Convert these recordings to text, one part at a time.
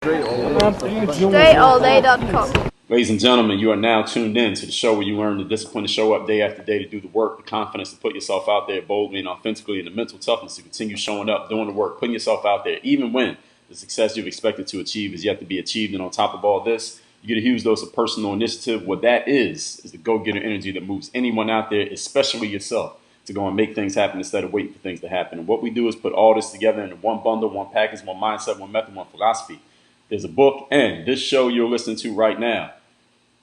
StrayAllDay.com. Ladies and gentlemen, you are now tuned in to the show where you learn the discipline to show up day after day to do the work, the confidence to put yourself out there boldly and authentically, and the mental toughness to continue showing up, doing the work, putting yourself out there, even when the success you've expected to achieve is yet to be achieved. And on top of all this, you get a huge dose of personal initiative. What that is the go-getter energy that moves anyone out there, especially yourself, to go and make things happen instead of waiting for things to happen. And what we do is put all this together in one bundle, one package, one mindset, one method, one philosophy. There's a book and this show you're listening to right now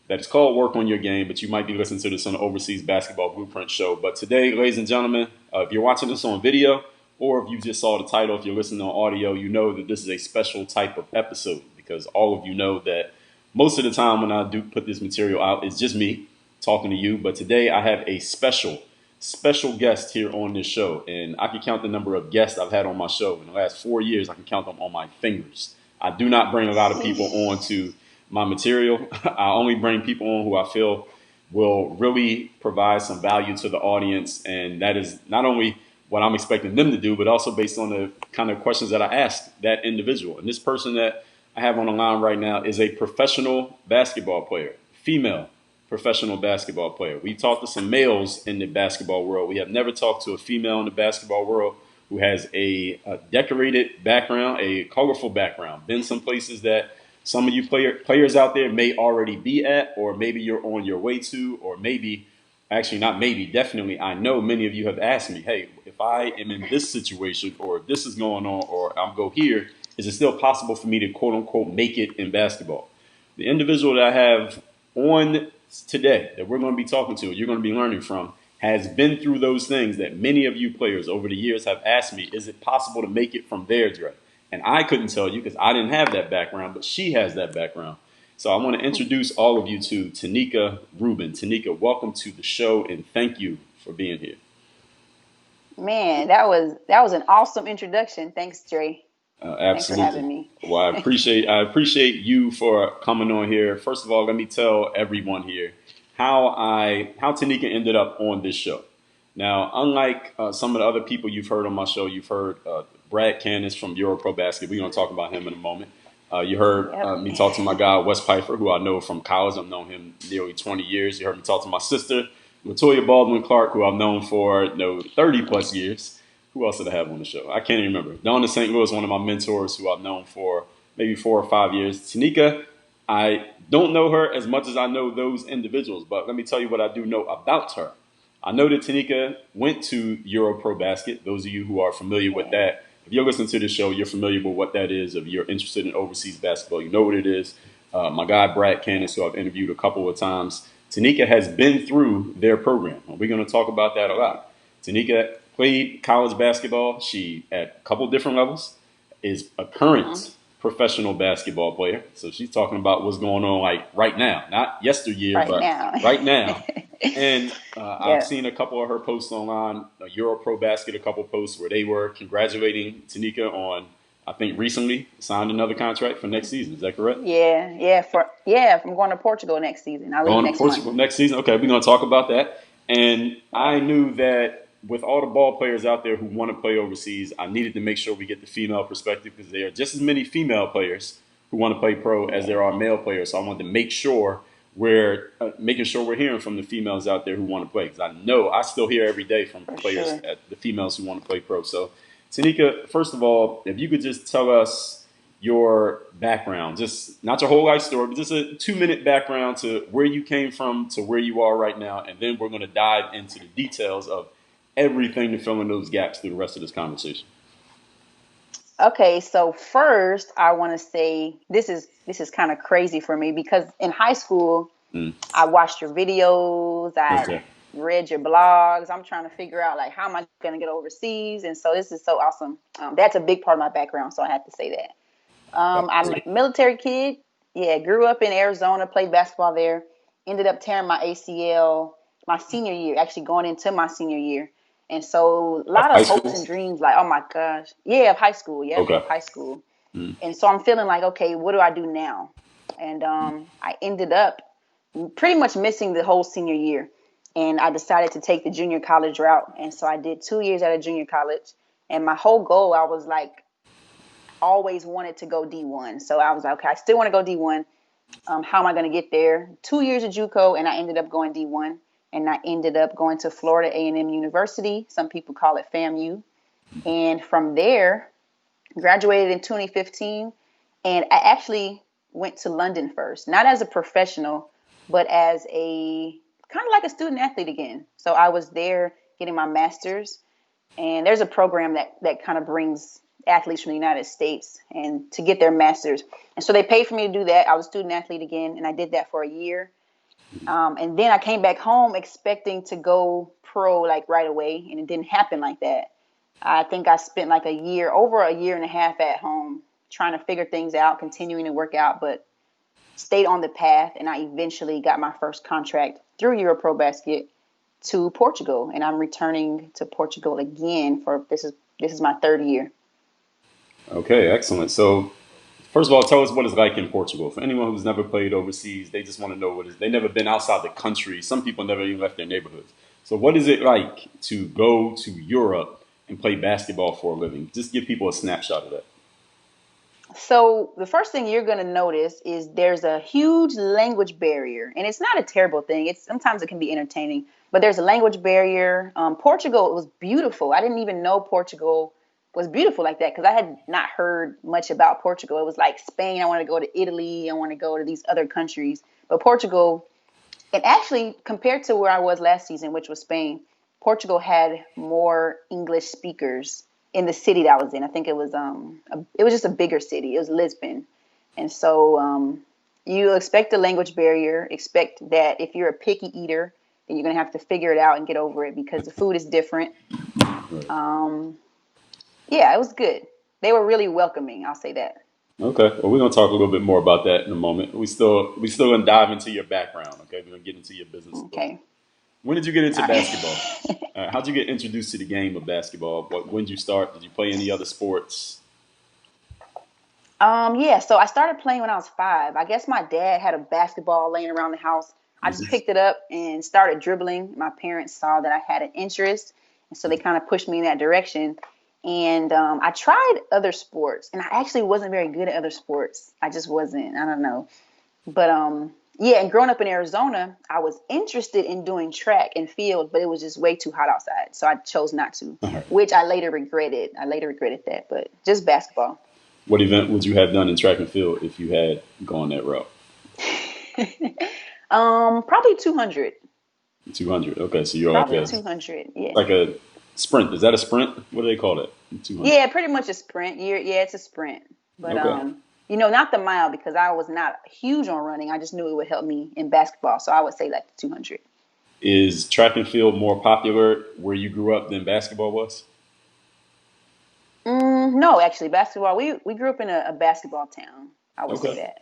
that is called Work on Your Game, but you might be listening to this on the Overseas Basketball Blueprint show. But today, ladies and gentlemen, if you're watching this on video or if you just saw the title, if you're listening on audio, you know that this is a special type of episode because all of you know that most of the time when I do put this material out, it's just me talking to you. But today I have a special guest here on this show. And I can count the number of guests I've had on my show. In the last 4 years, I can count them on my fingers. I do not bring a lot of people on to my material. I only bring people on who I feel will really provide some value to the audience. And that is not only what I'm expecting them to do, but also based on the kind of questions that I ask that individual. And this person that I have on the line right now is a professional basketball player, female professional basketball player. We talked to some males in the basketball world. We have never talked to a female in the basketball world who has a decorated background, a colorful background, been some places that some of you players out there may already be at, or maybe you're on your way to, or maybe, actually not maybe, definitely, I know many of you have asked me, hey, if I am in this situation, or if this is going on, or I'll go here, is it still possible for me to quote unquote make it in basketball? The individual that I have on today that we're going to be talking to, you're going to be learning from, has been through those things that many of you players over the years have asked me, is it possible to make it from there, Dre? And I couldn't tell you because I didn't have that background, but she has that background. So I want to introduce all of you to Taneka Rubin. Tanika, welcome to the show and thank you for being here. Man, that was an awesome introduction. Thanks, Dre. Absolutely. Thanks for having me. Well, I appreciate you for coming on here. First of all, let me tell everyone here how Tanika ended up on this show. Now, unlike some of the other people you've heard on my show, you've heard Brad Candace from EuroProBasket. We're going to talk about him in a moment. You heard me talk to my guy, Wes Pfeiffer, who I know from college. I've known him nearly 20 years. You heard me talk to my sister, Latoya Baldwin Clark, who I've known for 30 plus years. Who else did I have on the show? I can't even remember. Donna St. Louis, one of my mentors who I've known for maybe 4 or 5 years. Tanika, I don't know her as much as I know those individuals, but let me tell you what I do know about her. I know that Tanika went to EuroProBasket. Those of you who are familiar with that, if you're listening to this show, you're familiar with what that is. If you're interested in overseas basketball, you know what it is. My guy, Brad Candace, who I've interviewed a couple of times, Tanika has been through their program. We're going to talk about that a lot. Tanika played college basketball. She, at a couple different levels, is a current professional basketball player. So she's talking about what's going on like right now, not yesteryear, right now. And I've seen a couple of her posts online, EuroProBasket, a couple posts where they were congratulating Tanika on, I think recently signed another contract for next season. Is that correct? I'm going to Portugal next season. I leave next month. Next season. Okay, we're going to talk about that. And I knew that with all the ball players out there who want to play overseas, I needed to make sure we get the female perspective because there are just as many female players who want to play pro as there are male players. So I wanted to make sure we're hearing from the females out there who want to play. Because I know I still hear every day from players, the females who want to play pro. So Tanika, first of all, if you could just tell us your background, just not your whole life story, but just a 2-minute background to where you came from to where you are right now. And then we're going to dive into the details of everything to fill in those gaps through the rest of this conversation. Okay, so first I want to say this is kind of crazy for me because in high school I watched your videos, I read your blogs. I'm trying to figure out like how am I going to get overseas, and so this is so awesome. That's a big part of my background, so I have to say that. I'm a military kid. Yeah, grew up in Arizona, played basketball there. Ended up tearing my ACL my senior year, actually going into my senior year. And so a lot of hopes and dreams, like, oh my gosh. Yeah, of high school. Yeah, of high school. And so I'm feeling like, okay, what do I do now? And I ended up pretty much missing the whole senior year. And I decided to take the junior college route. And so I did 2 years at a junior college. And my whole goal, I was like, always wanted to go D1. So I was like, okay, I still want to go D1. How am I going to get there? 2 years of JuCo, and I ended up going D1. And I ended up going to Florida A&M University. Some people call it FAMU. And from there, graduated in 2015. And I actually went to London first, not as a professional, but as a kind of like a student athlete again. So I was there getting my master's. And there's a program that kind of brings athletes from the United States and to get their master's. And so they paid for me to do that. I was a student athlete again, and I did that for a year. And then I came back home expecting to go pro like right away, and it didn't happen like that. I think I spent like over a year and a half at home trying to figure things out, continuing to work out, but stayed on the path. And I eventually got my first contract through EuroProBasket to Portugal, and I'm returning to Portugal again for this is my third year. Okay, excellent. So, first of all, tell us what it's like in Portugal. For anyone who's never played overseas, they just want to know they've never been outside the country. Some people never even left their neighborhoods. So, what is it like to go to Europe and play basketball for a living? Just give people a snapshot of that. So the first thing you're going to notice is there's a huge language barrier, and it's not a terrible thing. Sometimes it can be entertaining, but there's a language barrier. Portugal was beautiful. I didn't even know Portugal was beautiful like that because I had not heard much about Portugal. It was like Spain. I want to go to Italy. I want to go to these other countries, but Portugal, and actually compared to where I was last season, which was Spain, Portugal had more English speakers in the city that I was in. I think it was just a bigger city. It was Lisbon. And so you expect a language barrier, expect that if you're a picky eater, then you're going to have to figure it out and get over it because the food is different. Yeah, it was good. They were really welcoming. I'll say that. Okay. Well, we're gonna talk a little bit more about that in a moment. We still gonna dive into your background. Okay, we're gonna get into your business. Okay. When did you get into All basketball? right. How'd you get introduced to the game of basketball? When did you start? Did you play any other sports? Yeah, so I started playing when I was 5. I guess my dad had a basketball laying around the house. I just picked it up and started dribbling. My parents saw that I had an interest, and so they kind of pushed me in that direction. And I tried other sports, and I actually wasn't very good at other sports. I just wasn't. I don't know. But yeah, and growing up in Arizona, I was interested in doing track and field, but it was just way too hot outside. So I chose not to, which I later regretted. I later regretted that, but just basketball. What event would you have done in track and field if you had gone that route? Probably 200. 200. Okay, so you're Probably like 200. Yeah. like a sprint. Is that a sprint? What do they call it? 200. Yeah, pretty much a sprint. Yeah, it's a sprint. But Okay. not the mile because I was not huge on running. I just knew it would help me in basketball, so I would say like 200. Is track and field more popular where you grew up than basketball was? No, actually, basketball. We grew up in a basketball town. I would say Okay. that.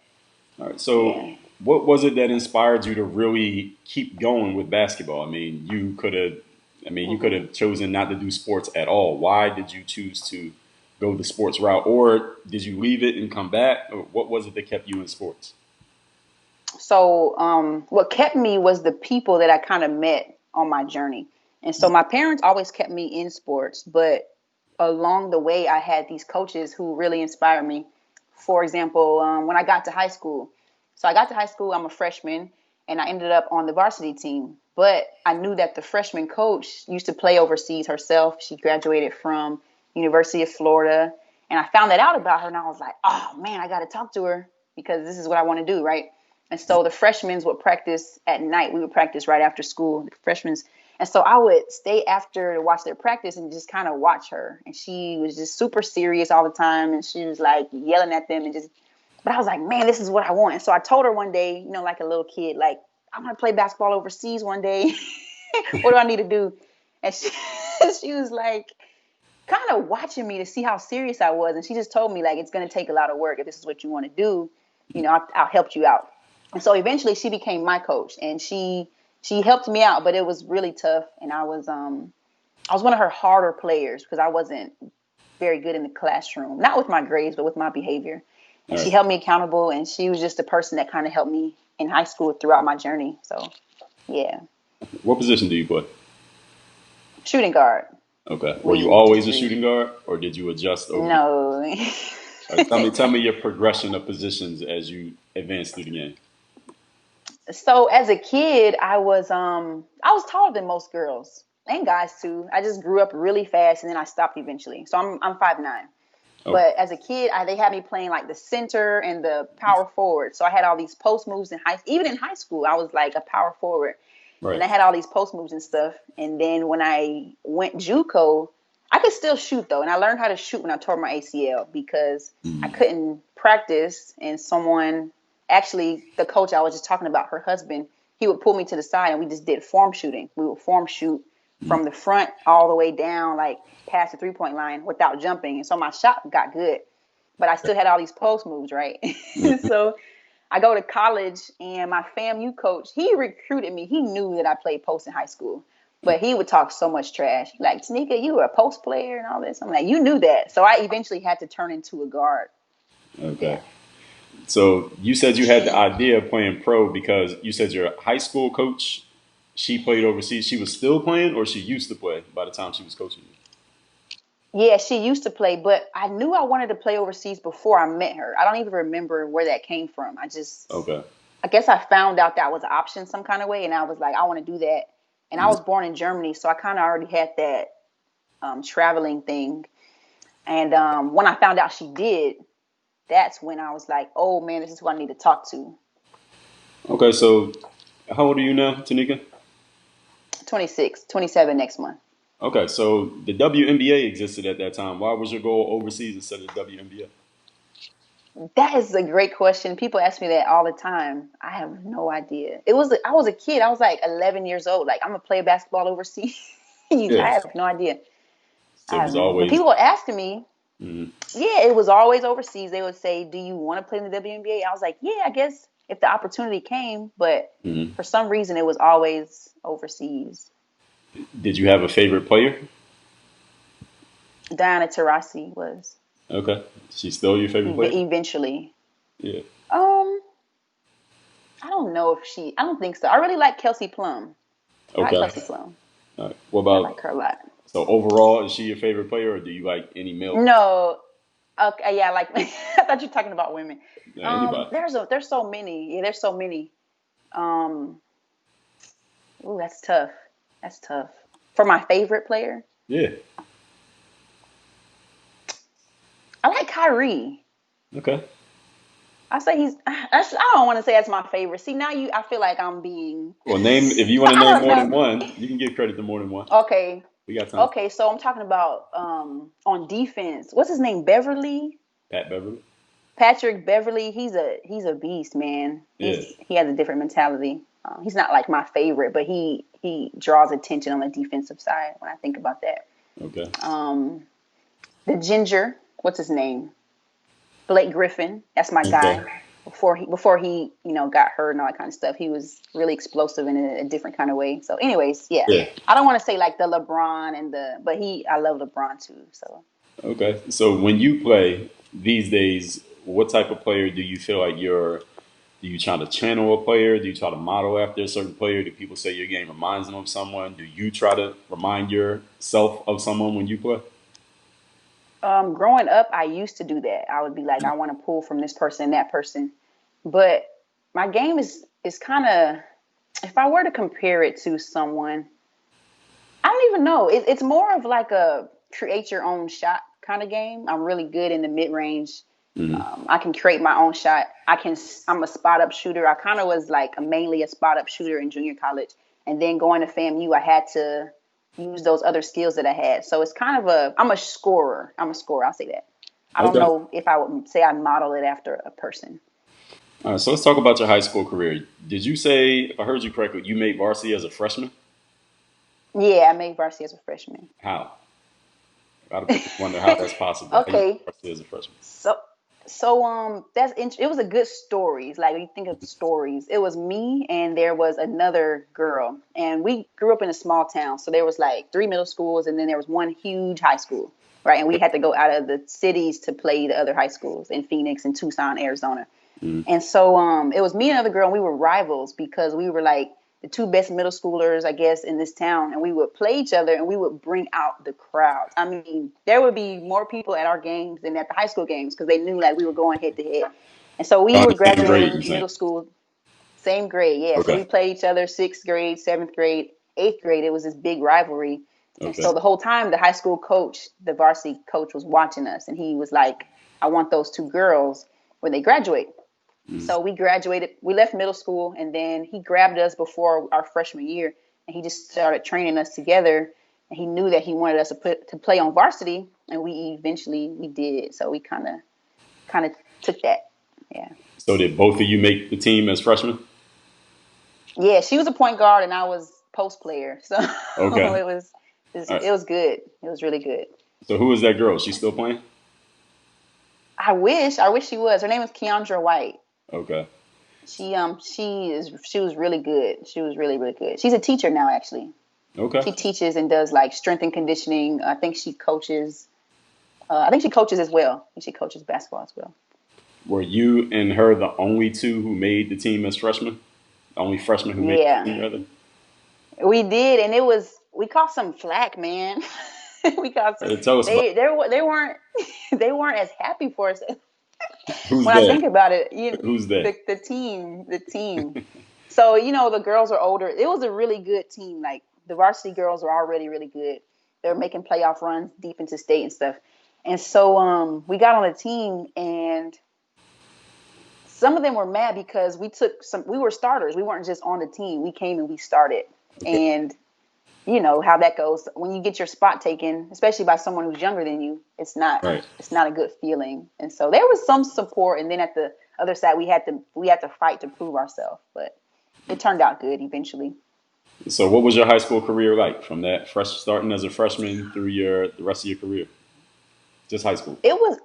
All right. So, Yeah. what was it that inspired you to really keep going with basketball? You could have chosen not to do sports at all. Why did you choose to go the sports route, or did you leave it and come back? Or what was it that kept you in sports? So, what kept me was the people that I kind of met on my journey. And so my parents always kept me in sports, but along the way, I had these coaches who really inspired me. For example, when I got to high school, I'm a freshman, and I ended up on the varsity team. But I knew that the freshman coach used to play overseas herself. She graduated from University of Florida, and I found that out about her, and I was like, oh man, I got to talk to her because this is what I want to do, right? And so the freshmen would practice at night. We would practice right after school, the freshmen. And so I would stay after to watch their practice and just kind of watch her. And she was just super serious all the time. And she was like yelling at them but I was like, man, this is what I want. And so I told her one day, like a little kid, like, I'm going to play basketball overseas one day. What do I need to do? And she was like kind of watching me to see how serious I was. And she just told me like, it's going to take a lot of work. If this is what you want to do, I'll help you out. And so eventually she became my coach, and she helped me out, but it was really tough. And I was one of her harder players because I wasn't very good in the classroom, not with my grades, but with my behavior. All And she right. held me accountable, and she was just the person that kind of helped me in high school throughout my journey. So, yeah. What position do you play? Shooting guard. Okay. Were you We always just a read. shooting guard, or did you adjust over the? No. Tell me your progression of positions as you advance through the game. So as a kid, I was taller than most girls and guys too. I just grew up really fast and then I stopped eventually. So I'm 5'9". Okay. But as a kid, they had me playing like the center and the power forward. So I had all these post moves even in high school, I was like a power forward. And Right. I had all these post moves and stuff. And then when I went JuCo, I could still shoot though. And I learned how to shoot when I tore my ACL because I couldn't practice. And actually, the coach I was just talking about, her husband, he would pull me to the side and we just did form shooting. We would form shoot from the front all the way down, like past the 3-point line without jumping. And so my shot got good, but I still had all these post moves, right? So I go to college and my FAMU coach, he recruited me. He knew that I played post in high school, but he would talk so much trash. Like, Tanika, you were a post player and all this. I'm like, you knew that. So I eventually had to turn into a guard. Okay. Yeah. So you said you had the idea of playing pro because you said your high school coach, she played overseas. She was still playing, or she used to play by the time she was coaching you? Yeah, she used to play, but I knew I wanted to play overseas before I met her. I don't even remember where that came from. Okay. I guess I found out that was an option some kind of way, and I was like, I want to do that. And I was born in Germany, so I kind of already had that traveling thing. And when I found out she did, that's when I was like, oh man, this is who I need to talk to. Okay. So how old are you now, Tanika? 26, 27 next month. Okay. So the WNBA existed at that time. Why was your goal overseas instead of the WNBA? That is a great question. People ask me that all the time. I have no idea. I was a kid. I was like 11 years old. Like, I'm gonna play basketball overseas. I Yeah. have no idea. So I it have was no. When always. people were asking me, Mhm. yeah, it was always overseas. They would say, "Do you want to play in the WNBA?" I was like, "Yeah, I guess if the opportunity came." But Mhm. for some reason, it was always overseas. Did you have a favorite player? Diana Taurasi was Okay. She's still your favorite player? eventually. Yeah. Um, I don't know if she. I don't think so. I really like Kelsey Plum. I like Okay. Kelsey Plum. All right. What I about like her a lot. so overall? Is she your favorite player, or do you like any male? No, okay, yeah, like I thought you were talking about women. Anybody? There's so many. Yeah, there's so many. Um, ooh, that's tough. That's tough. For my favorite player, Yeah. I like Kyrie. Okay. I say I don't want to say that's my favorite. See, I feel like I'm being. Well, name if you want to I name don't more than know. one, you can give credit to more than one. Okay, We got time. okay. So I'm talking about on defense. What's his name? Beverly. Pat Beverly. Patrick Beverly, he's a beast, man. Yeah. He has a different mentality. He's not like my favorite, but he draws attention on the defensive side when I think about that. Okay. The ginger, what's his name? Blake Griffin. That's my Okay. guy. Before he got hurt and all that kind of stuff, he was really explosive in a different kind of way. So, anyways, yeah, Yeah. I don't want to say like the LeBron but I love LeBron too. So. Okay. So when you play these days, what type of player do you feel like you're? Do you try to channel a player? Do you try to model after a certain player? Do people say your game reminds them of someone? Do you try to remind yourself of someone when you play? Growing up, I used to do that. I would be like, I want to pull from this person and that person. But my game is kind of, if I were to compare it to someone, I don't even know. It's more of like a create your own shot kind of game. I'm really good in the mid range. Mm-hmm. I can create my own shot. I'm a spot up shooter. I kind of was like mainly a spot up shooter in junior college, and then going to FAMU, I had to use those other skills that I had. So it's kind of I'm a scorer. I'm a scorer. I'll say that. I don't Okay. know if I would say I model it after a person. All right. So let's talk about your high school career. Did you say, if I heard you correctly, you made varsity as a freshman? Yeah, I made varsity as a freshman. How? A lot of people wonder how that's possible. How you Okay, varsity as a freshman? so it was a good stories. Like when you think of stories, it was me and there was another girl, and we grew up in a small town. So there was like 3 middle schools, and then there was one huge high school, right? And we had to go out of the cities to play the other high schools in Phoenix and Tucson, Arizona. Mm-hmm. And so it was me and another girl, and we were rivals because we were like the two best middle schoolers, I guess, in this town, and we would play each other, and we would bring out the crowds. I mean, there would be more people at our games than at the high school games because they knew like we were going head to head. And so we were The same grade, graduating you saying? middle school, same grade, yeah. So we Okay. played each other 6th grade, 7th grade, 8th grade. It was this big rivalry. And Okay. so the whole time, the high school coach, the varsity coach, was watching us, and he was like, I want those two girls when they graduate. So we graduated, we left middle school, and then he grabbed us before our freshman year, and he just started training us together. And he knew that he wanted us to play on varsity, and we did. So we kind of took that. Yeah. So did both of you make the team as freshmen? Yeah, she was a point guard and I was post player. So Okay. it was All right. it was good. It was really good. So who is that girl? She's still playing? I wish she was. Her name is Keandra White. Okay. She was really good. She was really, really good. She's a teacher now, actually. Okay. She teaches and does like strength and conditioning. I think she coaches. I think she coaches as well. I think she coaches basketball as well. Were you and her the only two who made the team as freshmen? The only freshmen who made the Yeah, team, rather? we did, and we caught some flack, man. We caught some. Tell us about They weren't they weren't as happy for us. who's When I think that? about it, Who's that? the team. So the girls are older. It was a really good team. Like the varsity girls were already really good. They were making playoff runs deep into state and stuff. And so we got on the team, and some of them were mad because we were starters. We weren't just on the team. We came and we started. Okay. And you know how that goes. When you get your spot taken, especially by someone who's younger than you, it's not Right. a good feeling. And so there was some support, and then at the other side, we had to fight to prove ourselves. But it turned out good eventually. So what was your high school career like from that starting as a freshman through the rest of your career? Just high school. It was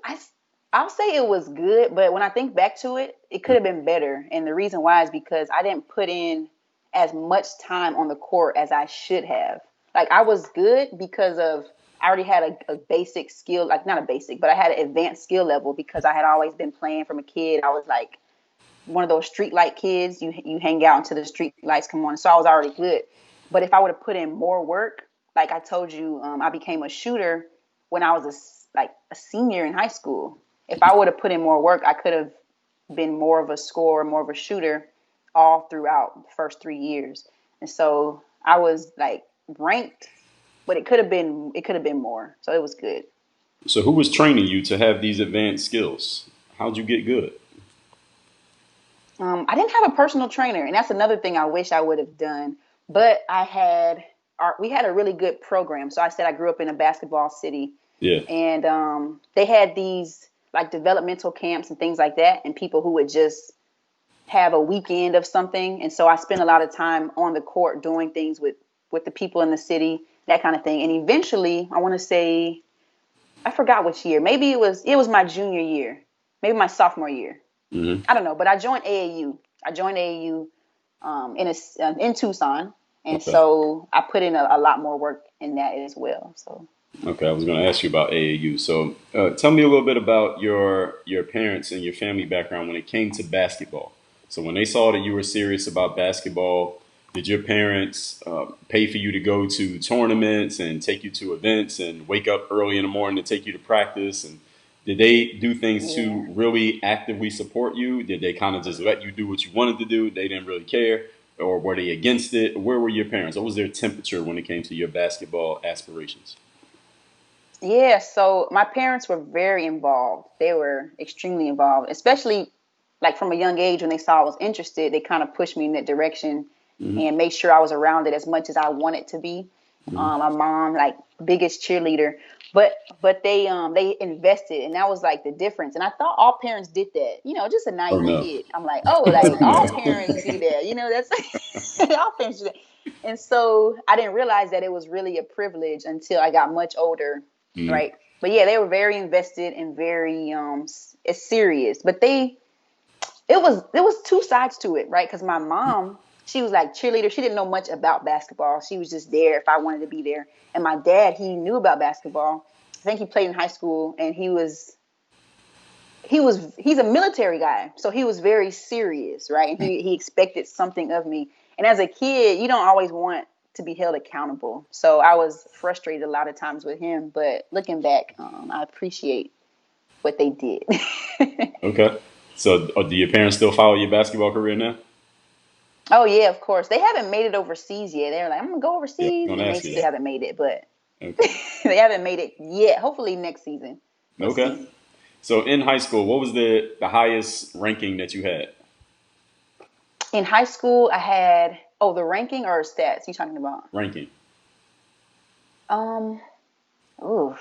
I'll say it was good, but when I think back to it, it could have been better. And the reason why is because I didn't put in as much time on the court as I should have. Like I was good because I already had a basic skill, like not a basic, but I had an advanced skill level because I had always been playing from a kid. I was like one of those street light kids. You hang out until the street lights come on. So I was already good. But if I would have put in more work, like I told you, I became a shooter when I was a senior in high school. If I would have put in more work, I could have been more of a scorer, more of a shooter all throughout the first 3 years. And so I was like ranked, but it could have been more. So it was good. So who was training you to have these advanced skills? How'd you get good? I didn't have a personal trainer, and that's another thing I wish I would have done. But we had a really good program. So I said I grew up in a basketball city, Yeah. and they had these like developmental camps and things like that, and people who would just have a weekend of something. And so I spent a lot of time on the court doing things with the people in the city, that kind of thing. And eventually, I want to say, I forgot which year. Maybe it was my junior year, maybe my sophomore year. Mm-hmm. I don't know, but I joined AAU. In Tucson, and Okay. so I put in a lot more work in that as well. So. Okay, I was going to ask you about AAU. So tell me a little bit about your parents and your family background when it came to basketball. So when they saw that you were serious about basketball, did your parents pay for you to go to tournaments and take you to events and wake up early in the morning to take you to practice? And did they do things to really actively support you? Did they kind of just let you do what you wanted to do? They didn't really care? Or were they against it? Where were your parents? What was their temperature when it came to your basketball aspirations? Yeah, so my parents were very involved. They were extremely involved, especially like from a young age when they saw I was interested, they kind of pushed me in that direction Mm-hmm. and made sure I was around it as much as I wanted to be. Mm-hmm. My mom, like biggest cheerleader, but they invested, and that was like the difference. And I thought all parents did that, just a Or naive no? kid. I'm like, oh, like all parents do that, that's all parents do that. And so I didn't realize that it was really a privilege until I got much older, Mm-hmm. right? But yeah, they were very invested and very serious. But it was two sides to it, right? Because my mom, she was like cheerleader. She didn't know much about basketball. She was just there if I wanted to be there. And my dad, he knew about basketball. I think he played in high school, and he's a military guy, so he was very serious, right? And he expected something of me. And as a kid, you don't always want to be held accountable. So I was frustrated a lot of times with him. But looking back, I appreciate what they did. Okay. So do your parents still follow your basketball career now? Oh yeah, of course. They haven't made it overseas yet. They're like, I'm gonna go Yeah, overseas, I'm and gonna they ask you still that. haven't made it. But Okay. they haven't made it yet. Hopefully next season, we'll Okay. see. So in high school, what was the highest ranking that you had? In high school, I had the ranking or stats you talking about? Ranking. Um, ooh,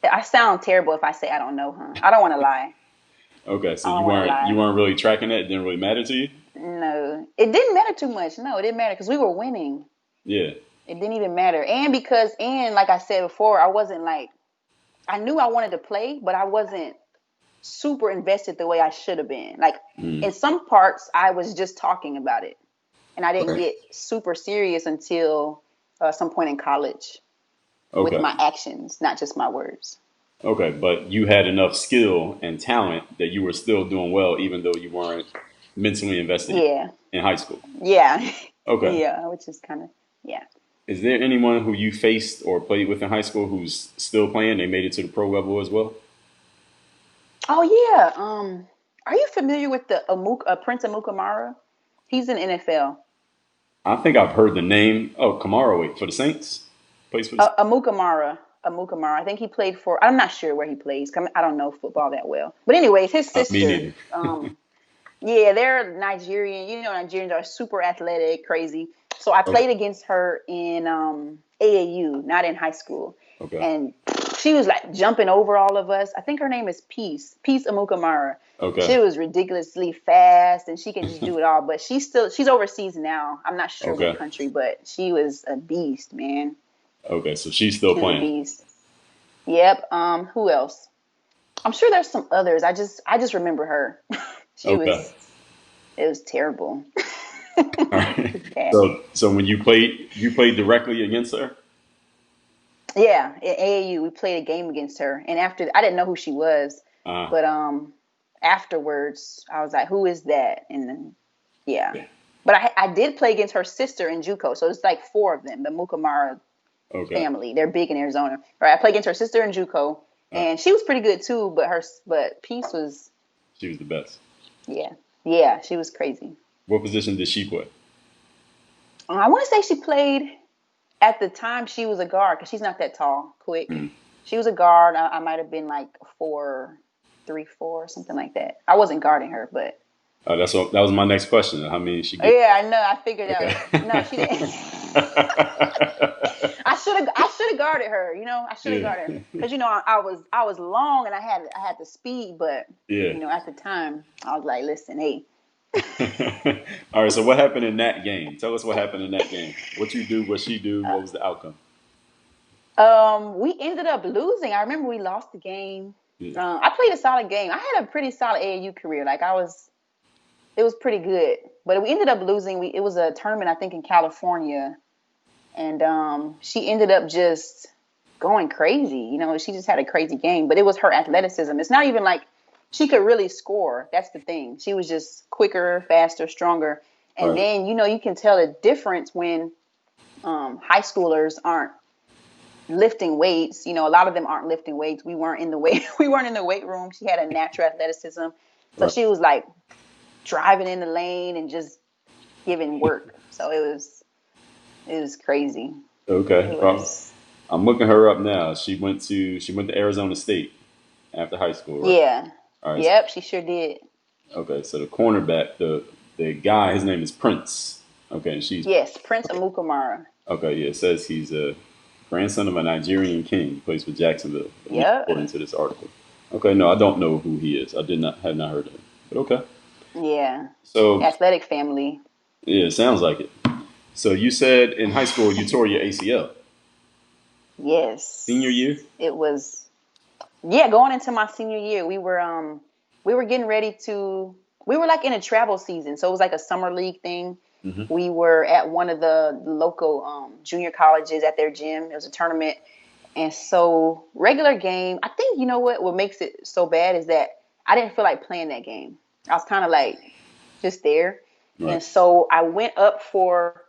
I sound terrible if I say I don't know, huh? I don't want to lie. Okay. So I don't you want to weren't you lie. weren't really tracking that. It didn't really matter to you. No, it didn't matter too much. No, it didn't matter because we were winning. Yeah. It didn't even matter. And like I said before, I wasn't like, I knew I wanted to play, but I wasn't super invested the way I should have been. Like Mm. in some parts, I was just talking about it, and I didn't Right. get super serious until some point in college with Okay. my actions, not just my words. Okay. But you had enough skill and talent that you were still doing well, even though you weren't mentally invested Yeah, in high school. yeah, Okay. yeah. Which is kind of yeah. Is there anyone who you faced or played with in high school who's still playing? They made it to the pro level as well. Oh yeah. Are you familiar with the Prince Amukamara? He's in NFL. I think I've heard the name. Oh, Kamara, wait, for the Saints? Plays for the Amukamara. Amukamara. I think he played for. I'm not sure where he plays. I don't know football that well. But anyways, his Me sister. neither. Yeah, they're Nigerian. You know, Nigerians are super athletic, crazy. So I Okay. played against her in AAU, not in high school, Okay. and she was like jumping over all of us. I think her name is Peace Amukamara. Okay. She was ridiculously fast, and she can just do it all. But she's overseas now. I'm not sure what Okay. country, but she was a beast, man. Okay. So she's still She was a playing. beast. Yep. Who else? I'm sure there's some others. I just remember her. She Okay. was. It was terrible. All right. Yeah. So when you played directly against her. Yeah, at AAU, we played a game against her, and after I didn't know who she was, Uh, but afterwards I was like, "Who is that?" And then yeah, yeah. but I did play against her sister in JuCo, so it's like four of them, the Mukamara Okay. family. They're big in Arizona. Right, I played against her sister in JuCo, Uh, and she was pretty good too. But Peace was she was the best. yeah, she was crazy. What position did she play? I want to say she played. At the time, she was a guard because she's not that tall, quick. Mm. She was a guard. I might have been like 4'3", 4", something like that. I wasn't guarding her, but That was my next question. How many did she get? yeah, I know. I figured out. Okay. No, she didn't. I should have guarded her. You know, I should have Yeah. guarded her because I was long and I had the speed, but Yeah. at the time I was like, listen, hey. All right. So what happened in that game? Tell us what happened in that game. What you do? What she do? What was the outcome? We ended up losing. I remember we lost the game. Yeah. I played a solid game. I had a pretty solid AAU career. Like it was pretty good. But we ended up losing. It was a tournament, I think, in California, and she ended up just going crazy. You know, she just had a crazy game. But it was her athleticism. It's not even like she could really score. That's the thing. She was just quicker, faster, stronger. And Right. then you can tell the difference when high schoolers aren't lifting weights. A lot of them aren't lifting weights. We weren't in the weight. We weren't in the weight room. She had a natural athleticism, so Right. she was like driving in the lane and just giving work. So it was crazy. Okay. It Well, was I'm looking her up now. She went to Arizona State after high school, right? yeah. All right. Yep, she sure did. Okay. So the cornerback, the guy, his name is Prince. Okay. And she's Yes, Prince Amukamara. okay. Yeah. It says he's a grandson of a Nigerian king. He plays for Jacksonville, at least Yep. according to this article. Okay. No, I don't know who he is. I have not heard of him. But okay. Yeah. So Athletic family. yeah, it sounds like it. So you said in high school you tore your ACL. Senior Yes. year? It was going into my senior year. We were getting ready to we were like in a travel season. So it was like a summer league thing. Hmm. We were at one of the local junior colleges at their gym. It was a tournament. And so regular game, I think what makes it so bad is that I didn't feel like playing that game. I was kind of like just there. And so I went up for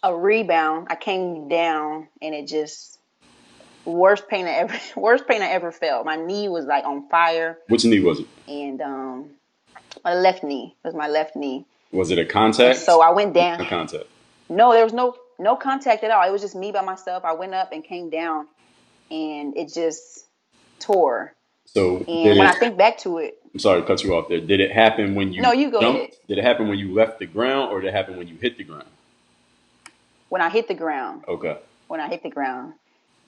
a rebound. I came down, and it just worst pain I ever felt. My knee was like on fire. Which knee was it? And my left knee. It was my left knee. Was it a And contact? so I went down. A contact. No, there was no contact at all. It was just me by myself. I went up and came down, and it just tore. So and when I think back to it, I'm sorry to cut you off there. Did it happen when you No, you go jumped? ahead. Did it happen when you left the ground, or did it happen when you hit the ground? When I hit the ground. Okay. When I hit the ground.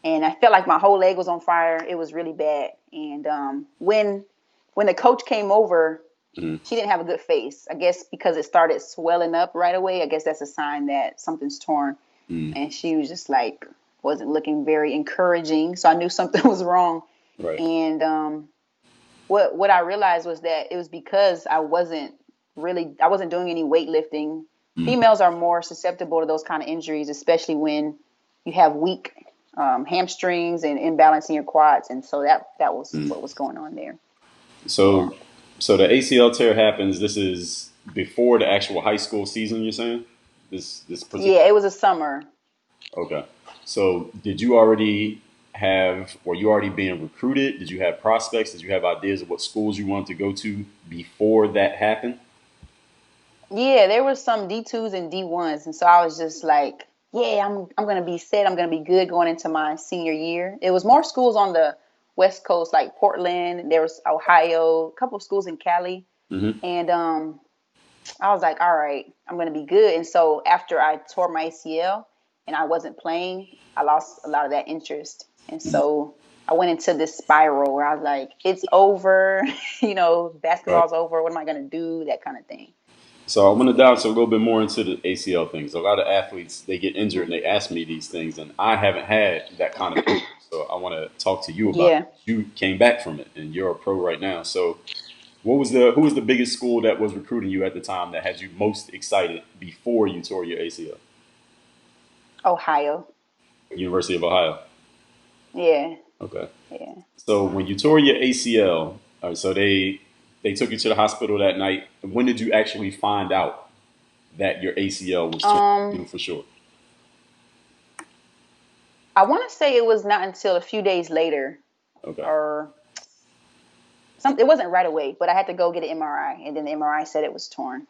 And I felt like my whole leg was on fire. It was really bad. And when the coach came over, she didn't have a good face. I guess because it started swelling up right away. I guess that's a sign that something's torn. And she was just like, wasn't looking very encouraging. So I knew something was wrong. Right. And what I realized was that it was because I wasn't doing any weightlifting. Females are more susceptible to those kind of injuries, especially when you have weak hamstrings and imbalance in your quads. And so that was what was going on there. So the ACL tear happens. This is before the actual high school season, you're saying? Yeah, it was a summer. Okay. So did you already were you already being recruited? Did you have prospects? Did you have ideas of what schools you wanted to go to before that happened? Yeah, there were some D2s and D1s. And so I was just like, yeah, I'm going to be set. I'm going to be good going into my senior year. It was more schools on the West Coast, like Portland. There was Ohio, a couple of schools in Cali. And I was like, all right, I'm going to be good. And so after I tore my ACL and I wasn't playing, I lost a lot of that interest. And so I went into this spiral where I was like, it's over. Basketball's over. What am I going to do? That kind of thing. So I want to dive a little bit more into the ACL things. A lot of athletes, they get injured and they ask me these things, and I haven't had that kind of injury. So I want to talk to you about it. You came back from it, and you're a pro right now. So who was the biggest school that was recruiting you at the time that had you most excited before you tore your ACL? Ohio. University of Ohio. Yeah. Okay. Yeah. So when you tore your ACL, so they took you to the hospital that night. When did you actually find out that your ACL was torn for sure? I want to say it was not until a few days later. Okay. Or something. It wasn't right away, but I had to go get an MRI, and then the MRI said it was torn.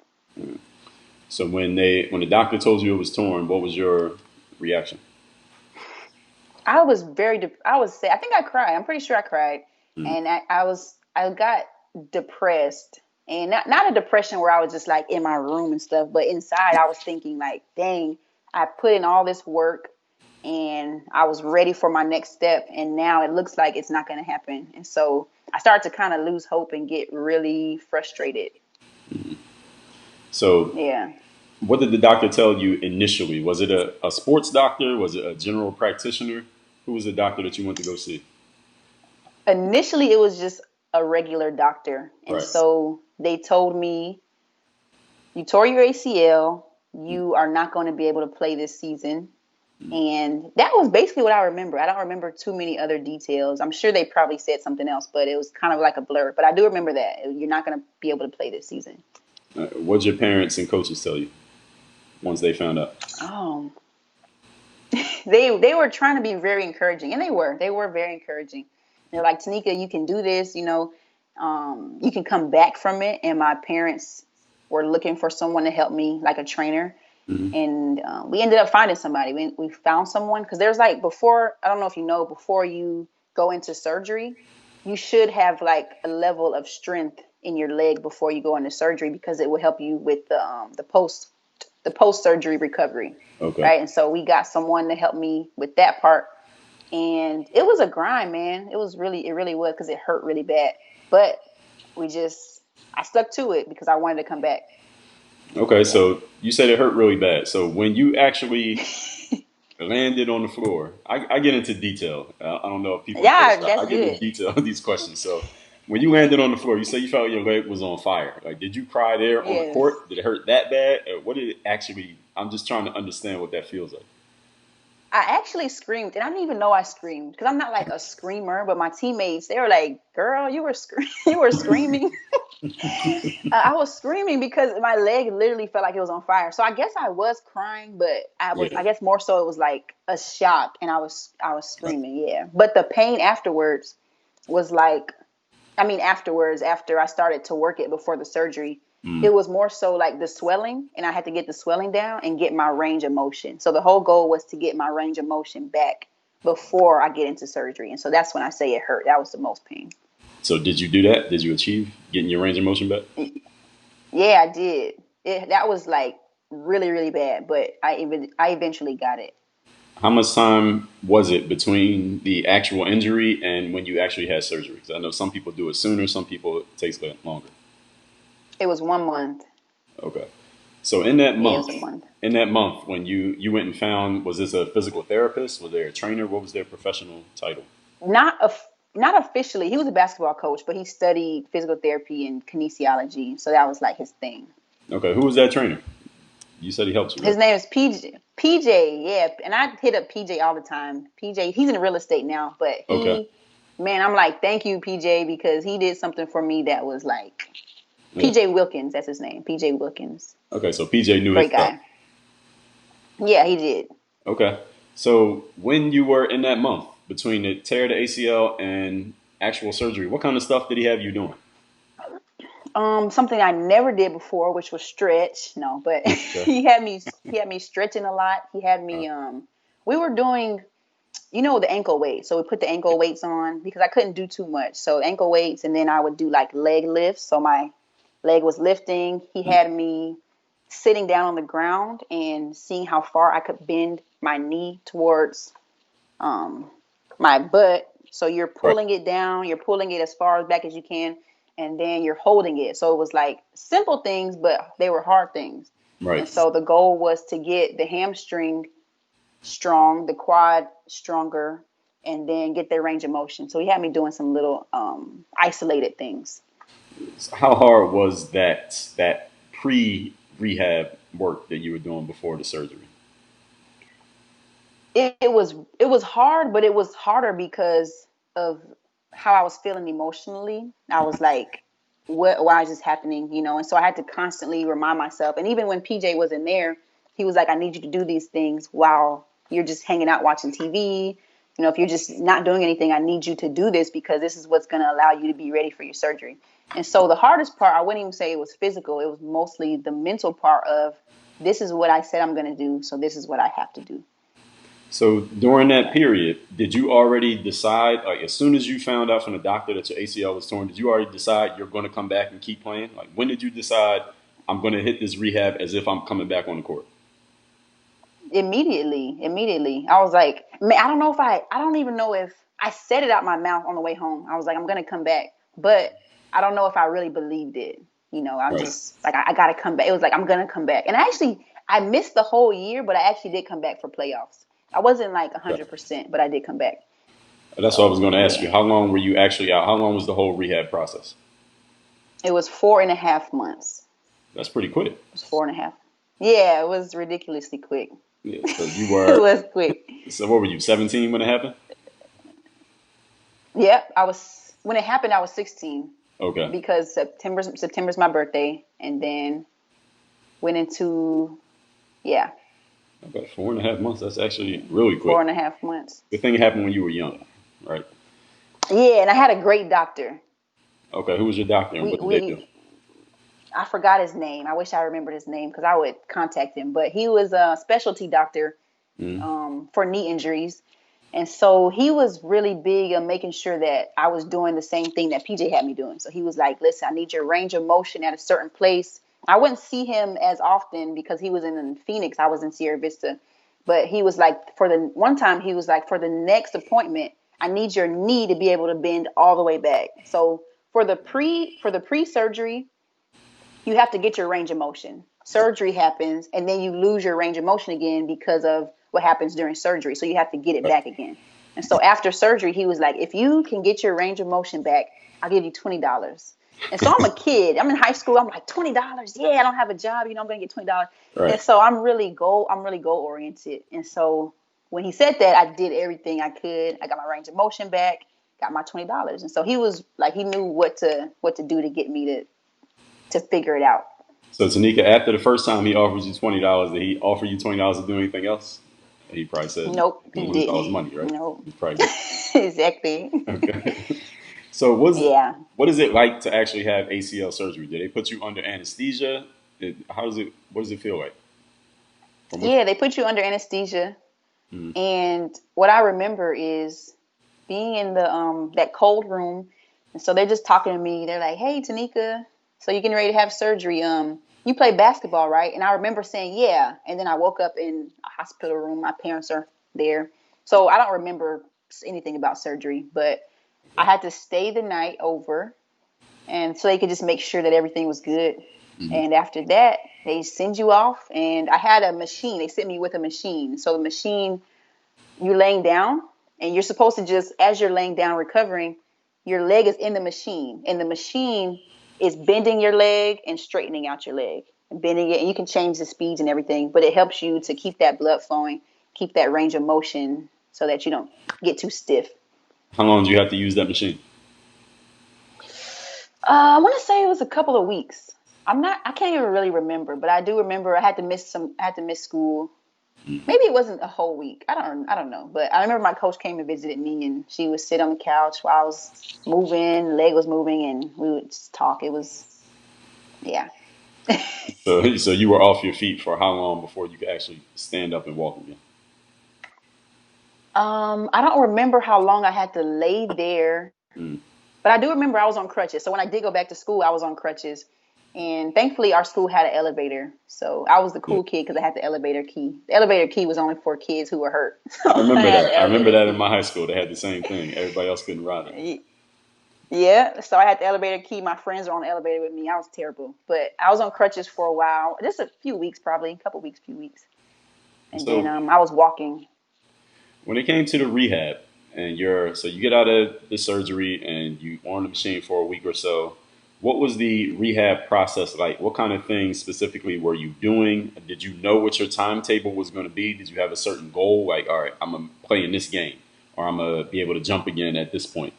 So when the doctor told you it was torn, what was your reaction? I was I think I cried. I'm pretty sure I cried. And I got depressed, and not a depression where I was just like in my room and stuff, but inside I was thinking like, dang, I put in all this work and I was ready for my next step, and now it looks like it's not going to happen. And so I started to kind of lose hope and get really frustrated. So yeah. What did the doctor tell you initially? Was it a sports doctor? Was it a general practitioner? Who was the doctor that you went to go see? Initially, it was just a regular doctor. And so they told me, you tore your ACL. You are not going to be able to play this season. And that was basically what I remember. I don't remember too many other details. I'm sure they probably said something else, but it was kind of like a blur. But I do remember that. You're not going to be able to play this season. What did your parents and coaches tell you once they found out? They were trying to be very encouraging, and they were very encouraging. They're like, Tanika, you can do this, you can come back from it. And my parents were looking for someone to help me, like a trainer. And we ended up finding somebody. We found someone, because there's like, I don't know if you know, before you go into surgery, you should have like a level of strength in your leg before you go into surgery, because it will help you with the post-surgery recovery. Okay. Right. And so we got someone to help me with that part. And it was a grind, man. It really was, because it hurt really bad. But I stuck to it because I wanted to come back. Okay. So you said it hurt really bad. So when you actually landed on the floor, I get into detail. I don't know if people. Yeah, that's I get into detail on these questions. So when you landed on the floor, you say you felt your leg was on fire. Like, did you cry there on the court? Did it hurt that bad? What did it actually? I'm just trying to understand what that feels like. I actually screamed, and I didn't even know I screamed, because I'm not like a screamer. But my teammates, they were like, "Girl, you were screaming." I was screaming because my leg literally felt like it was on fire. So I guess I was crying, but I guess more so it was like a shock, and I was screaming, yeah. But the pain afterwards was like, afterwards, after I started to work it before the surgery, it was more so like the swelling, and I had to get the swelling down and get my range of motion. So the whole goal was to get my range of motion back before I get into surgery. And so that's when I say it hurt. That was the most pain. So did you do that? Did you achieve getting your range of motion back? Yeah, I did. That was like really, really bad, but I eventually got it. How much time was it between the actual injury and when you actually had surgery? Because I know some people do it sooner, some people it takes longer. It was 1 month. Okay. So in that Yeah, it month, was a month. when you went and found, was this a physical therapist? Was there a trainer? What was their professional title? Not officially. He was a basketball coach, but he studied physical therapy and kinesiology, so that was like his thing. Okay. Who was that trainer? You said he helps you, right? His name is PJ. PJ, yeah, and I hit up PJ all the time. PJ, he's in real estate now, but man, I'm like, thank you, PJ, because he did something for me that was like, PJ Wilkins, that's his name, PJ Wilkins. Okay, so PJ knew his Great guy. stuff. Yeah, he did. Okay, so when you were in that month between the tear of the ACL and actual surgery, what kind of stuff did he have you doing? Something I never did before, which was stretch. No, but he had me stretching a lot. He had me we were doing, the ankle weights. So we put the ankle weights on because I couldn't do too much. So ankle weights, and then I would do like leg lifts. So my leg was lifting. He had me sitting down on the ground and seeing how far I could bend my knee towards my butt. So you're pulling it down, you're pulling it as far back as you can, and then you're holding it. So it was like simple things, but they were hard things. Right. And so the goal was to get the hamstring strong, the quad stronger, and then get their range of motion. So he had me doing some little isolated things. How hard was that pre-rehab work that you were doing before the surgery? It was hard, but it was harder because of how I was feeling emotionally. I was like, why is this happening? And so I had to constantly remind myself. And even when PJ wasn't there, he was like, I need you to do these things while you're just hanging out watching TV. If you're just not doing anything, I need you to do this because this is what's going to allow you to be ready for your surgery. And so the hardest part, I wouldn't even say it was physical. It was mostly the mental part of, this is what I said I'm going to do, so this is what I have to do. So during that period, did you already decide, like as soon as you found out from the doctor that your ACL was torn, did you already decide you're going to come back and keep playing? Like when did you decide I'm going to hit this rehab as if I'm coming back on the court? Immediately. I was like, man, I don't even know if I said it out my mouth on the way home. I was like, I'm going to come back, but I don't know if I really believed it. I'm just like, I got to come back. It was like, I'm going to come back. And I missed the whole year, but I actually did come back for playoffs. I wasn't like 100%, but I did come back. That's what I was going to ask you. How long were you actually out? How long was the whole rehab process? It was 4.5 months. That's pretty quick. It was 4.5. Yeah, it was ridiculously quick. Yeah, so you were. It was quick. So what were you, 17 when it happened? Yep, when it happened, I was 16. Okay. Because September's my birthday, and then went into, yeah. Okay, 4.5 months. That's actually really quick. 4.5 months. Good thing it happened when you were young, right? Yeah, and I had a great doctor. Okay, who was your doctor and what did they do? I forgot his name. I wish I remembered his name because I would contact him. But he was a specialty doctor for knee injuries. And so he was really big on making sure that I was doing the same thing that PJ had me doing. So he was like, listen, I need your range of motion at a certain place. I wouldn't see him as often because he was in Phoenix. I was in Sierra Vista. But he was like, for the next appointment, I need your knee to be able to bend all the way back. So for the pre-surgery, you have to get your range of motion. Surgery happens, and then you lose your range of motion again because of what happens during surgery. So you have to get it back again. And so after surgery, he was like, if you can get your range of motion back, I'll give you $20. And so I'm a kid. I'm in high school. I'm like, $20. Yeah, I don't have a job. I'm going to get $20. Right. And so I'm really goal oriented. And so when he said that, I did everything I could. I got my range of motion back, got my $20. And so he was like, he knew what to do to get me to figure it out. So Tanika, after the first time he offered you $20, did he offer you $20 to do anything else? He probably said you're Nope, he gonna lose all his didn't. money, right? Nope. He's probably Exactly. okay. So Yeah. what is it like to actually have ACL surgery? Did they put you under anesthesia? What does it feel like? From what? Yeah, they put you under anesthesia. Mm, And what I remember is being in the that cold room. And so they're just talking to me. They're like, "Hey, Tanika, so you're getting ready to have surgery. You play basketball, right?" And I remember saying, "Yeah." And then I woke up in a hospital room. My parents are there. So I don't remember anything about surgery, but I had to stay the night over, and so they could just make sure that everything was good. mm, And after that, they send you off. And I had a machine. They sent me with a machine. So the machine, you're laying down, and you're supposed to just, as you're laying down recovering, your leg is in the machine, and the machine is bending your leg and straightening out your leg and bending it. And you can change the speeds and everything, but it helps you to keep that blood flowing, keep that range of motion so that you don't get too stiff. How long do you have to use that machine? I want to say it was a couple of weeks. I can't even really remember, but I do remember I had to miss school. Maybe it wasn't a whole week. I don't know. But I remember my coach came and visited me, and she would sit on the couch while I was moving, the leg was moving, and we would just talk. It was, yeah. So you were off your feet for how long before you could actually stand up and walk again? I don't remember how long I had to lay there, Mm, but I do remember I was on crutches. So when I did go back to school, I was on crutches. And thankfully, our school had an elevator. So I was the yeah. cool kid because I had the elevator key. The elevator key was only for kids who were hurt. I So I remember had the that. I remember elevator that in key. my high school. They had the same thing. Everybody else couldn't ride it. Yeah, so I had the elevator key. My friends were on the elevator with me. I was terrible, but I was on crutches for a while, just a few weeks, probably a couple weeks, few weeks, and then So I was walking. when it came to the rehab, and you get out of the surgery and you on the machine for a week or so. What was the rehab process like? What kind of things specifically were you doing? Did you know what your timetable was going to be? Did you have a certain goal? Like, all right, I'm gonna play in this game, or I'm gonna be able to jump again at this point.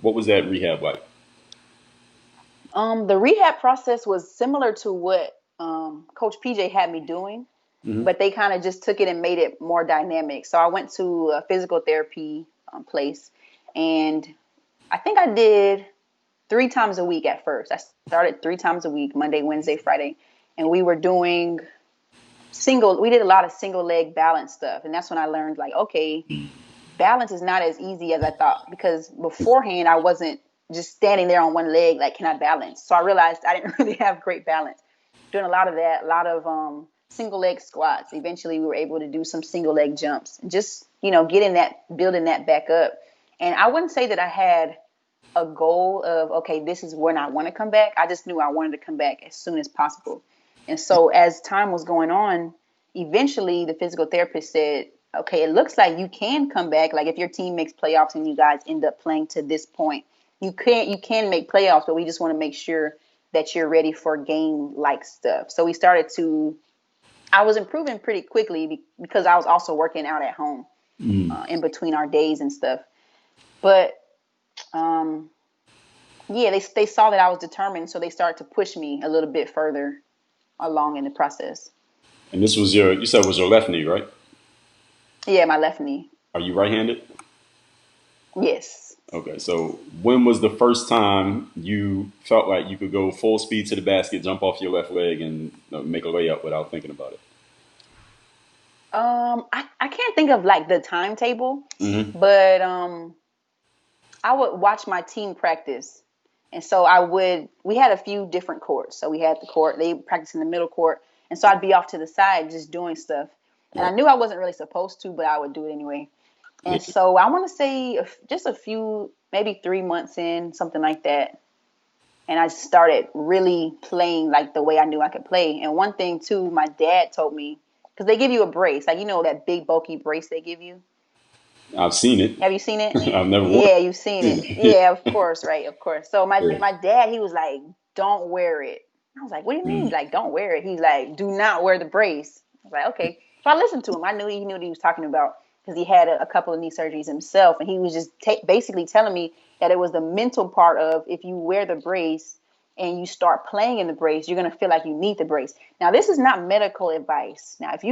What was that rehab like? The rehab process was similar to what Coach PJ had me doing, Hmm. but they kind of just took it and made it more dynamic. So I went to a physical therapy place, and I think I did 3 times a week at first. I started 3 times a week, Monday, Wednesday, Friday, and we were doing we did a lot of single leg balance stuff. And that's when I learned, like, okay, balance is not as easy as I thought, because beforehand I wasn't just standing there on one leg, like, can I balance? So I realized I didn't really have great balance. Doing a lot of that, a lot of single leg squats. Eventually we were able to do some single leg jumps and just, building that back up. And I wouldn't say that I had a goal of, okay, this is when I want to come back. I just knew I wanted to come back as soon as possible. And so as time was going on, eventually the physical therapist said, okay, it looks like you can come back. Like, if your team makes playoffs and you guys end up playing to this point, you can make playoffs, but we just want to make sure that you're ready for game like stuff. So I was improving pretty quickly because I was also working out at home Mm. in between our days and stuff. But um, yeah, they saw that I was determined, so they started to push me a little bit further along in the process. And this was you said it was your left knee, right? Yeah, my left knee. Are you right-handed? Yes. Okay, so when was the first time you felt like you could go full speed to the basket, jump off your left leg, and make a layup without thinking about it? I can't think of like the timetable, Hmm. but I would watch my team practice. And so we had a few different courts. So we had the court, they practice in the middle court. And so I'd be off to the side just doing stuff. And I Right. knew I wasn't really supposed to, but I would do it anyway. Yeah. And so I want to say just a few, maybe 3 months in, something like that. And I started really playing like the way I knew I could play. And one thing too, my dad told me, because they give you a brace, like, that big bulky brace they give you. I've seen it. Have you seen it? I've never worn Yeah, you've seen it. it. Yeah, of course, right, of course. So my Yeah. my dad, he was like, "Don't wear it." I was like, "What do you mean? Mm. Like, don't wear it?" He's like, "Do not wear the brace." I was like, "Okay." So I listened to him. I knew he knew what he was talking about because he had a couple of knee surgeries himself, and he was just basically telling me that it was the mental part of, if you wear the brace, and you start playing in the brace, you're going to feel like you need the brace. Now, this is not medical advice. Now, if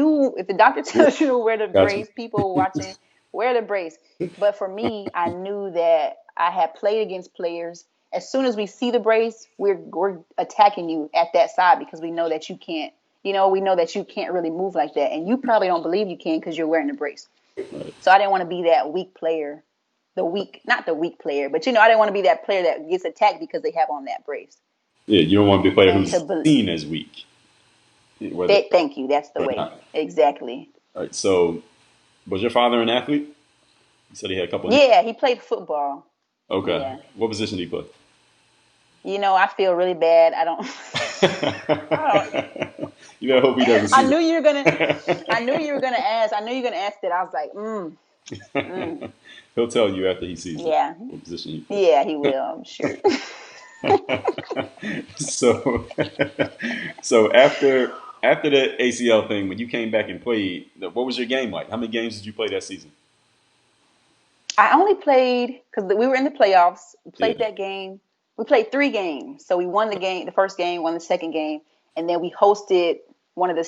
the doctor tells you to wear the Gotcha. brace, people watching, wear the brace. But for me, I knew that I had played against players. As soon as we see the brace, we're attacking you at that side because we know that you can't, we know that you can't really move like that. And you probably don't believe you can because you're wearing the brace. Right. So I didn't want to be that weak player, not the weak player, but I didn't want to be that player that gets attacked because they have on that brace. Yeah, you don't want to be a player And who's seen as weak. thank you. That's the way. Exactly. All right. So, was your father an athlete? You said he had a couple. Yeah, he played football. Okay. Yeah. What position did he play? I feel really bad. I don't. You better hope he doesn't see. I knew you were gonna ask. I knew you were gonna ask that. I was like, He'll tell you after he sees yeah. what position he plays. Yeah, he will. I'm sure. So after the ACL thing, when you came back and played, what was your game like? How many games did you play that season? I only played because we were in the playoffs. We played that game. We played 3 games. So we won the first game, won the second game, and then we hosted one of the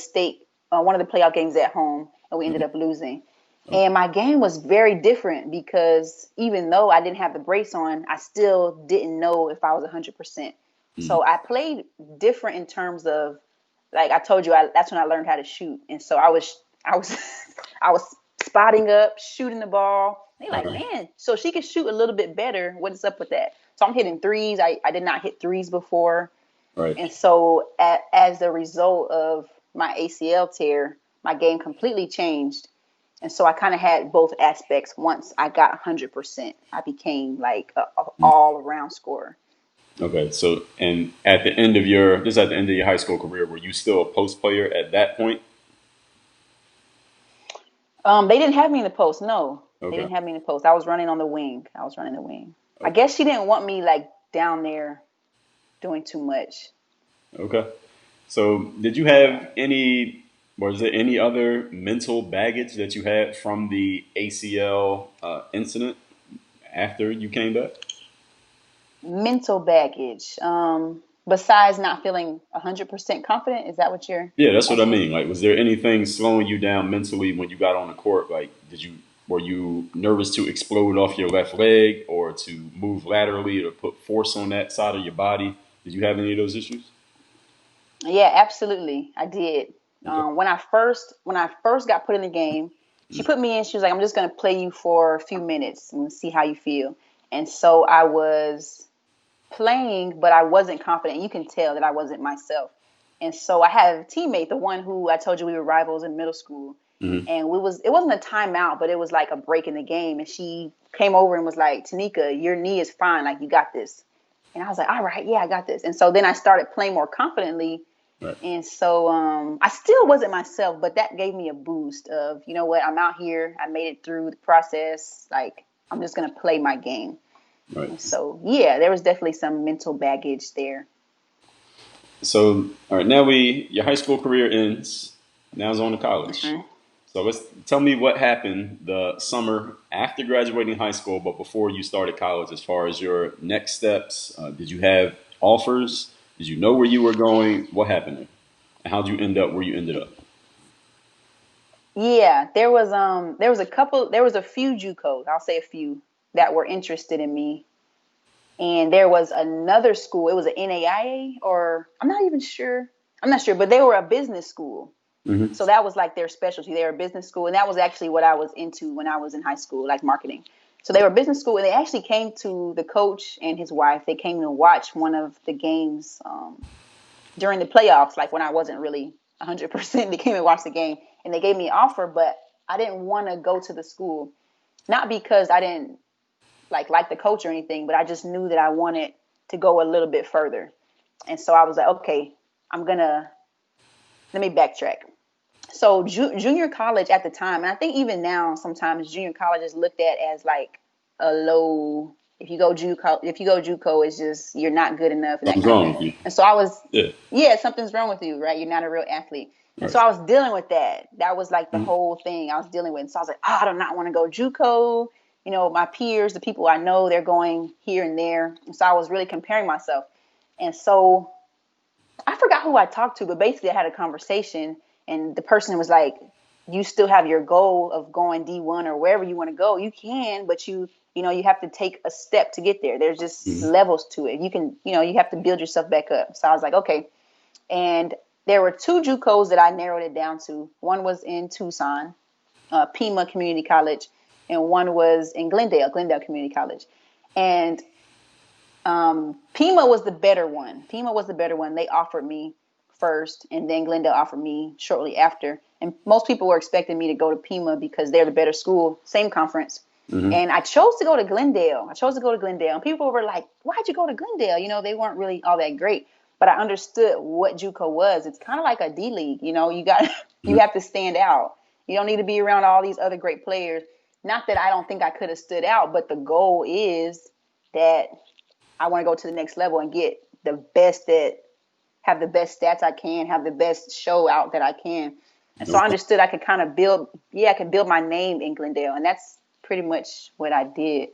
playoff games at home, and we ended up losing. And my game was very different because even though I didn't have the brace on, I still didn't know if I was 100%. So I played different in terms of, like I told you, that's when I learned how to shoot. And so I was I was spotting up, shooting the ball. They like, man, so she can shoot a little bit better. What is up with that? So I'm hitting threes. I did not hit threes before. Right. And so as a result of my ACL tear, my game completely changed. And so I kind of had both aspects. Once I got 100%, I became like a all-around scorer. Okay. So, and at the end of your high school career, were you still a post player at that point? They didn't have me in the post. No, Okay. They didn't have me in the post. I was running on the wing. Okay. I guess she didn't want me like down there doing too much. Okay. So, did you have was there any other mental baggage that you had from the ACL incident after you came back? Mental baggage. Besides not feeling 100% confident, is that what you're? Yeah, that's what I mean. Like, was there anything slowing you down mentally when you got on the court? Like, were you nervous to explode off your left leg or to move laterally or put force on that side of your body? Did you have any of those issues? Yeah, absolutely. I did. Okay. When I first got put in the game, she put me in. She was like, "I'm just going to play you for a few minutes and see how you feel." And so I was playing, but I wasn't confident. You can tell that I wasn't myself. And so I had a teammate, the one who I told you we were rivals in middle school. Mm-hmm. And it wasn't a timeout, but it was like a break in the game. And she came over and was like, "Tanika, your knee is fine. Like, you got this." And I was like, "All right, yeah, I got this." And so then I started playing more confidently. Right. And so I still wasn't myself, but that gave me a boost of, you know what, I'm out here. I made it through the process. Like, I'm just going to play my game. Right. And so, yeah, there was definitely some mental baggage there. So, all right, now your high school career ends. Now it's on to college. Mm-hmm. So tell me what happened the summer after graduating high school, but before you started college, as far as your next steps. Did you have offers? Did you know where you were going? What happened there? And how'd you end up where you ended up? Yeah, there was a few JuCos, I'll say a few, that were interested in me. And there was another school, it was an NAIA, or I'm not sure, but they were a business school. Mm-hmm. So that was like their specialty. They were a business school. And that was actually what I was into when I was in high school, like marketing. So they were a business school, and they actually came to the coach and his wife. They came to watch one of the games during the playoffs, like when I wasn't really 100%. They came and watched the game, and they gave me an offer, but I didn't want to go to the school. Not because I didn't like the coach or anything, but I just knew that I wanted to go a little bit further. And so I was like, okay, let me backtrack. So junior college at the time, and I think even now, sometimes junior college is looked at as like a low. If you go JuCo, it's just you're not good enough. And Something's wrong with you. And so I was, yeah, something's wrong with you, right? You're not a real athlete. And right. so I was dealing with that. That was like the whole thing I was dealing with. And so I was like, I do not want to go JuCo. You know, my peers, the people I know, they're going here and there. And so I was really comparing myself. And so I forgot who I talked to, but basically I had a conversation, and the person was like, you still have your goal of going D1 or wherever you want to go. You can, but you have to take a step to get there. There's just levels to it. You can, you have to build yourself back up. So I was like, okay. And there were two JuCos that I narrowed it down to. One was in Tucson, Pima Community College, and one was in Glendale Community College. And Pima was the better one. They offered me first, and then Glendale offered me shortly after. And most people were expecting me to go to Pima because they're the better school, same conference. And I chose to go to Glendale. And people were like, why'd you go to Glendale? They weren't really all that great. But I understood what JuCo was. It's kind of like a D League. You have to stand out. You don't need to be around all these other great players. Not that I don't think I could have stood out, but the goal is that I want to go to the next level and get have the best stats I can, have the best show out that I can. And so I understood I could kind of build my name in Glendale. And that's pretty much what I did.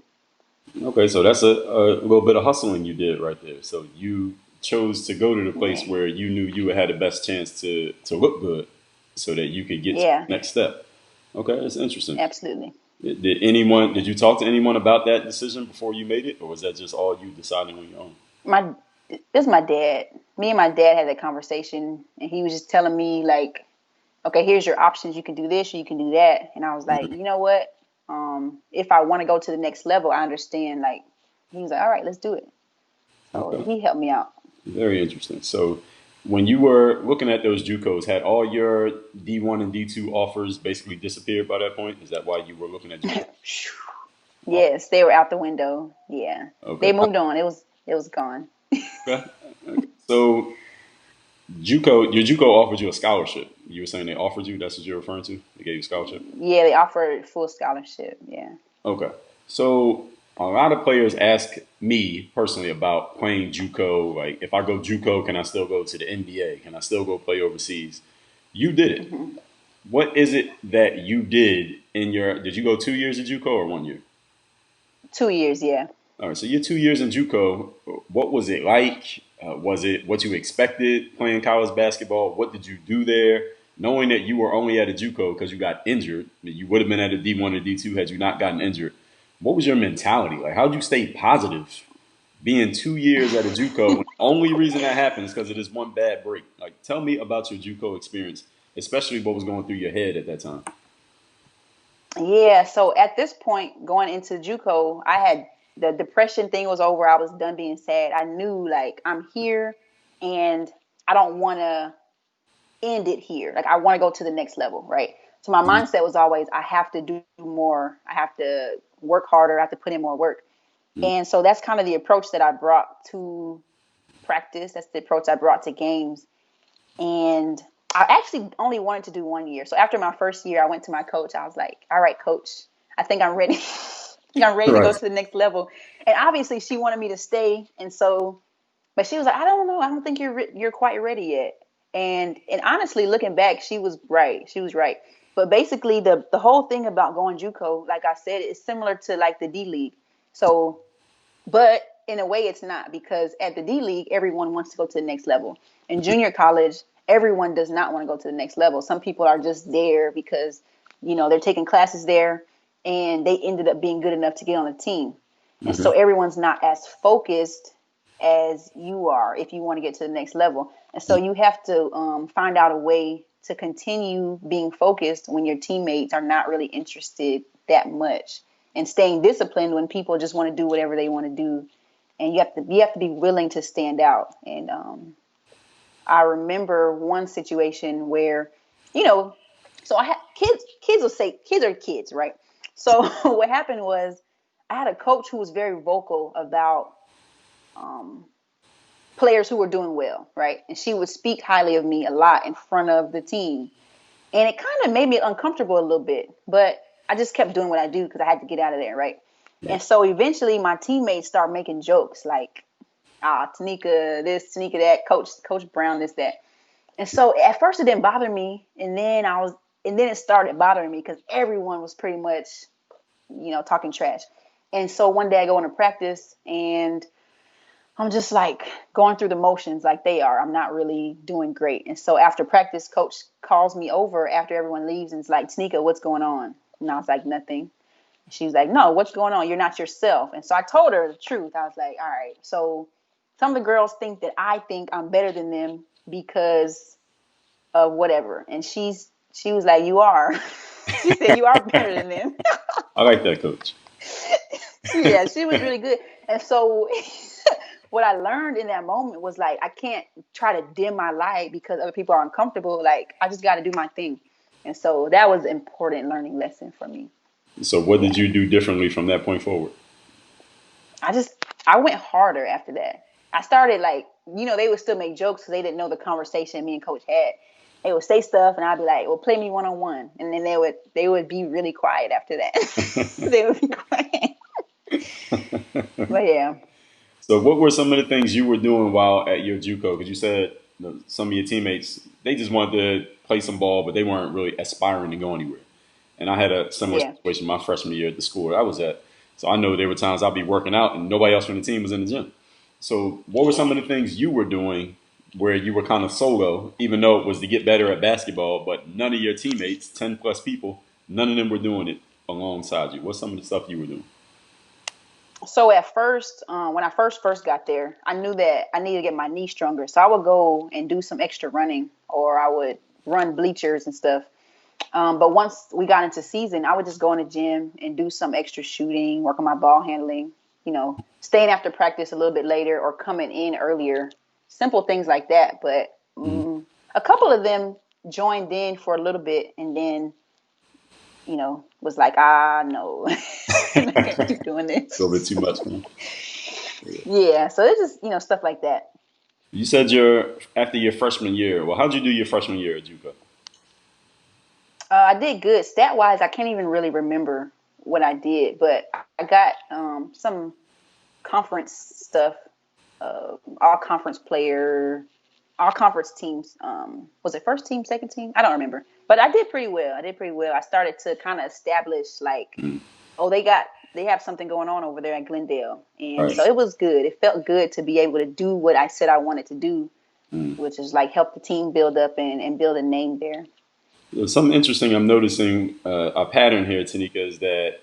Okay, so that's a little bit of hustling you did right there. So you chose to go to the place where you knew you had the best chance to look good so that you could get to the next step. Okay, that's interesting. Absolutely. Did you talk to anyone about that decision before you made it, or was that just all you deciding on your own? This is my dad. Me and my dad had that conversation, and he was just telling me like, okay, here's your options. You can do this or you can do that. And I was like, you know what? If I want to go to the next level, I understand. Like, he was like, all right, let's do it. So he helped me out. Very interesting. So when you were looking at those JuCos, had all your D1 and D2 offers basically disappeared by that point? Is that why you were looking at JuCo? Yes, they were out the window. Yeah. Okay. They moved on. It was gone. Okay. So your JuCo offered you a scholarship. You were saying they offered you, that's what you're referring to? They gave you a scholarship? Yeah, they offered full scholarship. Yeah. Okay. So a lot of players ask me personally about playing JuCo. Like, if I go JuCo, can I still go to the NBA? Can I still go play overseas? You did it. What is it that you did did you go 2 years of JuCo or 1 year? 2 years, yeah. All right. So your 2 years in JuCo, what was it like? Was it what you expected playing college basketball? What did you do there? Knowing that you were only at a JuCo because you got injured, you would have been at a D1 or D2 had you not gotten injured. What was your mentality? Like, how'd you stay positive being 2 years at a JuCo? The only reason that happened is because of this one bad break. Like, tell me about your JuCo experience, especially what was going through your head at that time. Yeah, so at this point, going into JuCo, the depression thing was over. I was done being sad. I knew, like, I'm here and I don't want to end it here. Like, I want to go to the next level, right? So my mindset was always, I have to do more. I have to work harder. I have to put in more work. And so that's kind of the approach that I brought to practice. That's the approach I brought to games. And I actually only wanted to do 1 year. So after my first year, I went to my coach. I was like, all right, coach, I think I'm ready. I'm ready to go to the next level. And obviously she wanted me to stay. And so, but she was like, I don't know. I don't think you're quite ready yet. And honestly, looking back, she was right. But basically the whole thing about going JuCo, like I said, is similar to like the D League. So, but in a way it's not, because at the D League, everyone wants to go to the next level. In junior college, everyone does not want to go to the next level. Some people are just there because, they're taking classes there and they ended up being good enough to get on a team. And so everyone's not as focused as you are if you want to get to the next level. And so you have to find out a way to continue being focused when your teammates are not really interested that much, and staying disciplined when people just want to do whatever they want to do. And you have to be willing to stand out. And I remember one situation where, so I had kids will say kids are kids, right? So what happened was I had a coach who was very vocal about players who were doing well, right? And she would speak highly of me a lot in front of the team. And it kind of made me uncomfortable a little bit, but I just kept doing what I do because I had to get out of there, right? And so eventually my teammates start making jokes like, Tanika this, Tanika that, Coach Brown this, that. And so at first it didn't bother me, and then it started bothering me because everyone was pretty much, talking trash. And so one day I go into practice and I'm just like going through the motions like they are. I'm not really doing great. And so after practice, coach calls me over after everyone leaves and it's like, Tanika, what's going on? And I was like, nothing. She was like, no, what's going on? You're not yourself. And so I told her the truth. I was like, all right. So some of the girls think that I think I'm better than them because of whatever. And she was like, you are. She said, you are better than them. I like that, coach. Yeah, she was really good. And so what I learned in that moment was like, I can't try to dim my light because other people are uncomfortable. Like, I just got to do my thing. And so that was an important learning lesson for me. So what did you do differently from that point forward? I went harder after that. I started like, they would still make jokes because they didn't know the conversation me and coach had. They would say stuff and I'd be like, well, play me one-on-one. And then they would be really quiet after that. They would be quiet. But yeah. So what were some of the things you were doing while at your JuCo? Because you said some of your teammates, they just wanted to play some ball, but they weren't really aspiring to go anywhere. And I had a similar situation my freshman year at the school I was at. So I know there were times I'd be working out and nobody else from the team was in the gym. So what were some of the things you were doing where you were kind of solo, even though it was to get better at basketball, but none of your teammates, 10 plus people, none of them were doing it alongside you? What's some of the stuff you were doing? So at first, when I first got there, I knew that I needed to get my knee stronger. So I would go and do some extra running or I would run bleachers and stuff. But once we got into season, I would just go in the gym and do some extra shooting, work on my ball handling, staying after practice a little bit later or coming in earlier. Simple things like that. But a couple of them joined in for a little bit and then, was like, no, I can't keep doing this. A little bit too much, man. Yeah. So it's just, stuff like that. You said after your freshman year. Well, how'd you do your freshman year at JuCo? I did good. Stat-wise, I can't even really remember what I did, but I got some conference stuff, all conference player, all conference teams. Was it first team, second team? I don't remember. But I did pretty well. I started to kind of establish like, they have something going on over there at Glendale. And so it was good. It felt good to be able to do what I said I wanted to do, which is like help the team build up and build a name there. Something interesting I'm noticing a pattern here, Tanika, is that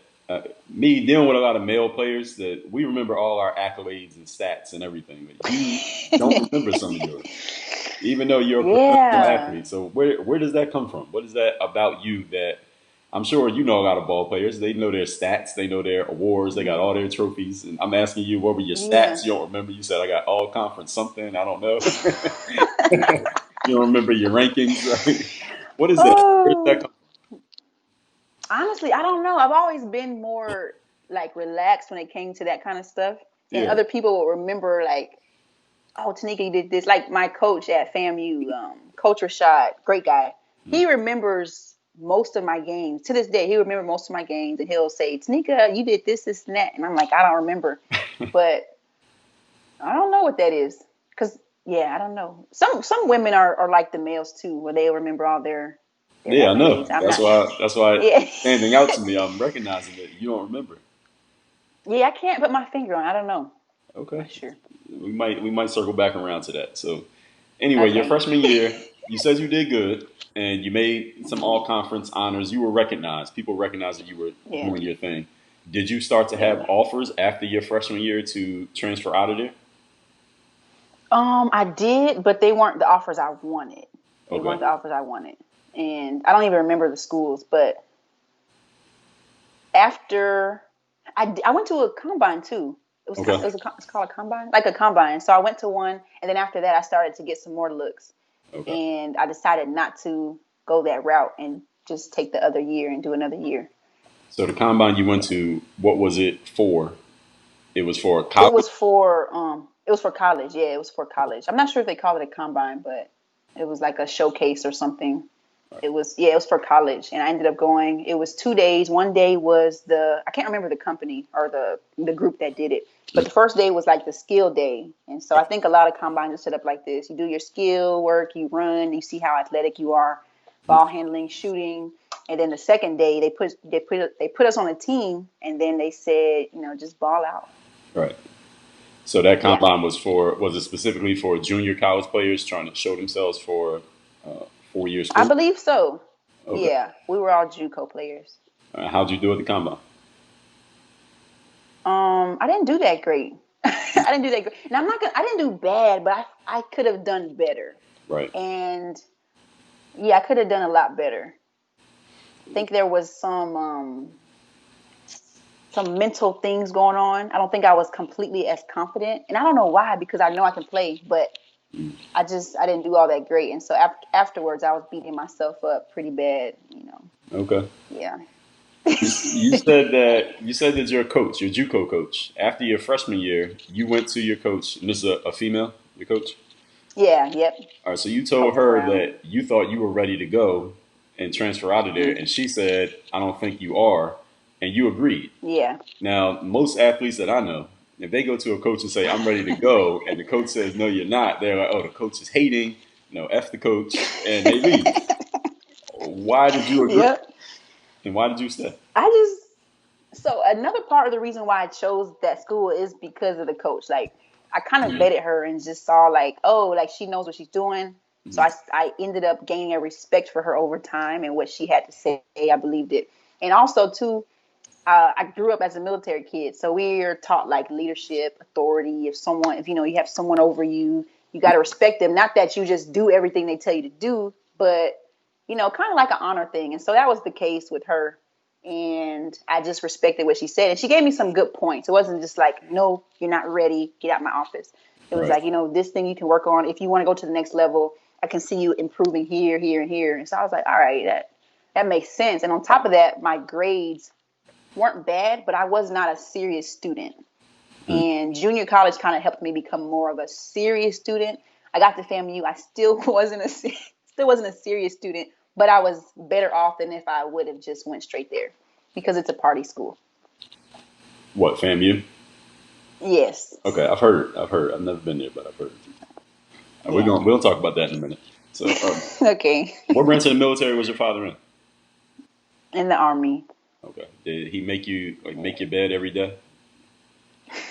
me dealing with a lot of male players, that we remember all our accolades and stats and everything, but you don't remember some of yours, even though you're a professional athlete. So where does that come from? What is that about you that I'm sure you know a lot of ball players? They know their stats, they know their awards, they got all their trophies. And I'm asking you, what were your stats? You don't remember? You said I got all conference something. I don't know. You don't remember your rankings? What is that? Where does that come from? Honestly, I don't know. I've always been more like relaxed when it came to that kind of stuff. And other people will remember like, oh, Tanika, you did this. Like my coach at FAMU, Coach Rashad, great guy. He remembers most of my games. To this day, he remembers most of my games. And he'll say, Tanika, you did this, and that. And I'm like, I don't remember. But I don't know what that is. Because, I don't know. Some women are like the males, too, where they remember all their I know. That's why it's standing out to me. I'm recognizing that you don't remember. Yeah, I can't put my finger on it. I don't know. Okay. Not sure. We might circle back around to that. So anyway, your freshman year, you said you did good and you made some all conference honors. You were recognized. People recognized that you were doing your thing. Did you start to have offers after your freshman year to transfer out of there? I did, but they weren't the offers I wanted. They weren't the offers I wanted. And I don't even remember the schools, but after I went to a combine too. It's called a combine, like a combine. So I went to one, and then after that, I started to get some more looks. And I decided not to go that route and just take the other year and do another year. So the combine you went to, what was it for? It was for college? It was for college. Yeah, it was for college. I'm not sure if they call it a combine, but it was like a showcase or something. It was for college, and I ended up going. It was 2 days. One day was I can't remember the company or the group that did it, but the first day was like the skill day. And so I think a lot of combines are set up like this. You do your skill work, you run, you see how athletic you are, ball handling, shooting, and then the second day they put us on a team, and then they said, just ball out. Right. So that Yeah, combine was it specifically for junior college players trying to show themselves for 4 year I school? believe so. Okay. Yeah, we were all JuCo players. How'd you do at the combine? I didn't do that great. I didn't do that great. Now I'm not gonna. I didn't do bad, but I could have done better. Right. And yeah, I could have done a lot better. I think there was some mental things going on. I don't think I was completely as confident, and I don't know why because I know I can play, but Mm. I didn't do all that great. And so afterwards, I was beating myself up pretty bad. Okay. Yeah. You said that your coach, your JUCO coach, after your freshman year, you went to your coach, and this is a female, your coach. Yeah. Yep. All right, so you told Coach her Brown. that you thought you were ready to go and transfer out of there, Hmm. and she said, "I don't think you are," and you agreed. Yeah. Now, most athletes that I know, if they go to a coach and say, "I'm ready to go," and the coach says, "No, you're not," they're like, "Oh, the coach is hating. No, f the coach," and they leave. Why did you agree? Yep. And why did you stay? I just so another part of the reason why I chose that school is because of the coach. Like I kind of Mhm. vetted her and just saw like, oh, like she knows what she's doing. So Mhm. I ended up gaining a respect for her over time and what she had to say. I believed it, and also too, I grew up as a military kid, so we're taught like leadership, authority. If you have someone over you, you got to respect them. Not that you just do everything they tell you to do, but kind of like an honor thing. And so that was the case with her. And I just respected what she said. And she gave me some good points. It wasn't just like, no, you're not ready. Get out of my office. It was Right. like, this thing you can work on. If you want to go to the next level, I can see you improving here, here, and here. And so I was like, all right, that makes sense. And on top of that, my grades weren't bad, but I was not a serious student. Mm. And junior college kind of helped me become more of a serious student. I got to FAMU. I still wasn't a serious student, but I was better off than if I would have just went straight there because it's a party school. What, FAMU? Yes. Okay, I've heard. I've heard. I've never been there, but I've heard. Yeah. We'll talk about that in a minute. So, Okay. what branch of the military was your father in? In the army. Okay. Did he make you make your bed every day?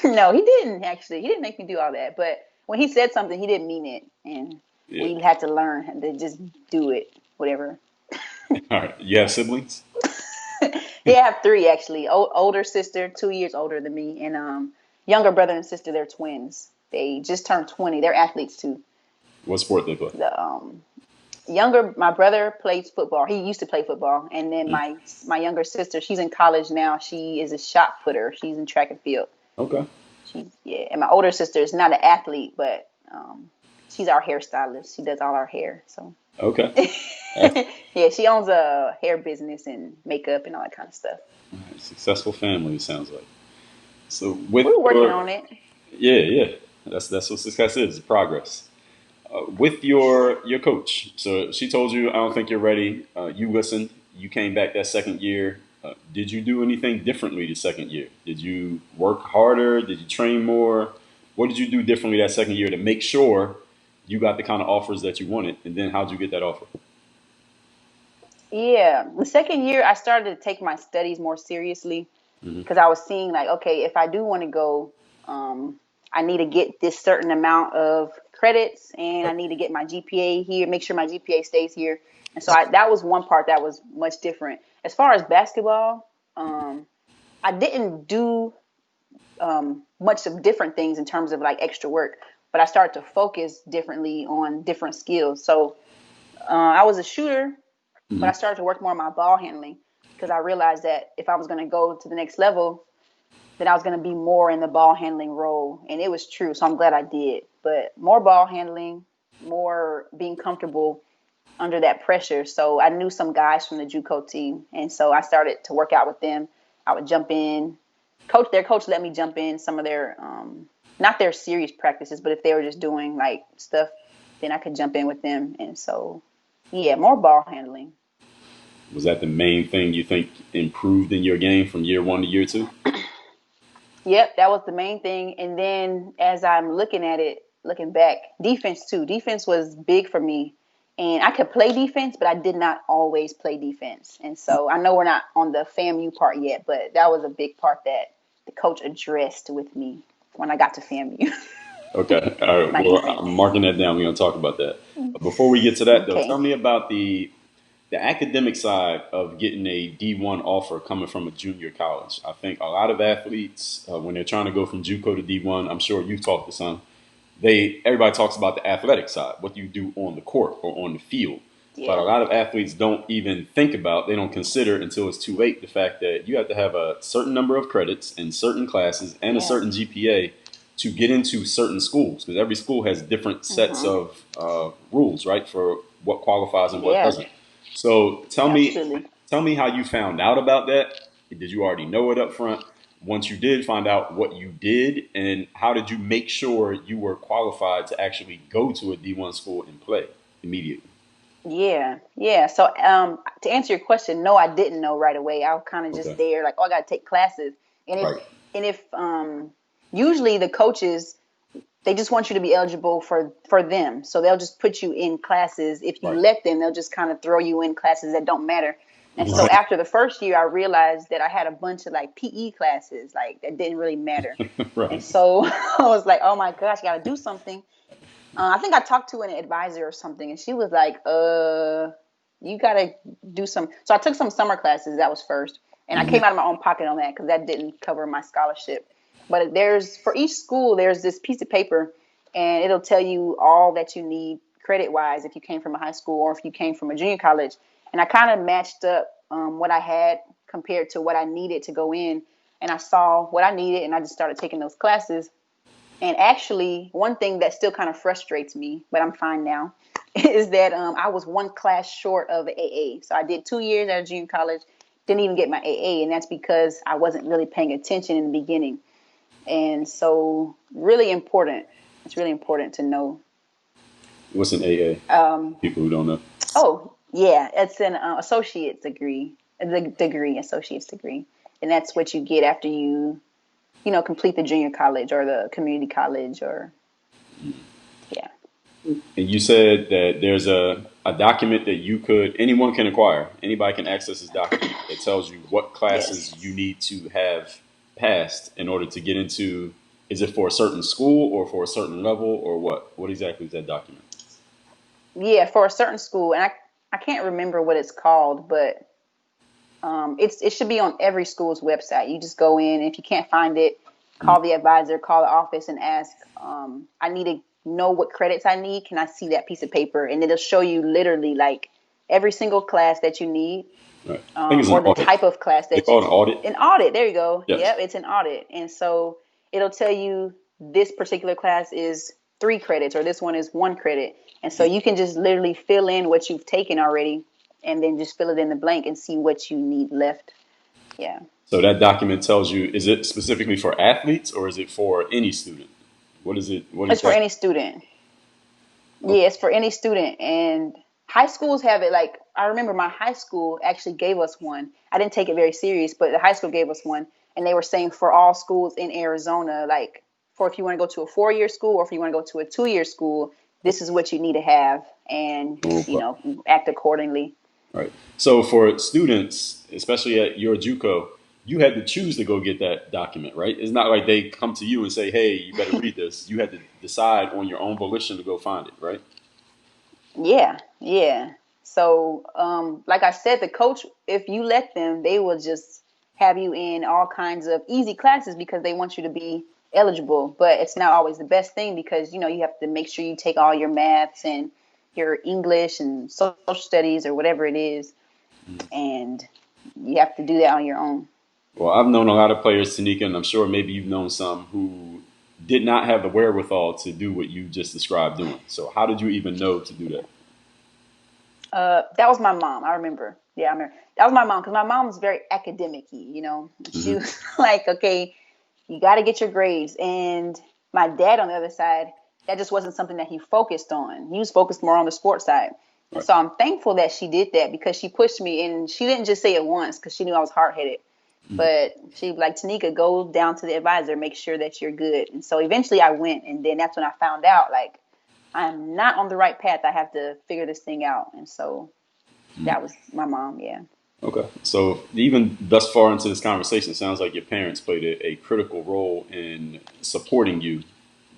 No, he didn't actually. He didn't make me do all that. But when he said something, he didn't mean it. And Yeah. we had to learn to just do it, whatever. All right. You have siblings? Yeah, I have three actually. Older sister, 2 years older than me, and younger brother and sister. They're twins. They just turned 20. They're athletes too. What sport they play? The my brother plays football. He used to play football, and then Mm. my younger sister, she's in college now. She is a shot putter. She's in track and field. Okay. Yeah, and my older sister is not an athlete, but she's our hairstylist. She does all our hair. So Okay. That's yeah, she owns a hair business and makeup and all that kind of stuff. a successful family. It sounds like. So with We're working your on it. yeah. That's what success is. Progress. With your coach. So she told you, I don't think you're ready. You listened. You came back that second year. Did you do anything differently the second year? Did you work harder? Did you train more? What did you do differently that second year to make sure you got the kind of offers that you wanted? And then how'd you get that offer? Yeah, the second year I started to take my studies more seriously Hmm. because I was seeing like, okay, if I do want to go, I need to get this certain amount of credits, and I need to get my GPA here, make sure my GPA stays here. And so that was one part that was much different. As far as basketball, I didn't do much of different things in terms of like extra work, but I started to focus differently on different skills. So I was a shooter, but Hmm. I started to work more on my ball handling because I realized that if I was going to go to the next level, then I was going to be more in the ball handling role. And it was true. So I'm glad I did. But more ball handling, more being comfortable under that pressure. So I knew some guys from the JuCo team. And so I started to work out with them. I would jump in. Their coach let me jump in some of their, not their serious practices, but if they were just doing like stuff, then I could jump in with them. And so, yeah, more ball handling. Was that the main thing you think improved in your game from year one to year two? Yep, that was the main thing. And then as I'm looking at it, looking back, defense too. Defense was big for me. And I could play defense, but I did not always play defense. And so I know we're not on the FAMU part yet, but that was a big part that the coach addressed with me. when I got to FAMU. Okay. All right. Not Well, even. I'm marking that down. We're going to talk about that. But before we get to that, though, Okay. tell me about the academic side of getting a D1 offer coming from a junior college. I think a lot of athletes, when they're trying to go from JuCo to D1, I'm sure you've talked to some. Everybody talks about the athletic side, what you do on the court or on the field. But a Yeah. lot of athletes don't even think about, they don't consider until it's too late, the fact that you have to have a certain number of credits in certain classes and a Yeah. certain GPA to get into certain schools, because every school has different sets Mm-hmm. of rules, right, for what qualifies and what Yeah. doesn't. So Absolutely. tell me how you found out about that. Did you already know it up front? Once you did find out what you did, and how did you make sure you were qualified to actually go to a D1 school and play immediately? Yeah. Yeah. So to answer your question, no, I didn't know right away. I was kind of just Okay. there, like, oh, I got to take classes. And if Right. and if usually the coaches, they just want you to be eligible for them. So they'll just put you in classes. If you Right. let them, they'll just kind of throw you in classes that don't matter. And so Right. after the first year, I realized that I had a bunch of like PE classes, like that didn't really matter. And Right. so I was like, oh my gosh, I got to do something. I think I talked to an advisor or something, and she was like, you got to do some. So I took some summer classes. That was first. And I Mhm. came out of my own pocket on that because that didn't cover my scholarship. But for each school, there's this piece of paper, and it'll tell you all that you need credit wise if you came from a high school or if you came from a junior college. And I kind of matched up what I had compared to what I needed to go in. And I saw what I needed, and I just started taking those classes. And actually, one thing that still kind of frustrates me, but I'm fine now, is that I was one class short of AA. So I did 2 years at a junior college, didn't even get my AA, and that's because I wasn't really paying attention in the beginning. And so, really important. It's really important to know. What's an AA? Um, People who don't know. oh, yeah, it's an associate's degree, associate's degree, and that's what you get after complete the junior college or the community college or yeah. And you said that there's a document that anyone can acquire. Anybody can access this document that tells you what Yes. classes you need to have passed in order to get into. Is it for a certain school or for a certain level or what? What exactly is that document? Yeah, for a certain school, and I can't remember what it's called, but it should be on every school's website. You just go in, and if you can't find it, call the advisor, call the office, and ask. I need to know what credits I need. Can I see that piece of paper? And it'll show you literally like every single class that you need, Right. I think it's an or the audit. type of class They that call it an audit. an audit. There you go. Yes. Yep, it's an audit, and so it'll tell you this particular class is 3 credits or this one is 1 credit, and so you can just literally fill in what you've taken already, and then just fill it in the blank and see what you need left. Yeah, So that document tells you, is it specifically for athletes or is it for any student? What is it? What it's for exactly? any student. Okay. Yeah, it's for any student, and high schools have it. Like I remember my high school actually gave us one. I didn't take it very serious, but the high school gave us one, and they were saying for all schools in Arizona, like for if you want to go to a 4-year school or if you want to go to a 2-year school, this is what you need to have, and Okay. act accordingly. Right. So for students, especially at your JuCo, you had to choose to go get that document, right? It's not like they come to you and say, "Hey, you better read this." You had to decide on your own volition to go find it, right? Yeah, yeah. So, like I said, the coach, if you let them, they will just have you in all kinds of easy classes because they want you to be eligible. But it's not always the best thing because, you have to make sure you take all your maths and your English and social studies or whatever it is. And you have to do that on your own. Well, I've known a lot of players, Tanika, and I'm sure maybe you've known some who did not have the wherewithal to do what you just described doing. So how did you even know to do that? That was my mom. I remember. Yeah, I remember. That was my mom because my mom was very academic-y. She Hmm. was like, okay, you got to get your grades. And my dad, on the other side, that just wasn't something that he focused on. He was focused more on the sports side. And Right. so I'm thankful that she did that because she pushed me. And she didn't just say it once because she knew I was hard-headed. Mhm. But she like, Tanika, go down to the advisor, make sure that you're good. And so eventually I went. And then that's when I found out, like, I'm not on the right path. I have to figure this thing out. And so that was my mom. Yeah. Okay. So even thus far into this conversation, it sounds like your parents played a critical role in supporting you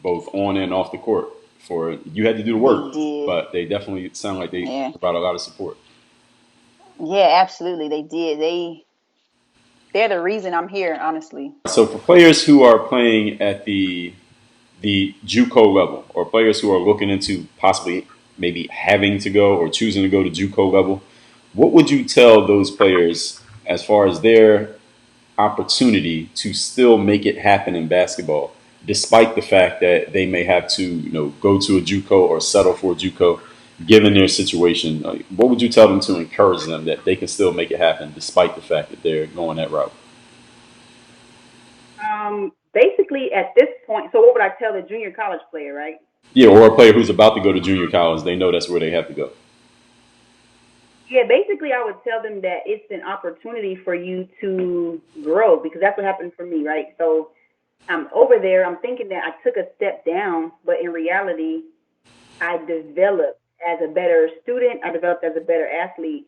both on and off the court. For you had to do the They work, did. but they definitely sound like they Yeah. provide a lot of support. Yeah, absolutely. They did. They're the reason I'm here, honestly. So for players who are playing at the JuCo level, or players who are looking into possibly maybe having to go or choosing to go to JuCo level, what would you tell those players as far as their opportunity to still make it happen in basketball, despite the fact that they may have to, go to a JUCO or settle for a JUCO, given their situation? What would you tell them to encourage them that they can still make it happen despite the fact that they're going that route? Basically, at this point, so what would I tell a junior college player, right? Yeah, or a player who's about to go to junior college, they know that's where they have to go. Yeah, basically, I would tell them that it's an opportunity for you to grow because that's what happened for me, right? So I'm over there. I'm thinking that I took a step down, but in reality, I developed as a better student. I developed as a better athlete.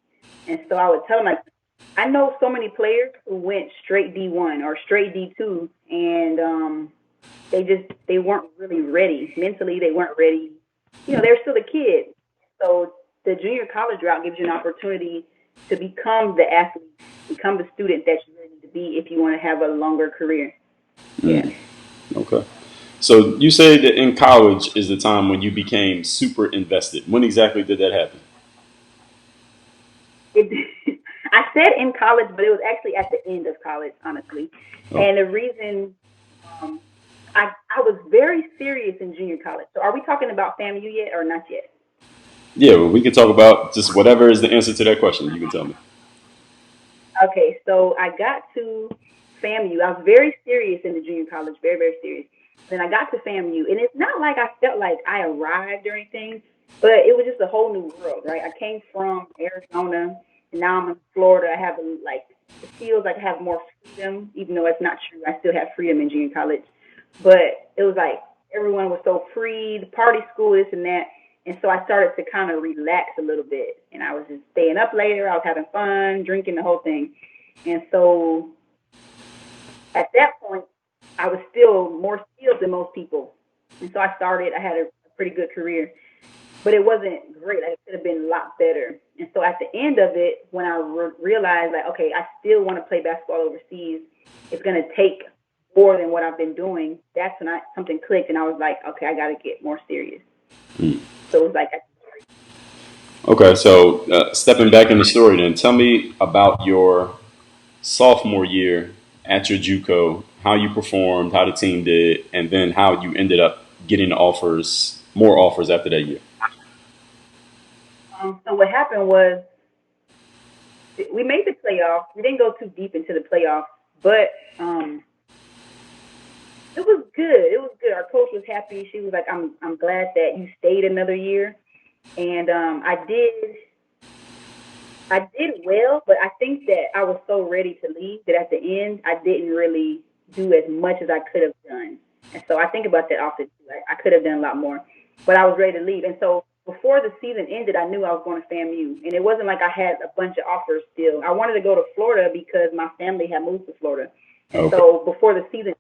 And so I would tell them, like, I know so many players who went straight D1 or straight D2, and they weren't really ready mentally. They weren't ready. They're still a kid. So the junior college route gives you an opportunity to become the athlete, become the student that you really need to be if you want to have a longer career. Yeah. Okay. So you say that in college is the time when you became super invested. When exactly did that happen? I said in college, but it was actually at the end of college, honestly. Oh, And the reason um, I was very serious in junior college. So are we talking about FAMU yet or not yet? yeah. Well, we can talk about just whatever is the answer to that question. You can tell me. Okay, so I got to FAMU. I was very serious in the junior college, very, very serious. Then I got to FAMU, and it's not like I felt like I arrived or anything, but it was just a whole new world, right? I came from Arizona, and now I'm in Florida. I have like it feels like I have more freedom, even though it's not true. I still have freedom in junior college, but it was like everyone was so free, the party school, this and that. And so I started to kind of relax a little bit. And I was just staying up later. I was having fun, drinking the whole thing. And so at that point, I was still more skilled than most people. And so I had a pretty good career, but it wasn't great. Like, it could have been a lot better. And so at the end of it, when I realized, like, okay, I still want to play basketball overseas, it's going to take more than what I've been doing. That's when something clicked, and I was like, okay, I got to get more serious. So it was like, Okay, so stepping back in the story, then tell me about your sophomore year at your JUCO, how you performed, how the team did, and then how you ended up getting offers, more offers after that year. so what happened was we made the playoffs. We didn't go too deep into the playoffs, but it was good. It was good. Our coach was happy. She was like, I'm glad that you stayed another year." And I did well, but I think that I was so ready to leave that at the end I didn't really do as much as I could have done. And so I think about that often too. I could have done a lot more, but I was ready to leave. And so before the season ended, I knew I was going to FAMU, and it wasn't like I had a bunch of offers still. I wanted to go to Florida because my family had moved to Florida, and Okay. so before the season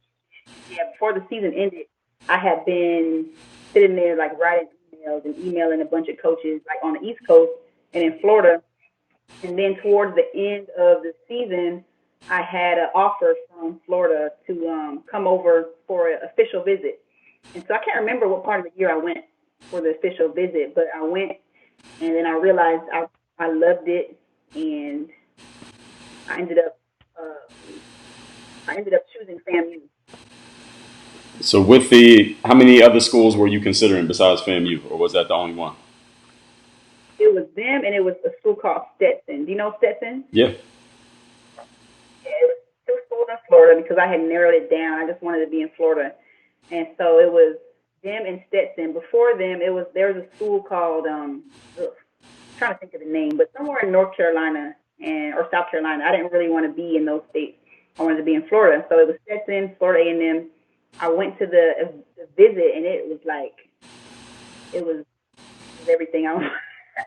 ended, I had been sitting there like writing emails and emailing a bunch of coaches like on the East Coast and in Florida. And then towards the end of the season, I had an offer from Florida to come over for an official visit. And so I can't remember what part of the year I went for the official visit, but I went, and then I realized I loved it, and I ended up uh, I ended up choosing FAMU. So how many other schools were you considering besides FAMU, or was that the only one? It was them, and it was a school called Stetson. Do you know Stetson? Yeah. Yeah, it was two schools in Florida because I had narrowed it down. I just wanted to be in Florida, and so it was them and Stetson. Before them, there was a school called I'm trying to think of the name, but somewhere in North Carolina or South Carolina. I didn't really want to be in those states. I wanted to be in Florida, so it was Stetson, Florida A&M. I went to the visit, and it was like it was everything I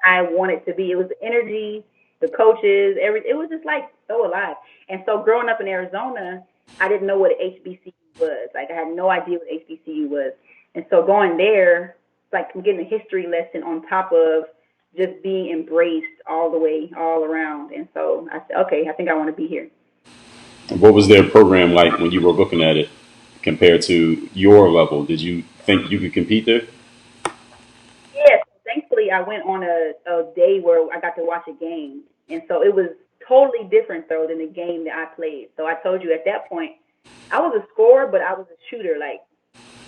I wanted to be. It was the energy, the coaches, it was just like so alive. And so growing up in Arizona, I didn't know what an HBCU was. Like I had no idea what HBCU was. And so going there, like I'm getting a history lesson on top of just being embraced all the way, all around. And so I said, okay, I think I want to be here. What was their program like when you were looking at it compared to your level? Did you think you could compete there? Yes, thankfully I went on a day where I got to watch a game. And so it was totally different, though, than the game that I played. So I told you at that point, I was a scorer, but I was a shooter, like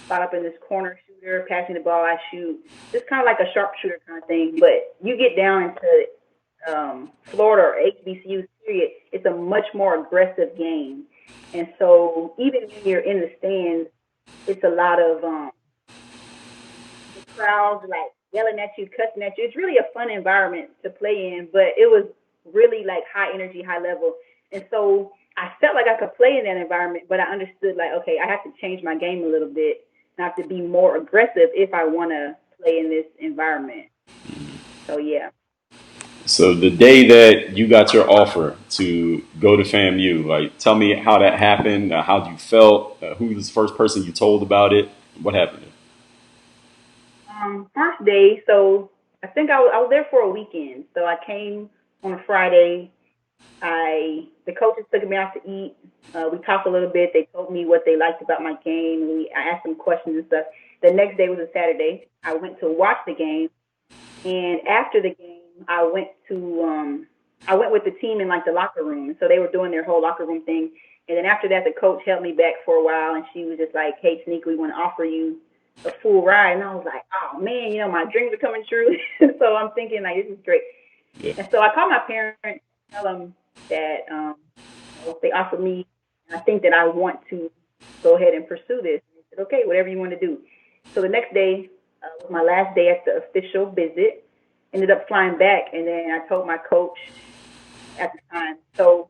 spot up in this corner shooter, passing the ball, I shoot. Just kind of like a sharpshooter kind of thing. But you get down into Florida or HBCU, period, it's a much more aggressive game. And so even when you're in the stands, it's a lot of the crowds like yelling at you, cussing at you. It's really a fun environment to play in, but it was really like high energy, high level. And so I felt like I could play in that environment, but I understood like, okay, I have to change my game a little bit. I have to be more aggressive if I want to play in this environment. So, yeah. So the day that you got your offer to go to FAMU, like tell me how that happened, how you felt, who was the first person you told about it, what happened? First day, so I think I was there for a weekend. So I came on a Friday. The coaches took me out to eat. We talked a little bit. They told me what they liked about my game. I asked them questions and stuff. The next day was a Saturday. I went to watch the game, and after the game, I went with the team in like the locker room. So they were doing their whole locker room thing. And then after that, the coach held me back for a while, and she was just like, "Hey, Tanika, we want to offer you a full ride." And I was like, "Oh man, my dreams are coming true." So I'm thinking like, this is great. Yeah. And so I called my parents, and tell them that they offered me, and I think that I want to go ahead and pursue this. And they said, "Okay, whatever you want to do." So the next day was my last day at the official visit. Ended up flying back, and then I told my coach at the time. So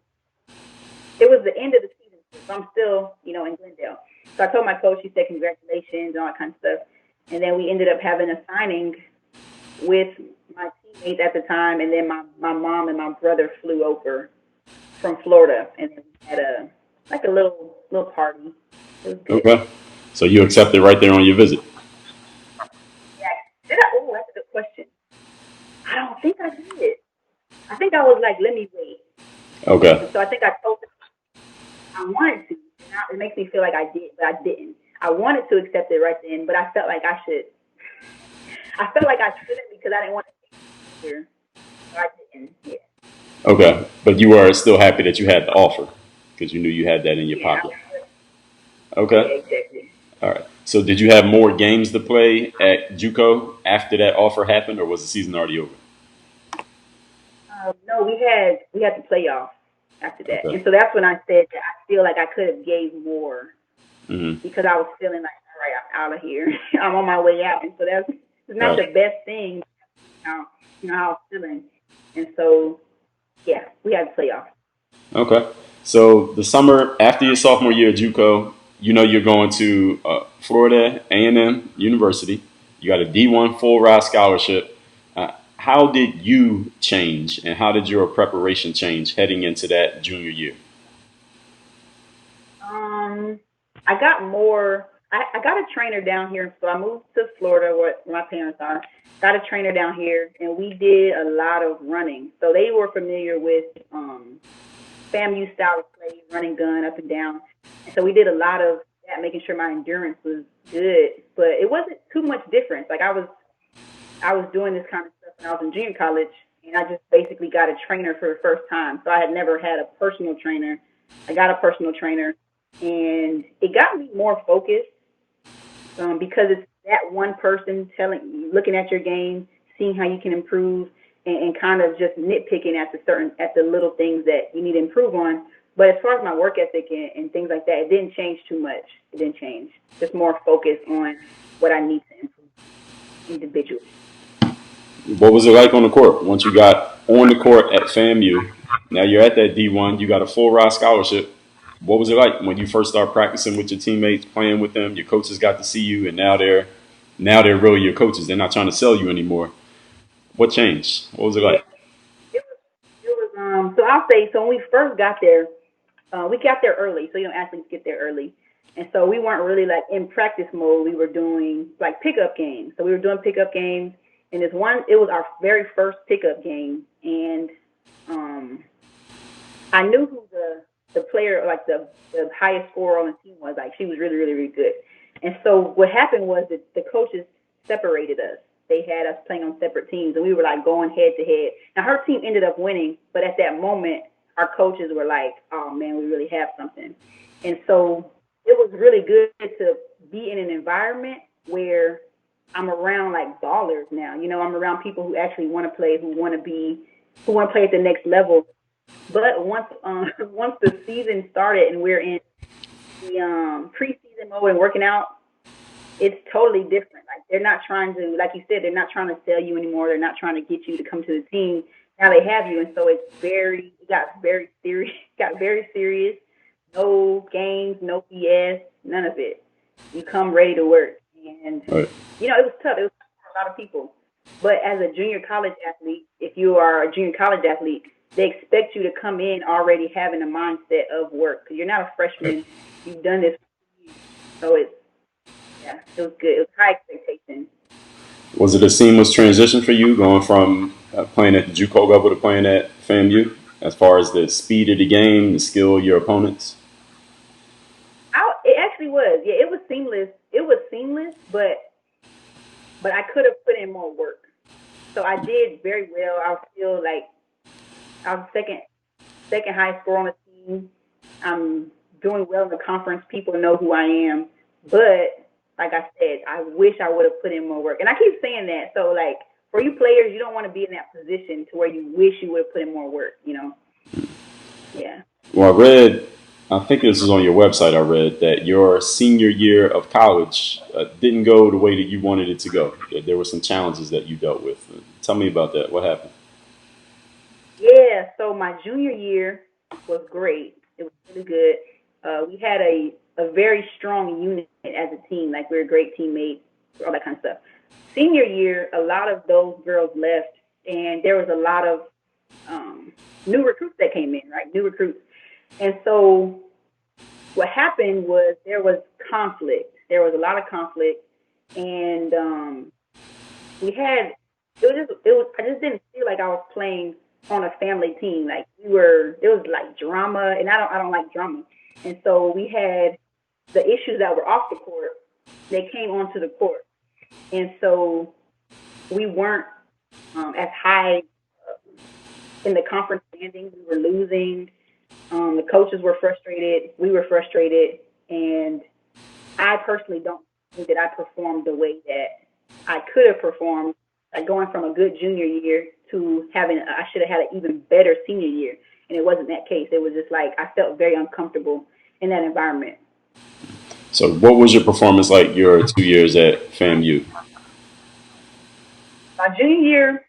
it was the end of the season, so I'm still, in Glendale. So I told my coach, he said congratulations and all that kind of stuff. And then we ended up having a signing with my teammates at the time, and then my mom and my brother flew over from Florida, and then we had a little party. It was good. Okay. So you accepted right there on your visit? Yeah. Oh, that's a good question. I don't think I did. I think I was like, let me wait. Okay. And so I think I told them I wanted to. Now it makes me feel like I did, but I didn't. I wanted to accept it right then, but I felt like I should. I felt like I shouldn't because I didn't want to be here. So I didn't. Yeah. Okay. But you were still happy that you had the offer because you knew you had that in your pocket. Okay. Yeah, exactly. All right. So did you have more games to play at JuCo after that offer happened, or was the season already over? No, we had the playoffs after that, Okay. and so that's when I said that I feel like I could have gave more because I was feeling like, all right, I'm out of here. I'm on my way out, and so it's not the best thing. How I was feeling, and so yeah, we had the playoffs. Okay. So the summer after your sophomore year at JuCo, you're going to Florida A&M University. You got a D1 full ride scholarship. How did you change, and how did your preparation change heading into that junior year? I got more. I got a trainer down here, so I moved to Florida, where my parents are. Got a trainer down here, and we did a lot of running. So they were familiar with FAMU style of play, running gun up and down. And so we did a lot of that, making sure my endurance was good. But it wasn't too much difference. Like I was doing this kind of stuff when I was in junior college, and I just basically got a trainer for the first time. So I had never had a personal trainer. I got a personal trainer, and it got me more focused because it's that one person looking at your game, seeing how you can improve, and kind of just nitpicking at the little things that you need to improve on. But as far as my work ethic and things like that, it didn't change too much. It didn't change. Just more focus on what I need to improve individually. What was it like on the court once you got on the court at FAMU? Now you're at that D1. You got a full ride scholarship. What was it like when you first started practicing with your teammates, playing with them? Your coaches got to see you, and now they're really your coaches. They're not trying to sell you anymore. What changed? What was it like? It So I'll say, so when we first got there, we got there early. So, athletes get there early. And so we weren't really like in practice mode. We were doing like pickup games. So we were doing pickup games. And it was our very first pickup game. And I knew who the player, like the highest scorer on the team was. Like, she was really, really, really good. And so what happened was that the coaches separated us. They had us playing on separate teams, and we were like going head to head. Now her team ended up winning, but at that moment, our coaches were like, "Oh man, we really have something." And so it was really good to be in an environment where I'm around like ballers now. I'm around people who actually want to play, who want to play at the next level. But once the season started and we're in the preseason mode and working out, it's totally different. Like, they're not trying to, like you said, they're not trying to sell you anymore. They're not trying to get you to come to the team. Now they have you, and so it got very serious. No games, no BS, none of it. You come ready to work, and right. It was tough. It was tough for a lot of people. But as a junior college athlete, if you are a junior college athlete, they expect you to come in already having a mindset of work, because you're not a freshman. Right. You've done this, so it was good. It was high expectations. Was it a seamless transition for you going from playing at the JuCo level to playing at FAMU, as far as the speed of the game, the skill of your opponents? It actually was. Yeah, it was seamless. But I could have put in more work. So I did very well. I was still I was second highest scorer on the team. I'm doing well in the conference. People know who I am. But like I said, I wish I would have put in more work. And I keep saying that. So, like, for you players, you don't want to be in that position to where you wish you would have put in more work, Yeah. Well, I think this is on your website, I read that your senior year of college didn't go the way that you wanted it to go. There were some challenges that you dealt with. Tell me about that. What happened? Yeah, so my junior year was great. It was really good. We had a very strong unit as a team. Like, we were great teammates, all that kind of stuff. Senior year, a lot of those girls left, and there was a lot of new recruits that came in, right? New recruits. And so what happened was there was conflict. There was a lot of conflict, and I just didn't feel like I was playing on a family team. Like, there was like drama, and I don't like drama. And so we had the issues that were off the court, they came onto the court. And so we weren't as high in the conference standings. We were losing. The coaches were frustrated. We were frustrated. And I personally don't think that I performed the way that I could have performed, like going from a good junior year to I should have had an even better senior year. And it wasn't that case. It was just like I felt very uncomfortable in that environment. So what was your performance like your 2 years at FAMU? My junior year,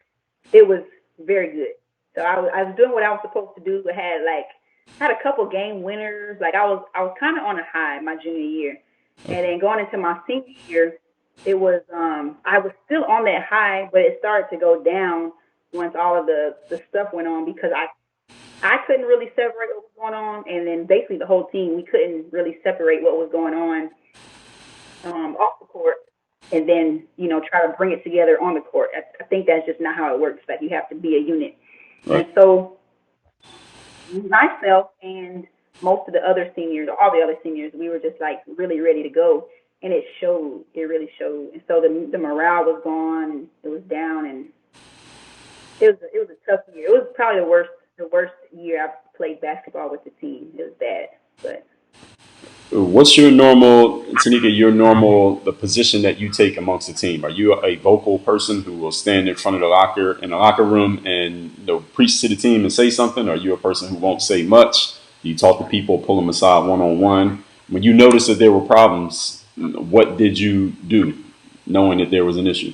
it was very good. So I was doing what I was supposed to do. I had a couple game winners. Like, I was kind of on a high my junior year. Okay. And then going into my senior year, it was I was still on that high, but it started to go down once all of the stuff went on, because I couldn't really separate what was going on, and then basically the whole team, we couldn't really separate what was going on off the court, and then try to bring it together on the court. I think that's just not how it works. Like, you have to be a unit. Right. And so myself and most of the other seniors, all the other seniors, we were just like really ready to go, and it showed. It really showed. And so the morale was gone, and it was down, and it was a tough year. It was probably the worst year I've played basketball with the team. It was bad. But what's your Tanika, the position that you take amongst the team? Are you a vocal person who will stand in front of the locker room and preach to the team and say something? Or are you a person who won't say much? Do you talk to people, pull them aside one-on-one? When you noticed that there were problems, what did you do, knowing that there was an issue?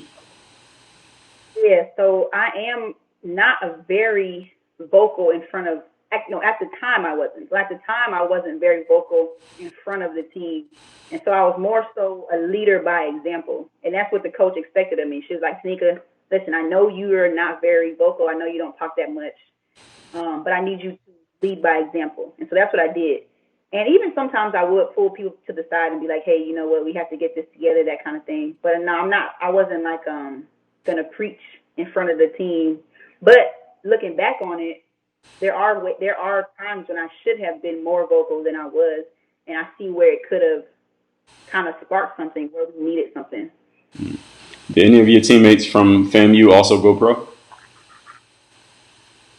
Yeah, so I am not a very vocal in front of, at the time I wasn't. So at the time I wasn't very vocal in front of the team. And so I was more so a leader by example. And that's what the coach expected of me. She was like, Tanika, listen, I know you are not very vocal. I know you don't talk that much. but I need you to lead by example. And so that's what I did. And even sometimes I would pull people to the side and be like, hey, you know what, we have to get this together, that kind of thing. But no, I wasn't like gonna preach in front of the team. But looking back on it, there are times when I should have been more vocal than I was, and I see where it could have kind of sparked something, where we needed something. Did any of your teammates from FAMU also go pro?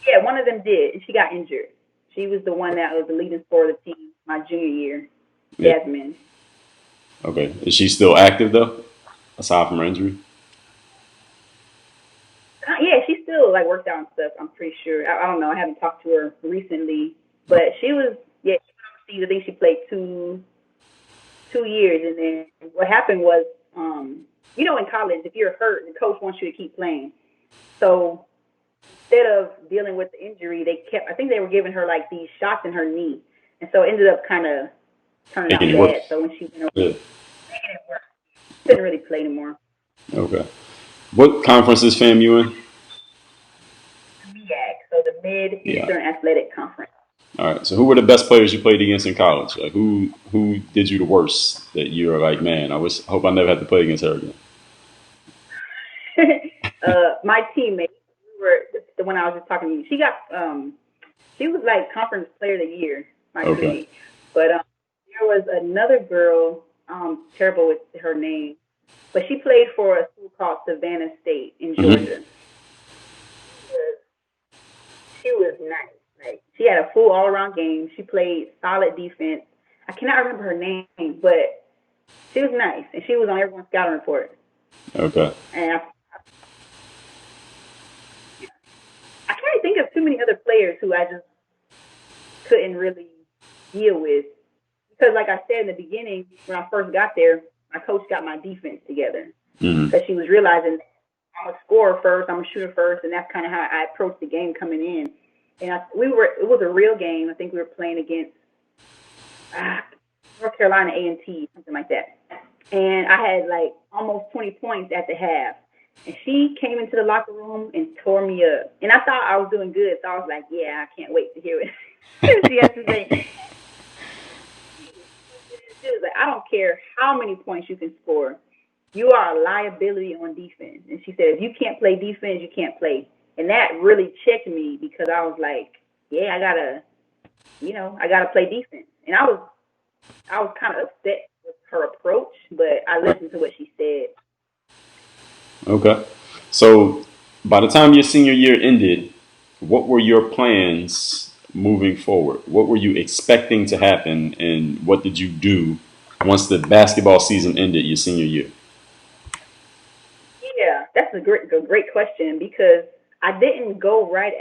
Yeah, one of them did, and she got injured. She was the one that was the leading scorer of the team my junior year, Jasmine. Okay. Is she still active, though, aside from her injury? Yeah, she still, like, worked out and stuff, I'm pretty sure. I don't know. I haven't talked to her recently. But she was, I think she played two years. And then what happened was, you know, in college, if you're hurt, the coach wants you to keep playing. So instead of dealing with the injury, I think they were giving her, like, these shots in her knee. And so it ended up kind of turning out bad. So when she went over, making it work, she couldn't really play anymore. Okay. What conference is FAMU in? MEAC, so the Mid-Eastern Athletic Conference. All right. So who were the best players you played against in college? Like who did you the worst that you were like, man, hope I never have to play against her again? My teammate, the one I was just talking to you, she was like conference player of the year, my teammate. But there was another girl, terrible with her name, but she played for a school called Savannah State in Georgia. She was nice. Like, she had a full all-around game. She played solid defense. I cannot remember her name, but she was nice, and she was on everyone's scouting report. Okay. And I can't think of too many other players who I just couldn't really deal with. Because like I said in the beginning, when I first got there, my coach got my defense together. Because she was realizing I'm a scorer first, I'm a shooter first, and that's kind of how I approached the game coming in. And it was a real game. I think we were playing against North Carolina A&T, something like that. And I had like almost 20 points at the half. And she came into the locker room and tore me up. And I thought I was doing good, so I was like, yeah, I can't wait to hear it. She had to say, she was like, I don't care how many points you can score. You are a liability on defense. And she said, if you can't play defense, you can't play. And that really checked me because I was like, yeah, I gotta play defense. And I was kind of upset with her approach, but I listened to what she said. Okay. So by the time your senior year ended, what were your plans moving forward? What were you expecting to happen, and what did you do once the basketball season ended your senior year? Yeah, that's a great question because I didn't go right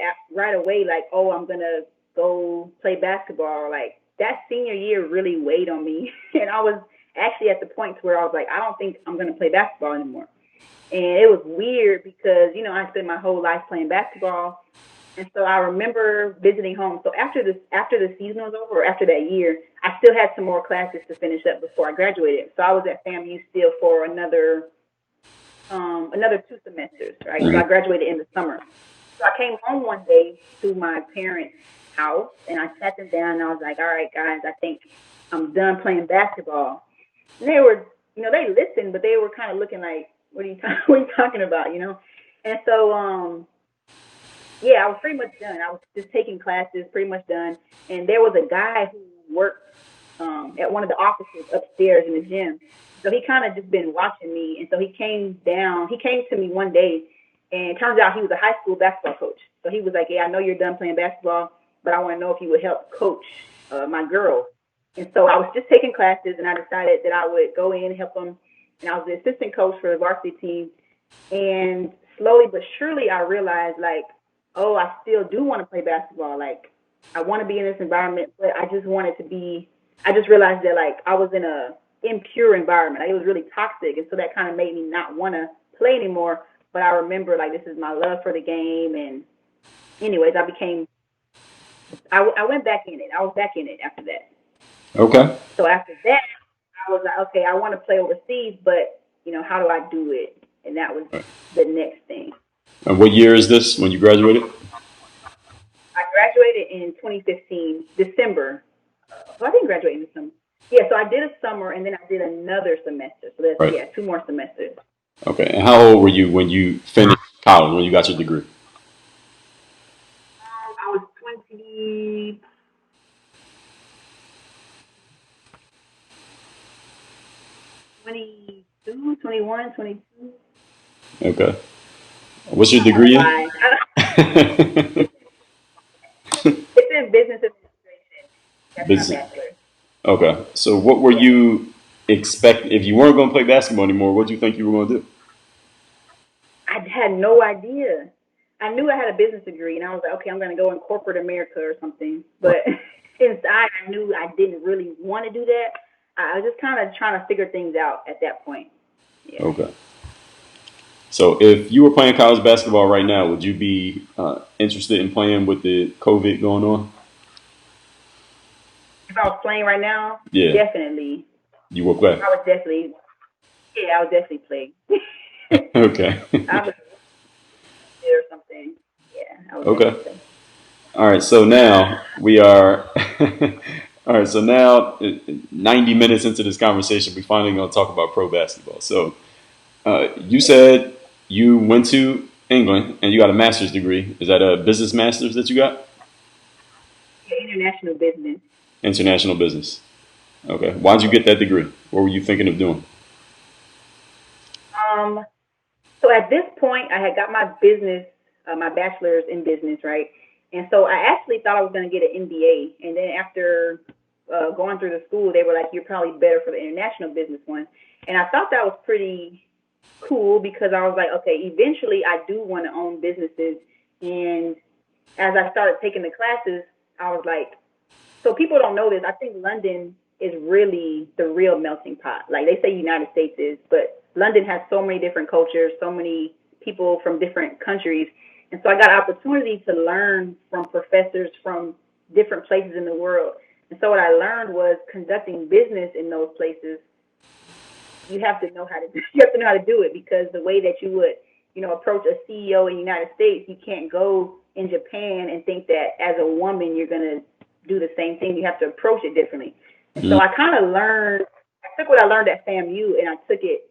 away like, oh, I'm going to go play basketball. Like, that senior year really weighed on me. And I was actually at the point where I was like, I don't think I'm going to play basketball anymore. And it was weird because, you know, I spent my whole life playing basketball. And so I remember visiting home. So after the season was over, or after that year, I still had some more classes to finish up before I graduated. So I was at FAMU still for another 2 semesters, right? So I graduated in the summer. So I came home one day to my parents' house, and I sat them down, and I was like, all right, guys, I think I'm done playing basketball. And they were, you know, they listened, but they were kind of looking like, what are you talking about, you know? And so, I was pretty much done. I was just taking classes, pretty much done. And there was a guy who worked at one of the offices upstairs in the gym. So he kind of just been watching me. And so he came to me one day, and it turns out he was a high school basketball coach. So he was like, yeah, I know you're done playing basketball, but I want to know if you would help coach my girls. And so I was just taking classes, and I decided that I would go in and help them. And I was the assistant coach for the varsity team. And slowly but surely I realized, like, oh, I still do want to play basketball. Like, I want to be in this environment, but I just realized that, like, I was in a impure environment. Like, it was really toxic. And so that kind of made me not want to play anymore. But I remember, like, this is my love for the game. And anyways, I went back in it. I was back in it after that. Okay. So after that, I was like, okay, I want to play overseas, but, you know, how do I do it? And that was the next thing. And what year is this when you graduated? graduated in 2015, December. So I didn't graduate in the summer. Yeah, so I did a summer and then I did another semester. So that's, Right. yeah, 2 more semesters. Okay. And how old were you when you finished college, when you got your degree? I was 20, 22, 21, 22. Okay. What's your degree in? Why? It's in business administration. That's my Business. bachelor's. Okay. So what were Yeah. you expect if you weren't going to play basketball anymore? What do you think you were going to do? I had no idea. I knew I had a business degree, and I was like, okay, I'm going to go in corporate America or something. Right. But inside, I knew I didn't really want to do that. I was just kind of trying to figure things out at that point. Yeah. Okay. So if you were playing college basketball right now, would you be interested in playing with the COVID going on? If I was playing right now, Yeah. definitely. You would play. I would definitely. Yeah, I would definitely play. Okay. I would or something. Yeah, I would Okay. definitely play. All right. So now we are. All right. So now, 90 minutes into this conversation, we finally going to talk about pro basketball. So you said you went to England and you got a master's degree. Is that a business master's that you got? Yeah, international business. International business. Okay. Why'd you get that degree? What were you thinking of doing? So at this point, I had got my business, my bachelor's in business, right? And so I actually thought I was going to get an MBA. And then after going through the school, they were like, you're probably better for the international business one. And I thought that was pretty cool because I was like, okay, eventually I do want to own businesses. And as I started taking the classes, I was like, so people don't know this. I think London is really the real melting pot. Like they say United States is, but London has so many different cultures, so many people from different countries. And so I got an opportunity to learn from professors from different places in the world. And so what I learned was conducting business in those places. You have to know how to do it because the way that you would, approach a CEO in the United States, you can't go in Japan and think that as a woman you're gonna do the same thing. You have to approach it differently. And so I kind of took what I learned at FAMU and I took it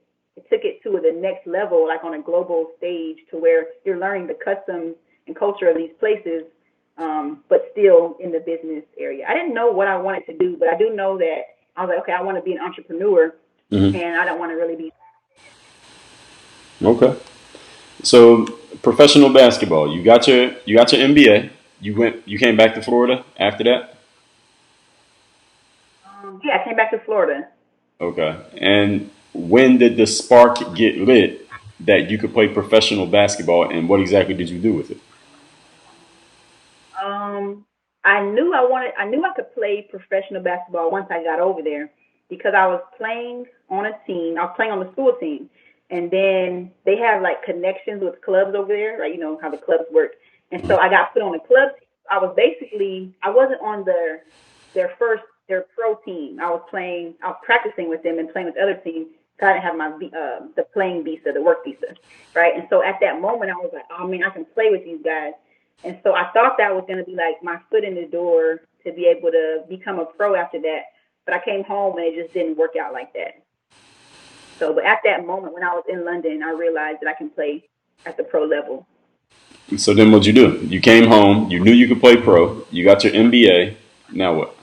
to the next level, like on a global stage to where you're learning the customs and culture of these places, but still in the business area. I didn't know what I wanted to do, but I do know that I was like, okay, I want to be an entrepreneur and I don't want to really be. Okay. So professional basketball, you got your MBA. You came back to Florida after that? Yeah, I came back to Florida. Okay. And when did the spark get lit that you could play professional basketball, and what exactly did you do with it? I knew I could play professional basketball once I got over there because I was playing on a team. I was playing on the school team. And then they have like connections with clubs over there, right? You know how the clubs work. And so I got put on the club team. I wasn't on their pro team. I was practicing with them and playing with other teams. So I didn't have my the playing visa, the work visa, right? And so at that moment, I was like, oh man, I can play with these guys. And so I thought that was going to be like my foot in the door to be able to become a pro after that. But I came home and it just didn't work out like that. So, but at that moment when I was in London, I realized that I can play at the pro level. So then what'd you do? You came home, you knew you could play pro, you got your MBA. Now what?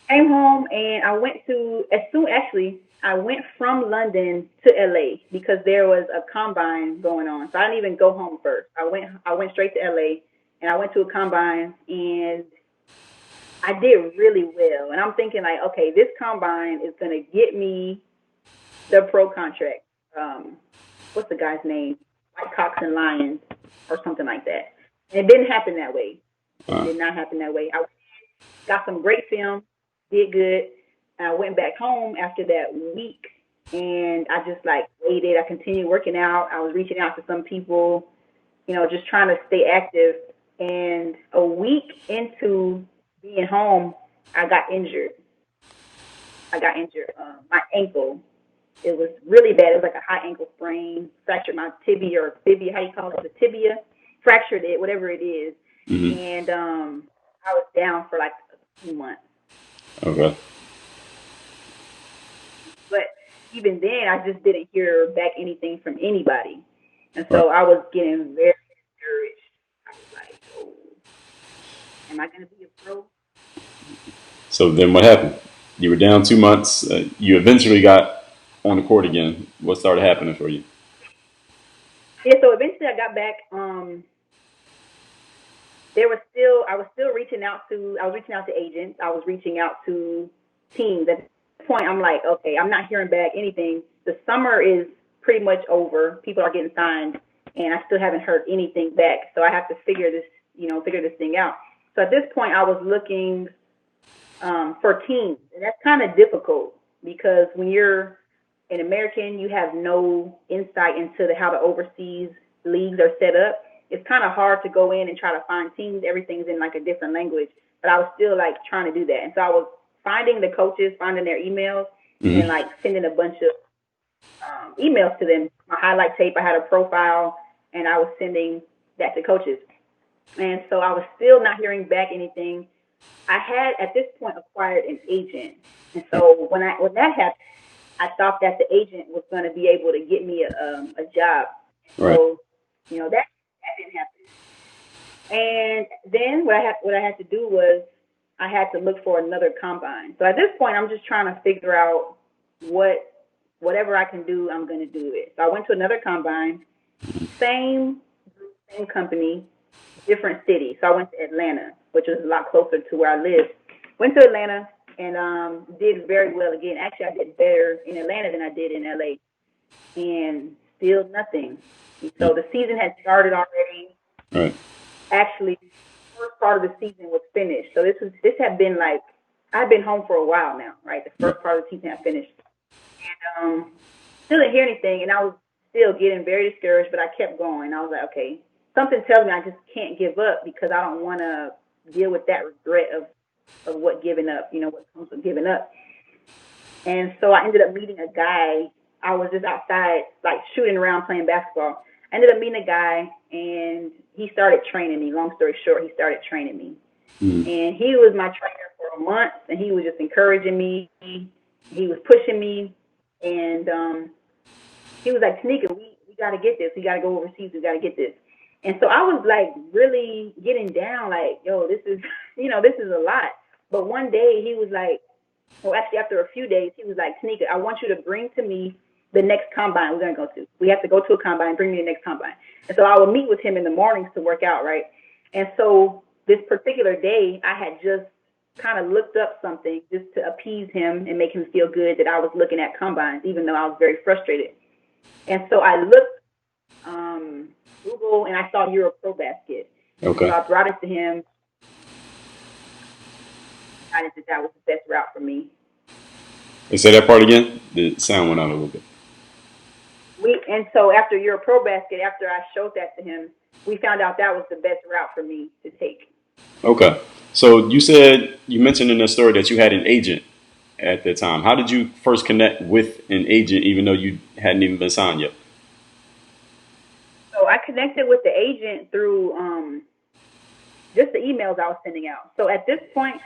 Came home and I went from London to LA because there was a combine going on. So I didn't even go home first. I went straight to LA and I went to a combine and I did really well. And I'm thinking like, okay, this combine is going to get me the pro contract. What's the guy's name? White Cox and Lions or something like that. And it didn't happen that way. It did not happen that way. I got some great film, did good. And I went back home after that week and I just like waited. I continued working out. I was reaching out to some people, just trying to stay active. And a week into being home, I got injured. My ankle. It was really bad. It was like a high ankle sprain, fractured my tibia or fibia, how you call it, the tibia, fractured it, whatever it is. and I was down for like a few months. Okay. But even then, I just didn't hear back anything from anybody, and so I was getting very discouraged. I was like, "Oh, am I going to be a pro?" So then what happened? You were down 2 months. You eventually got on the court again. What started happening for you? Yeah, so eventually I got back. I was still reaching out to agents. I was reaching out to teams. At this point, I'm like, okay, I'm not hearing back anything. The summer is pretty much over. People are getting signed, and I still haven't heard anything back. So I have to figure this thing out. So at this point, I was looking for teams, and that's kind of difficult because when you're an American, you have no insight into how the overseas leagues are set up. It's kind of hard to go in and try to find teams. Everything's in like a different language, but I was still like trying to do that. And so I was finding the coaches, finding their emails, and like sending a bunch of emails to them. My highlight tape, I had a profile, and I was sending that to coaches. And so I was still not hearing back anything. I had at this point acquired an agent, and so when that happened, I thought that the agent was going to be able to get me a job. Right. So, that didn't happen. And then what I had to do was I had to look for another combine. So at this point, I'm just trying to figure out whatever I can do, I'm going to do it. So I went to another combine, same company, different city. So I went to Atlanta, which was a lot closer to where I lived. Went to Atlanta and did very well again. Actually, I did better in Atlanta than I did in LA, and still nothing. So the season had started already. Right. Actually, the first part of the season was finished. So this had been like, I've been home for a while now, right? The first part of the season had finished, and still didn't hear anything, and I was still getting very discouraged. But I kept going. I was like, okay, something tells me I just can't give up because I don't want to deal with that regret of what giving up, what comes with giving up. And so I ended up meeting a guy. I was just outside, like shooting around playing basketball. I ended up meeting a guy, and he started training me. Long story short, he started training me. And he was my trainer for a month, and he was just encouraging me. He was pushing me, and he was like, Tanika, we got to get this. We got to go overseas. We got to get this. And so I was like really getting down, like, yo, this is, this is a lot. But one day he was like, well, actually after a few days, he was like, Tanika, I want you to bring to me the next combine we're going to go to. We have to go to a combine, bring me the next combine. And so I would meet with him in the mornings to work out, right? And so this particular day, I had just kind of looked up something just to appease him and make him feel good that I was looking at combines, even though I was very frustrated. And so I looked Google, and I saw EuroProBasket. Okay. So I brought it to him. I decided that was the best route for me. Say that part again. The sound went out a little bit. And so after EuroProBasket, after I showed that to him, we found out that was the best route for me to take. Okay. So you mentioned in the story that you had an agent at that time. How did you first connect with an agent, even though you hadn't even been signed yet? So I connected with the agent through just the emails I was sending out. So at this point,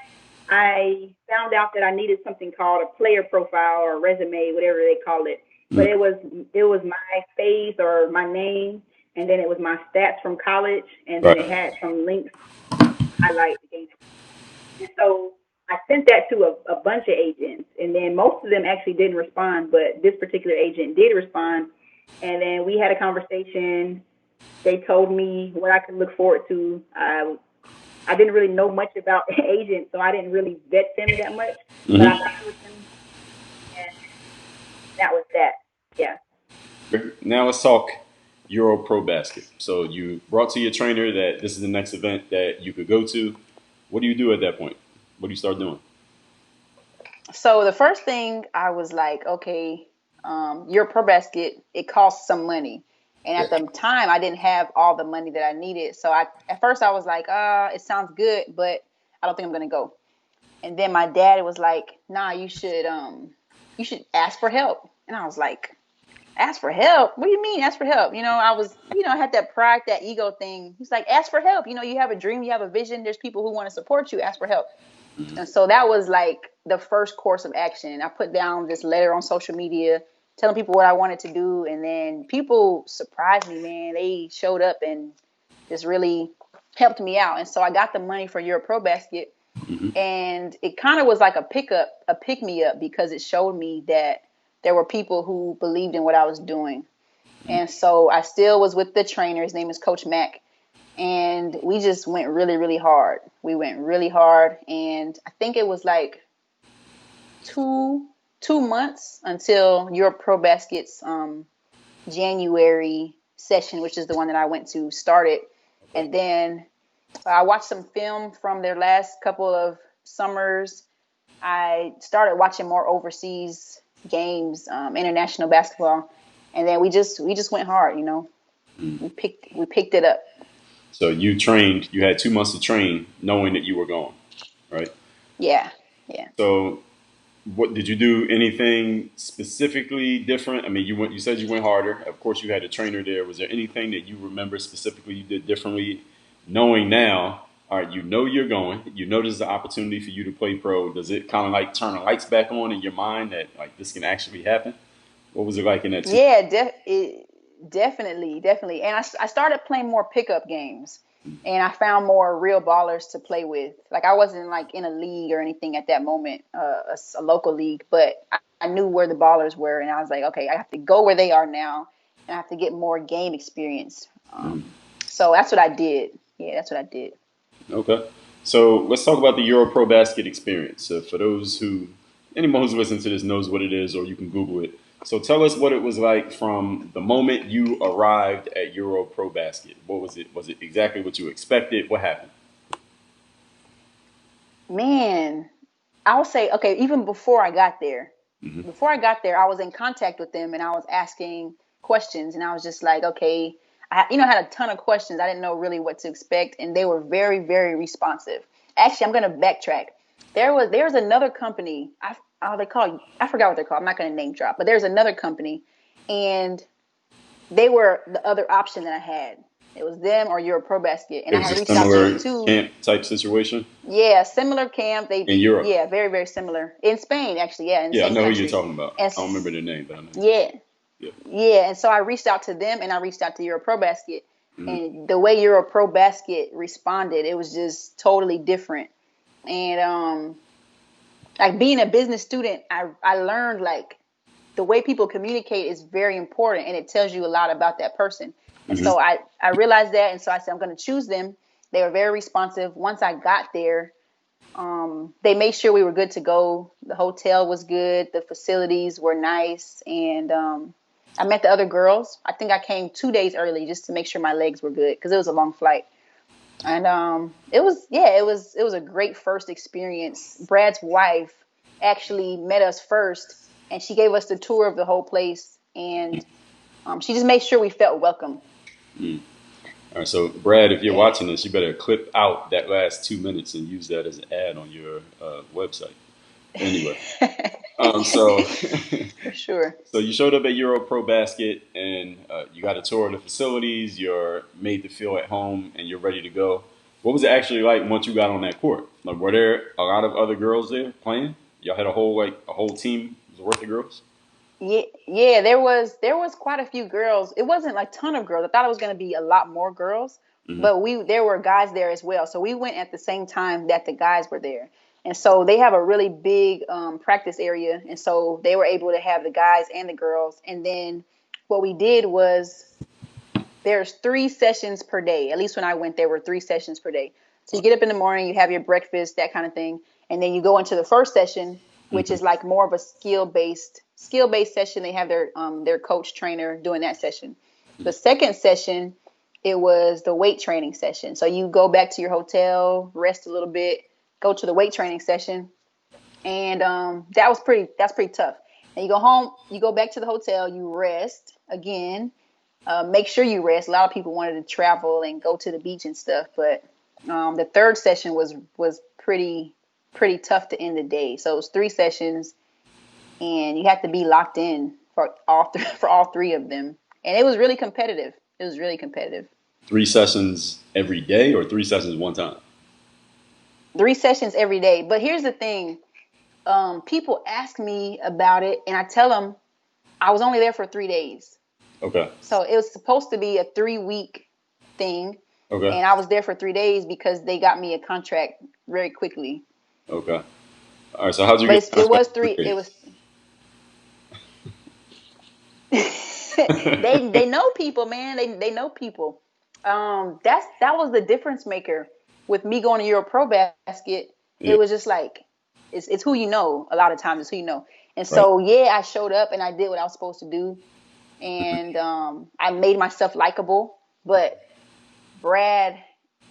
I found out that I needed something called a player profile or resume, whatever they call it. But it was my face or my name, and then it was my stats from college, and then it had some links highlight the game. And so I sent that to a bunch of agents, and then most of them actually didn't respond, but this particular agent did respond. And then we had a conversation. They told me what I could look forward to. I didn't really know much about agents, so I didn't really vet them that much. But I met with them, and that was that. Yeah. Now let's talk EuroProBasket. So you brought to your trainer that this is the next event that you could go to. What do you do at that point? What do you start doing? So the first thing I was like, okay, EuroProBasket, it costs some money. And at the time, I didn't have all the money that I needed. So at first I was like, it sounds good, but I don't think I'm going to go. And then my dad was like, nah, you should ask for help. And I was like, Ask for help. What do you mean ask for help? I was, I had that pride, that ego thing. He's like, ask for help. You have a dream, you have a vision. There's people who want to support you. Ask for help. And so that was like the first course of action. I put down this letter on social media telling people what I wanted to do. And then people surprised me, man. They showed up and just really helped me out. And so I got the money for EuroProBasket. And it kind of was like a pick me up, because it showed me that there were people who believed in what I was doing. And so I still was with the trainer. His name is Coach Mack. And we just went really, really hard. We went really hard. And I think it was like two months until EuroProBasket's January session, which is the one that I went to, started. And then I watched some film from their last couple of summers. I started watching more overseas games, international basketball, and then we just went hard. We picked it up. So you trained. You had 2 months to train, knowing that you were going, right? Yeah. So, what did you do? Anything specifically different? I mean, you said you went harder. Of course, you had a trainer there. Was there anything that you remember specifically you did differently, knowing now? All right, you're going. You know there's an opportunity for you to play pro. Does it kind of like turn the lights back on in your mind that like this can actually happen? What was it like in that? Yeah, definitely. And I started playing more pickup games, and I found more real ballers to play with. Like I wasn't like in a league or anything at that moment, a local league, but I knew where the ballers were, and I was like, okay, I have to go where they are now, and I have to get more game experience. So that's what I did. Yeah, that's what I did. Okay. So let's talk about the EuroProBasket experience. For anyone who's listening to this knows what it is, or you can Google it. So tell us what it was like from the moment you arrived at EuroProBasket. What was it? Was it exactly what you expected? What happened? Man, I would say, okay, even before I got there, I was in contact with them and I was asking questions, and I was just like, okay, I had a ton of questions. I didn't know really what to expect, and they were very, very responsive. Actually, I'm going to backtrack. There's another company. I forgot what they're called. I'm not going to name drop, but there's another company, and they were the other option that I had. It was them or EuroProBasket, and It I was had a reached out to them similar too. camp type situation Yeah, similar camp. in Europe. Yeah, very, very similar in Spain, actually. Yeah, in the Yeah, I same know who you're country. talking about. And I don't remember their name, but I know. yeah, Yeah. yeah. And so I reached out to them, and I reached out to EuroProBasket, and the way EuroProBasket responded, it was just totally different. And like being a business student, I learned like the way people communicate is very important, and it tells you a lot about that person. And so I realized that, and so I said I'm going to choose them. They were very responsive. Once I got there, they made sure we were good to go. The hotel was good. The facilities were nice. And I met the other girls. I think I came 2 days early just to make sure my legs were good, because it was a long flight. And it was a great first experience. Brad's wife actually met us first, and she gave us the tour of the whole place. And she just made sure we felt welcome. All right, so Brad, if you're watching this, you better clip out that last 2 minutes and use that as an ad on your website. Anyway, so For sure. so you showed up at EuroProBasket and you got a tour of the facilities. You're made to feel at home and you're ready to go. What was it actually like once you got on that court? Like, were there a lot of other girls there playing? Y'all had a whole team worth of girls. Yeah, there was quite a few girls. It wasn't like a ton of girls. I thought it was going to be a lot more girls, but there were guys there as well. So we went at the same time that the guys were there. And so they have a really big practice area, and so they were able to have the guys and the girls. And then what we did was there's 3 sessions per day. At least when I went, there were 3 sessions per day. So you get up in the morning, you have your breakfast, that kind of thing, and then you go into the first session, which is like more of a skill-based session. They have their coach trainer doing that session. The second session, it was the weight training session. So you go back to your hotel, rest a little bit, go to the weight training session, and that's pretty tough. And you go home, you go back to the hotel, you rest again. Make sure you rest. A lot of people wanted to travel and go to the beach and stuff, but the third session was pretty tough to end the day. So it was 3 sessions, and you have to be locked in for all three of them, and it was really competitive. It was really competitive. 3 sessions every day or 3 sessions one time? 3 sessions every day. But here's the thing. People ask me about it, and I tell them I was only there for 3 days. Okay. So it was supposed to be a 3-week thing. Okay. And I was there for 3 days because they got me a contract very quickly. Okay. All right. So how'd you But get? it was 3. It was. they know people, man. They know people. That was the difference maker with me going to EuroProBasket. Yeah. It was just like it's who you know. A lot of times it's who you know. And Right. so I showed up and I did what I was supposed to do, and I made myself likable. But Brad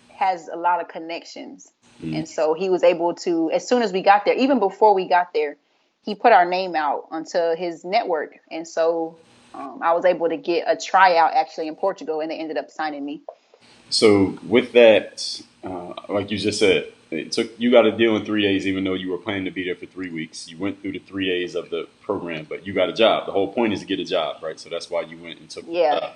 has a lot of connections, and so he was able to, as soon as we got there, even before we got there, he put our name out onto his network, and so I was able to get a tryout actually in Portugal, and they ended up signing me. So with that, like you just said, you got a deal in 3 days, even though you were planning to be there for 3 weeks. You went through the 3 days of the program, but you got a job. The whole point is to get a job, right? So that's why you went and took the job.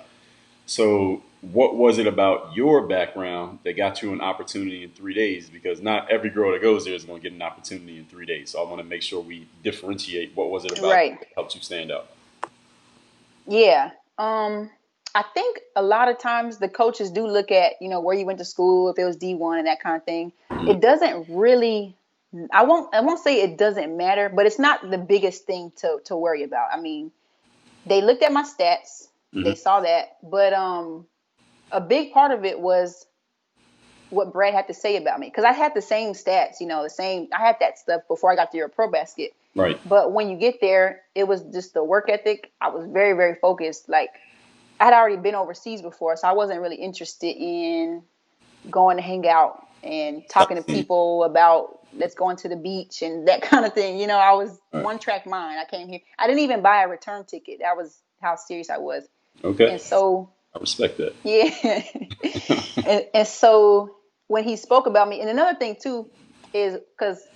So what was it about your background that got you an opportunity in 3 days? Because not every girl that goes there is going to get an opportunity in 3 days. So I want to make sure we differentiate what was it about that helped you stand out. Yeah. I think a lot of times the coaches do look at, where you went to school, if it was D1 and that kind of thing. It doesn't really, I won't say it doesn't matter, but it's not the biggest thing to worry about. I mean, they looked at my stats, they saw that, but a big part of it was what Brad had to say about me, because I had the same stats, I had that stuff before I got to EuroProBasket. Right. But when you get there, it was just the work ethic. I was very, very focused. Like, I had already been overseas before, so I wasn't really interested in going to hang out and talking to people about let's go to the beach and that kind of thing. I was one track mind. I came here. I didn't even buy a return ticket. That was how serious I was. Okay. And so I respect that. Yeah. and so when he spoke about me, and another thing too is because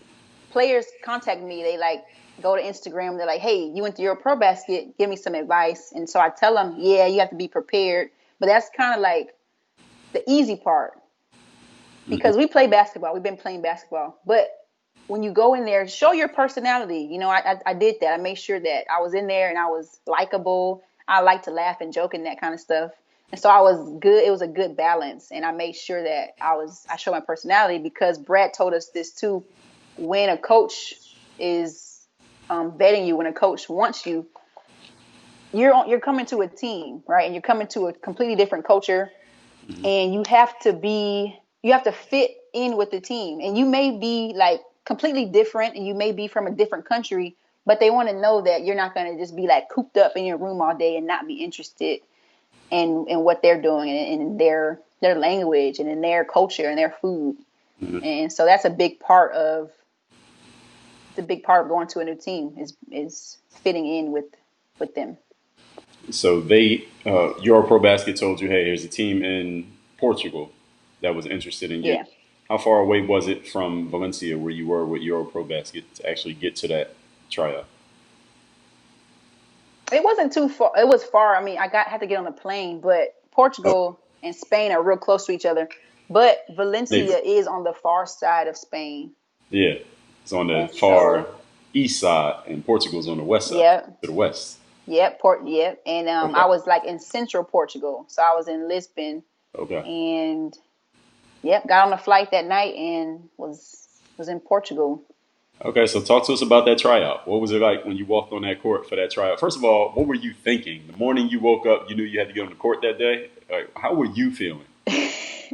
players contact me, they like go to Instagram, they're like, hey, you went to EuroProBasket, give me some advice. And so I tell them, yeah, you have to be prepared. But that's kind of like the easy part, because we play basketball. We've been playing basketball. But when you go in there, show your personality. I did that. I made sure that I was in there and I was likable. I like to laugh and joke and that kind of stuff. And so I was good. It was a good balance. And I made sure that I showed my personality, because Brad told us this too. When a coach is vetting you, when a coach wants you, you're coming to a team, right? And you're coming to a completely different culture, and you have to fit in with the team. And you may be like completely different, and you may be from a different country, but they want to know that you're not going to just be like cooped up in your room all day and not be interested in what they're doing and in their language and in their culture and their food. And so that's a big part of going to a new team is fitting in with them. So they, EuroProBasket told you, hey, here's a team in Portugal that was interested in you. Yeah. How far away was it from Valencia, where you were with EuroProBasket, to actually get to that tryout? It wasn't too far. It was far. I mean, had to get on a plane, but Portugal and Spain are real close to each other. But Valencia is on the far side of Spain. Yeah. It's on the far east side, and Portugal's on the west side. Yeah. To the west. Yep. And I was like in central Portugal. So I was in Lisbon. Okay. And got on a flight that night and was in Portugal. Okay, so talk to us about that tryout. What was it like when you walked on that court for that tryout? First of all, what were you thinking? The morning you woke up, you knew you had to get on the court that day? How were you feeling?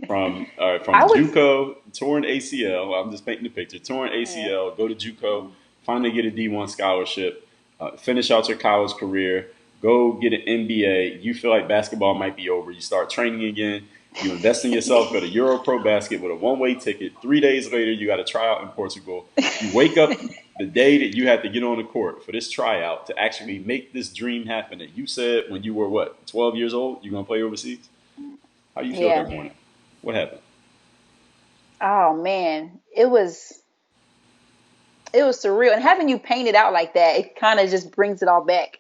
From JuCo, torn ACL, I'm just painting the picture, torn ACL, go to JuCo, finally get a D1 scholarship, finish out your college career, go get an MBA, you feel like basketball might be over, you start training again, you invest in yourself, go to EuroProBasket with a one-way ticket, 3 days later you got a tryout in Portugal, you wake up the day that you had to get on the court for this tryout to actually make this dream happen that you said when you were, 12 years old, you're going to play overseas? How you feel that morning? What happened? Oh man, it was surreal. And having you paint it out like that, it kind of just brings it all back.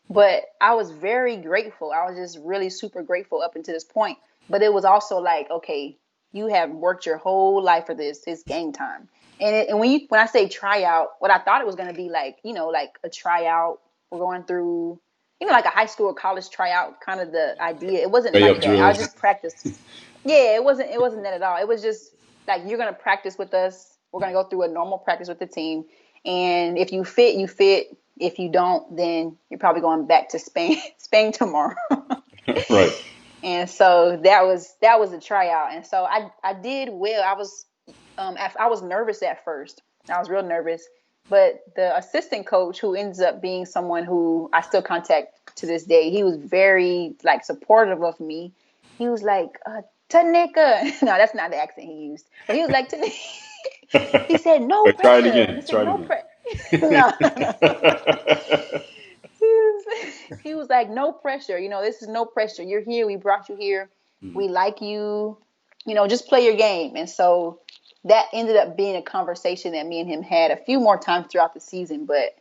But I was very grateful. I was just really super grateful up until this point. But it was also like, okay, you have worked your whole life for this. It's game time. And when I say tryout, what I thought it was going to be like, like a tryout. We're going through, like a high school or college tryout, kind of the idea. It wasn't Way like up that. I drills. just practiced. Yeah, it wasn't that at all. It was just like, you're going to practice with us. We're going to go through a normal practice with the team. And if you fit, you fit. If you don't, then you're probably going back to Spain tomorrow. Right. And so that was a tryout. And so I did well. I was nervous at first. I was real nervous. But the assistant coach, who ends up being someone who I still contact to this day, he was very like supportive of me. He was like, Tanika. No, that's not the accent he used. But he was like, Tanika. He said, no Wait, try it pressure. He again. said, Try it no again. pressure. No, no. He was like, no pressure. This is no pressure. You're here. We brought you here. We like you. Just play your game. And so that ended up being a conversation that me and him had a few more times throughout the season, but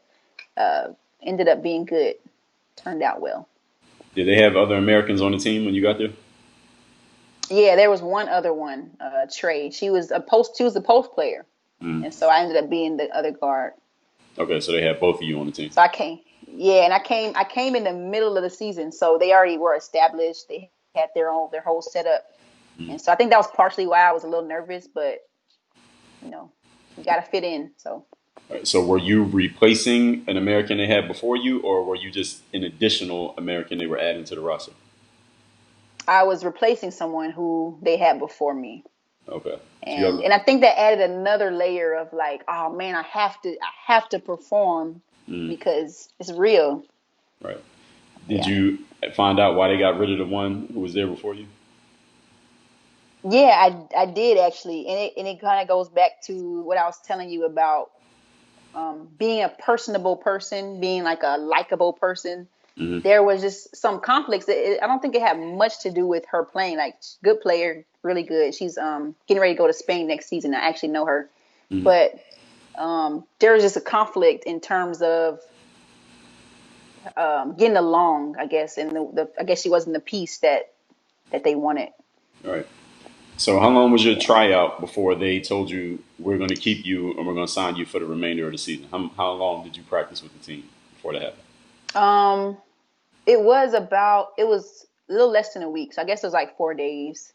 ended up being good. Turned out well. Did they have other Americans on the team when you got there? Yeah, there was one other one, Trey. She was a post player. And so I ended up being the other guard. Okay, so they had both of you on the team. So I came. Yeah, and I came in the middle of the season, so they already were established. They had their whole setup. And so I think that was partially why I was a little nervous, but you got to fit in. So Right, so were you replacing an American they had before you, or were you just an additional American they were adding to the roster? I was replacing someone who they had before me. Okay. And I think that added another layer of like, oh man, I have to perform because it's real. Right. Did you find out why they got rid of the one who was there before you? Yeah, I did actually, and it kind of goes back to what I was telling you about being a personable person, being like a likable person. There was just some conflicts. I don't think it had much to do with her playing. Like, good player, really good. She's getting ready to go to Spain next season. I actually know her, but there was just a conflict in terms of getting along, I guess, and I guess she wasn't the piece that they wanted. All right. So how long was your tryout before they told you we're going to keep you and we're going to sign you for the remainder of the season? How long did you practice with the team before that happened? It was a little less than a week. So I guess it was like 4 days.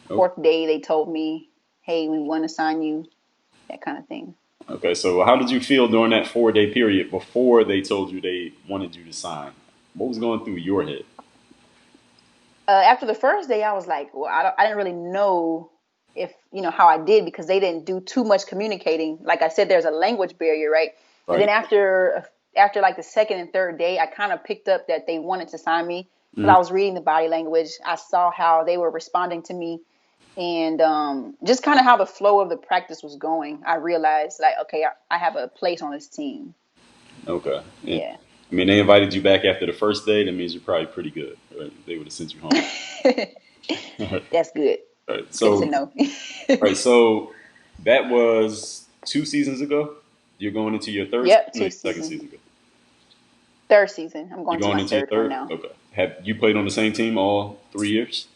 Fourth day, they told me, hey, we want to sign you, that kind of thing. Okay, so how did you feel during that 4 day period before they told you they wanted you to sign? What was going through your head? After the first day, I was like, well, I didn't really know if, how I did, because they didn't do too much communicating. Like I said, there's a language barrier, right? And then after like the second and third day, I kind of picked up that they wanted to sign me, because I was reading the body language. I saw how they were responding to me, and just kind of how the flow of the practice was going. I realized, like, okay, I have a place on this team. Okay. Yeah. I mean, they invited you back after the first day. That means you're probably pretty good. Right? They would have sent you home. That's good. All right. So, good to know. all right. So that was 2 seasons ago. You're going into your third Yep, season, or 2 second seasons. season ago? Third season. I'm going You're to going my into your third one third? now. Okay. Have you played on the same team all 3 years?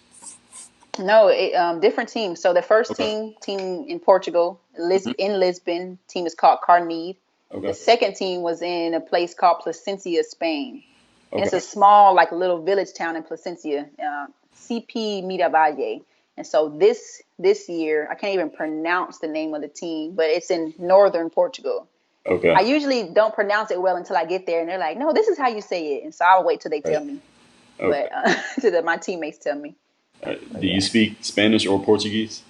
No, different teams. So the first Okay. team in Portugal, in Lisbon, team is called Carnede. The Okay. second team was in a place called Placencia, Spain. And it's Okay. a small, like, little village town in Placencia, CP Miravalle. And so this year, I can't even pronounce the name of the team, but it's in northern Portugal. Okay. I usually don't pronounce it well until I get there, and they're like, "No, this is how you say it." And so I'll wait till they tell Right. me. Okay. But my teammates tell me. Do you speak Spanish or Portuguese?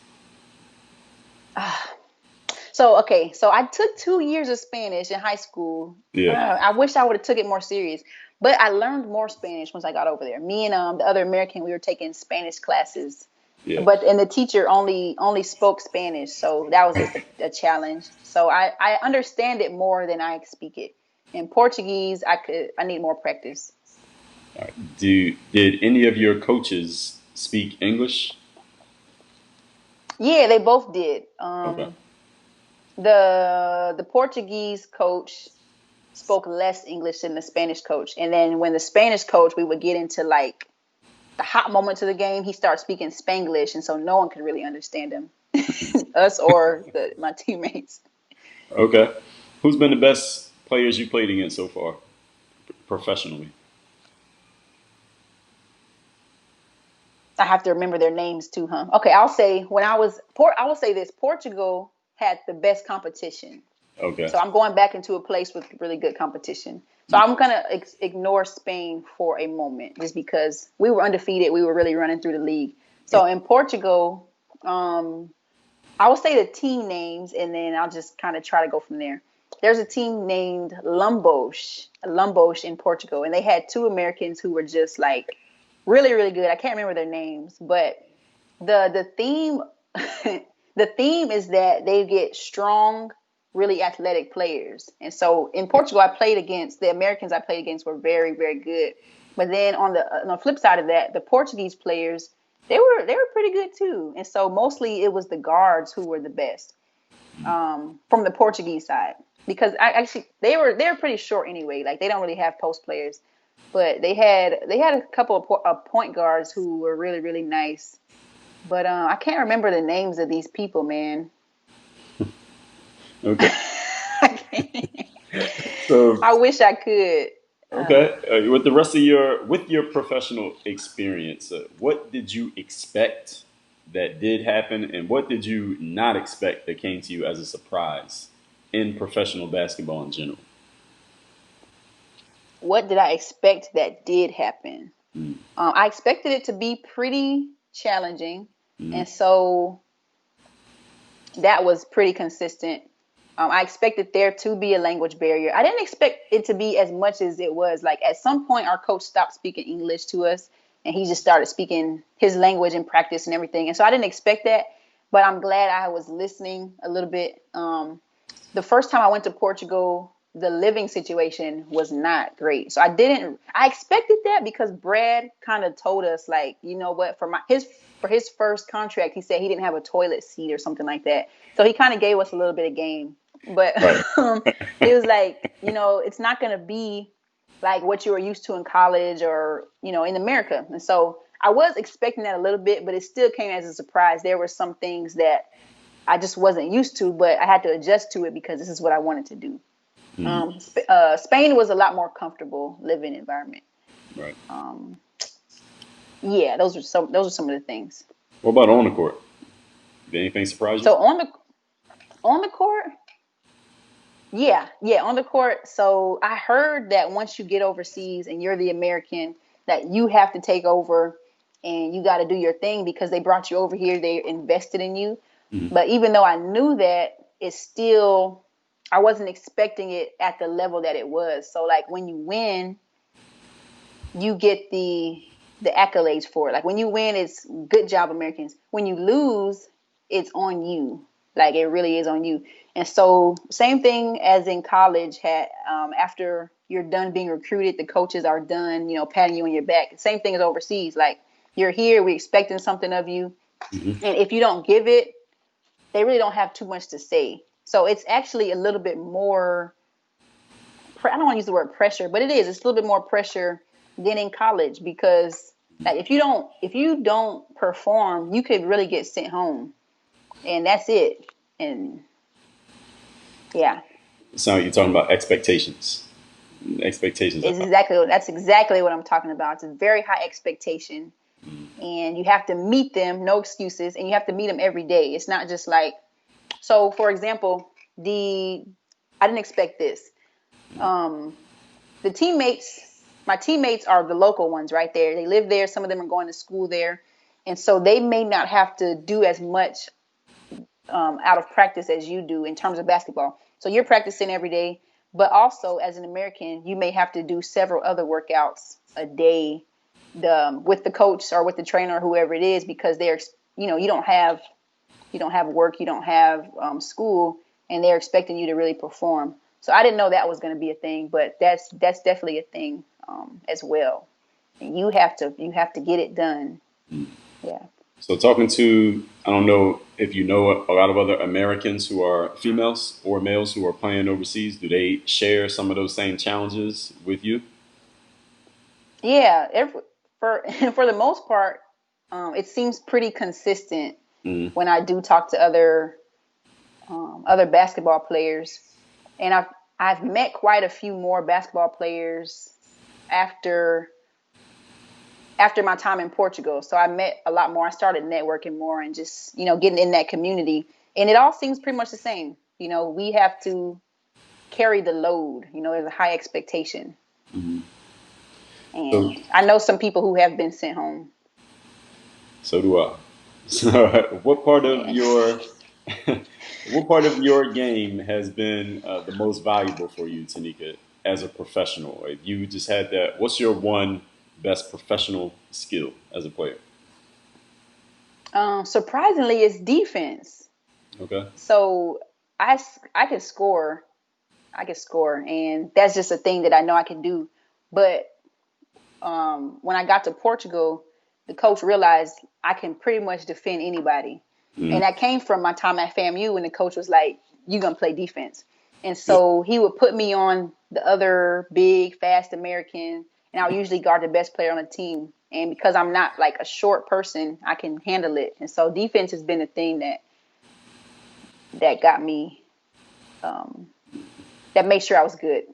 So I took 2 years of Spanish in high school. Yeah. I wish I would have took it more serious, but I learned more Spanish once I got over there. Me and the other American, we were taking Spanish classes, Yeah. and the teacher only spoke Spanish, so that was just a challenge. So I understand it more than I speak it. In Portuguese, I need more practice. All right. Did any of your coaches speak English? Yeah, they both did. Okay. The Portuguese coach, spoke less English than the Spanish coach. And then when the Spanish coach, we would get into like the hot moments of the game, he started speaking Spanglish, and so no one could really understand him, us or my teammates. Okay. Who's been the best players you played against so far, professionally? I have to remember their names too, huh? Okay, I'll say I will say this: Portugal had the best competition. Okay. So I'm going back into a place with really good competition. So I'm gonna ignore Spain for a moment, just because we were undefeated. We were really running through the league. So in Portugal, I will say the team names, and then I'll just kind of try to go from there. There's a team named Lumbos in Portugal, and they had two Americans who were just like really, really good. I can't remember their names, but the theme the theme is that they get strong, really athletic players. And so in Portugal, the Americans I played against were very, very good. But then on the flip side of that, the Portuguese players, they were pretty good too. And so mostly it was the guards who were the best from the Portuguese side, because they were pretty short anyway. Like they don't really have post players, but they had a couple of point guards who were really, really nice. But I can't remember the names of these people, man. Okay. So I wish I could. okay, with the rest of your professional experience, what did you expect that did happen, and what did you not expect that came to you as a surprise in professional basketball in general? What did I expect that did happen? Mm. I expected it to be pretty challenging, Mm. and so that was pretty consistent. I expected there to be a language barrier. I didn't expect it to be as much as it was. Like at some point, our coach stopped speaking English to us, and he just started speaking his language in practice and everything. And so I didn't expect that, but I'm glad I was listening a little bit. The first time I went to Portugal, the living situation was not great. So I expected that because Brad kind of told us, like, you know what, for his first contract, he said he didn't have a toilet seat or something like that. So he kind of gave us a little bit of game. But Right. it was like, it's not going to be like what you were used to in college or, in America. And so I was expecting that a little bit, but it still came as a surprise. There were some things that I just wasn't used to, but I had to adjust to it because this is what I wanted to do. Spain was a lot more comfortable living environment. Right. Yeah, those are some of the things. What about on the court? Did anything surprise you? So on the court, yeah, on the court. So I heard that once you get overseas and you're the American, that you have to take over and you got to do your thing because they brought you over here. They invested in you. Mm-hmm. But even though I knew that, I wasn't expecting it at the level that it was. So like when you win, you get the accolades for it. Like when you win, it's good job, Americans. When you lose, it's on you. Like it really is on you. And so same thing as in college. After you're done being recruited, the coaches are done, patting you on your back. Same thing as overseas. Like you're here, we're expecting something of you. Mm-hmm. And if you don't give it, they really don't have too much to say. So it's actually a little bit more, I don't want to use the word pressure, but it's a little bit more pressure than in college because like if you don't perform, you could really get sent home. And that's it. And yeah. So you're talking about expectations. Expectations. That's exactly what I'm talking about. It's a very high expectation. And you have to meet them, no excuses, and you have to meet them every day. It's not just like, so for example, I didn't expect this. My teammates are the local ones right there. They live there. Some of them are going to school there. And so they may not have to do as much out of practice as you do in terms of basketball. So you're practicing every day, but also as an American, you may have to do several other workouts a day with the coach or with the trainer or whoever it is, because you don't have work, you don't have school, and they're expecting you to really perform. So I didn't know that was going to be a thing, but that's definitely a thing as well. And you have to get it done. Yeah. So talking to, I don't know if you know a lot of other Americans who are females or males who are playing overseas. Do they share some of those same challenges with you? Yeah, for for the most part, it seems pretty consistent Mm, when I do talk to other basketball players, and I've met quite a few more basketball players after my time in Portugal. So I met a lot more. I started networking more and just, getting in that community. And it all seems pretty much the same. We have to carry the load. There's a high expectation. mhm. So, And I know some people who have been sent home. so do I. So, what part of Yeah. your what part of your game has been the most valuable for you, Tanika, as a professional? If you just had that, what's your one best professional skill as a player? Surprisingly, it's defense. Okay. So I can score. I can score. And that's just a thing that I know I can do. But when I got to Portugal, the coach realized I can pretty much defend anybody. And Mm, that came from my time at FAMU when the coach was like, "You're going to play defense." And yeah. so he would put me on the other big, fast American, and I would usually guard the best player on the team. And because I'm not like a short person, I can handle it. And so defense has been a thing that got me, um, that made sure I was good.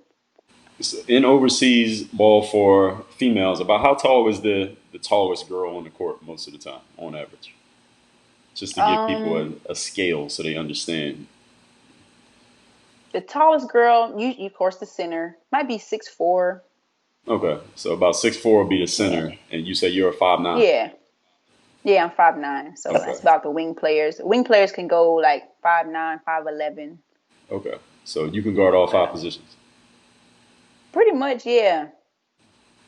In overseas ball for females, about how tall is the tallest girl on the court most of the time, on average? Just to give people Um, a scale so they understand. the tallest girl, you of course, the center, might be 6'4". Okay, so about 6'4" would be the Yeah. center, and you say you're a 5'9". Yeah. Yeah, I'm 5'9". So Okay, that's about the wing players. Wing players can go like 5'9", 5'11". okay, so you can guard all But five positions. pretty much, yeah.